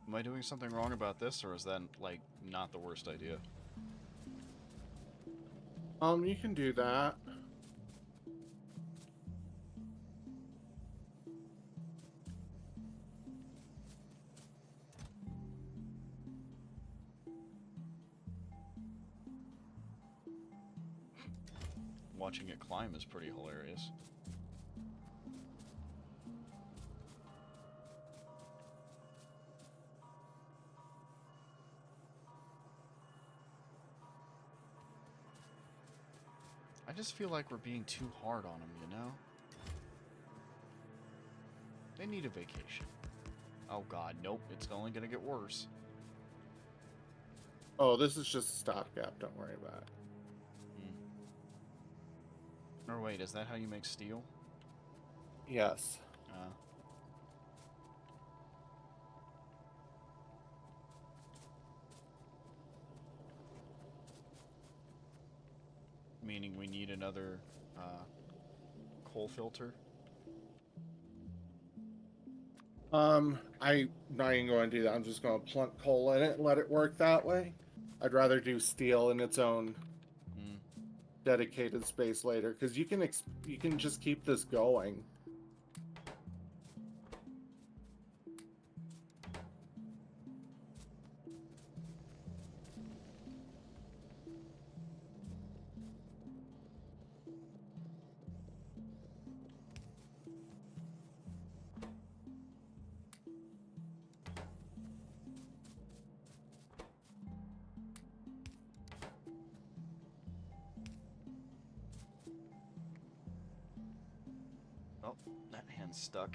Am I doing something wrong about this, or is that, like, not the worst idea?
You can do that.
Watching it climb is pretty hilarious. I just feel like we're being too hard on them, you know? They need a vacation. Oh god, nope, it's only gonna get worse.
Oh, this is just a stopgap. Don't worry about it.
Or wait, is that how you make steel?
Yes.
Meaning we need another coal filter?
I'm not even going to do that. I'm just going to plunk coal in it and let it work that way. I'd rather do steel in its own dedicated space later, because you can just keep this going.
Oh, that hand's stuck.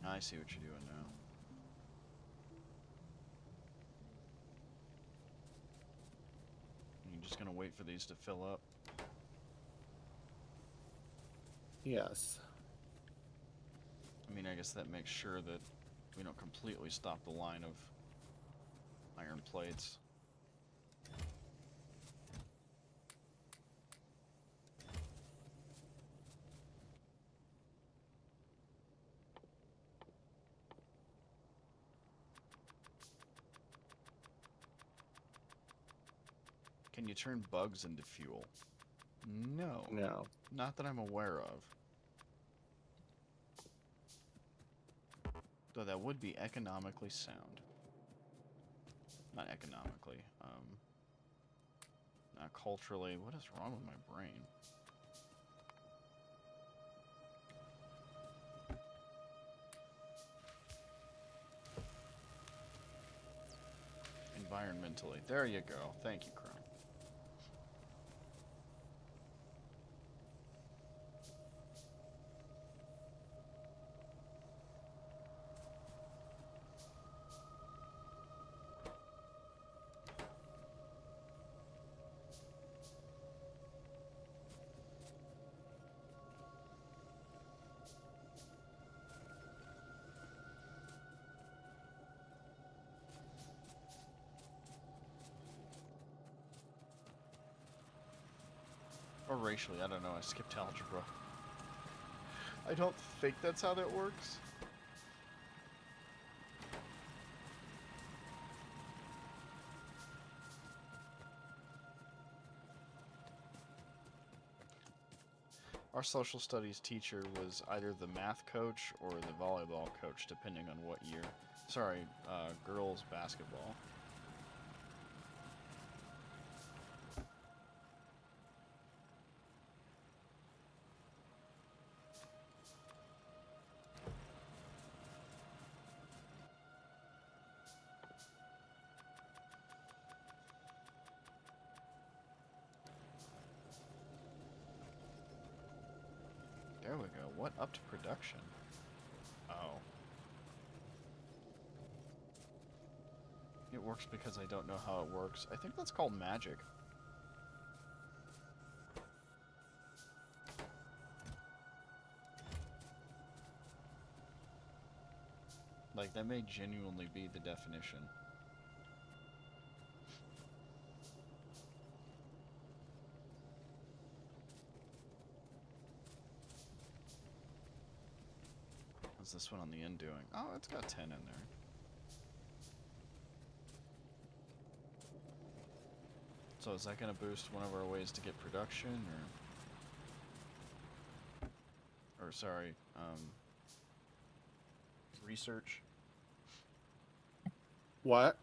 I see what you're doing now. You're just gonna wait for these to fill up?
Yes.
I mean, I guess that makes sure that we don't completely stop the line of iron plates. Can you turn bugs into fuel? No.
No.
Not that I'm aware of. Though that would be economically sound. Not economically. Not culturally. What is wrong with my brain? Environmentally. There you go. Thank you, Chrome. Or racially, I don't know. I skipped algebra. I don't think that's how that works. Our social studies teacher was either the math coach or the volleyball coach, depending on what year. Sorry, girls basketball. There we go. What up to production? Oh. It works because I don't know how it works. I think that's called magic. Like, that may genuinely be the definition. What's this one on the end doing? Oh, it's got 10 in there. So is that going to boost one of our ways to get production, or sorry, research?
What?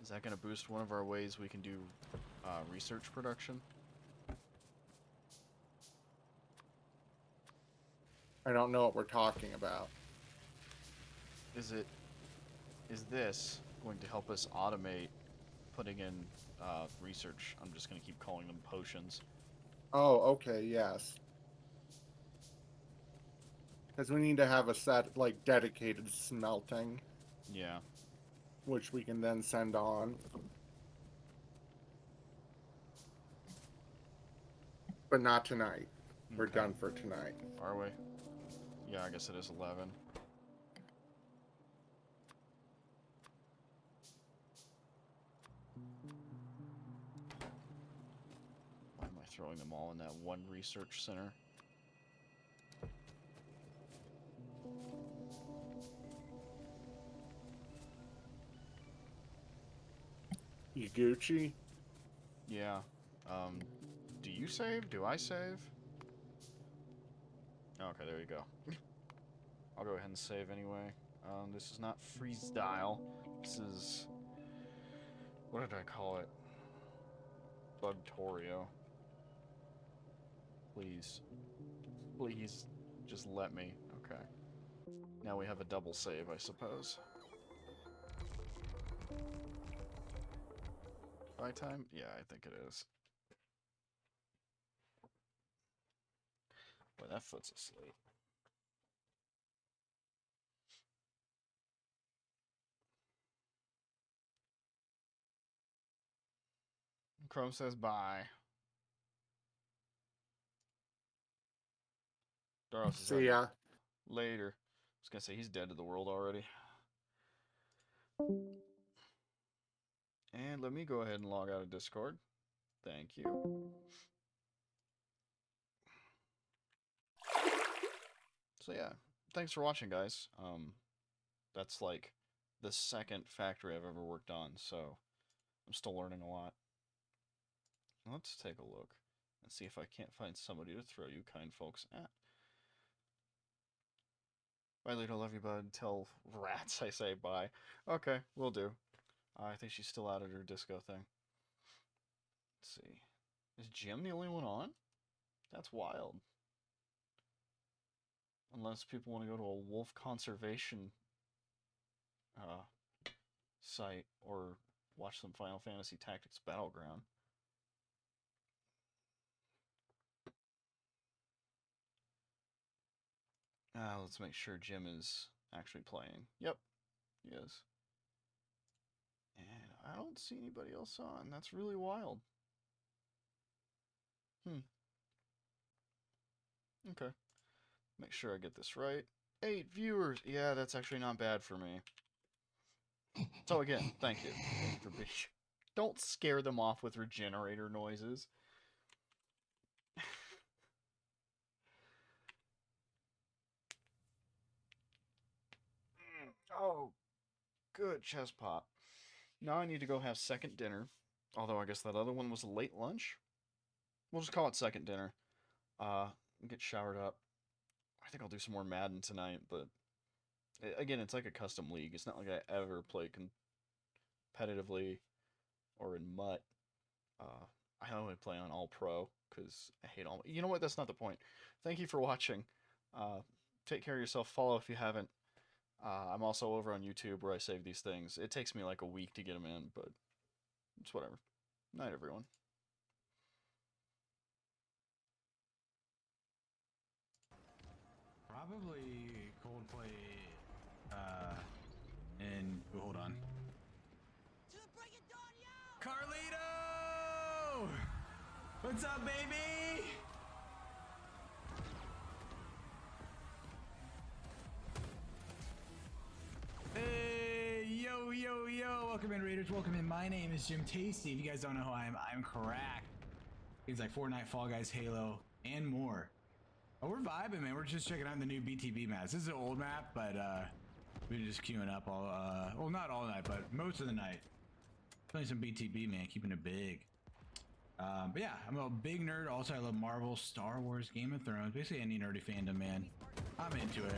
Is that going to boost one of our ways we can do research production?
I don't know what we're talking about.
Is this going to help us automate putting in research? I'm just going to keep calling them potions.
Oh, okay, yes. Because we need to have a set, like, dedicated smelting,
Yeah.
which we can then send on. But not tonight. We're
Okay.
done for tonight.
Are we? Yeah, I guess it is 11. Why am I throwing them all in that one research center?
You Gucci?
Yeah. Do you save? Do I save? Okay, there you go. I'll go ahead and save anyway. This is not freestyle. This is... What did I call it? Bugtorio. Please. Please, just let me. Okay. Now we have a double save, I suppose. By time? Yeah, I think it is. Boy, that foot's asleep. Chrome says bye. Dauros is
See ya.
later. I was gonna say he's dead to the world already. And let me go ahead and log out of Discord. Thank you. So yeah, thanks for watching, guys. That's like the second factory I've ever worked on, so I'm still learning a lot. Let's take a look and see if I can't find somebody to throw you kind folks at. Bye, Lito. Love you, bud. Tell rats I say bye. Okay, will do. I think she's still out at her disco thing. Let's see. Is Jim the only one on? That's wild. Unless people want to go to a wolf conservation site or watch some Final Fantasy Tactics Battleground. Let's make sure Jim is actually playing. Yep, he is. And I don't see anybody else on. That's really wild. Okay. Make sure I get this right. 8 viewers. Yeah, that's actually not bad for me. So again, thank you. Thank you for being... Don't scare them off with regenerator noises. Oh, good chest pop. Now I need to go have second dinner. Although I guess that other one was a late lunch. We'll just call it second dinner. Get showered up. I think I'll do some more Madden tonight, but again, it's like a custom league. It's not like I ever play competitively or in MUT. I only play on All Pro because I hate all. You know what? That's not the point. Thank you for watching. Take care of yourself. Follow if you haven't. I'm also over on YouTube where I save these things. It takes me like a week to get them in, but it's whatever. Night, everyone.
Probably Coldplay, and hold on. Carledo! What's up, baby? Hey, yo, yo, yo. Welcome in, Raiders. Welcome in. My name is Jim Tasty. If you guys don't know who I am, I'm cracked. Things like Fortnite, Fall Guys, Halo, and more. Oh, we're vibing, man. We're just checking out the new BTB maps. This is an old map, but we've been just queuing up all, well, not all night, but most of the night. Playing some BTB, man, keeping it big. But yeah, I'm a big nerd. Also, I love Marvel, Star Wars, Game of Thrones, basically any nerdy fandom, man. I'm into it.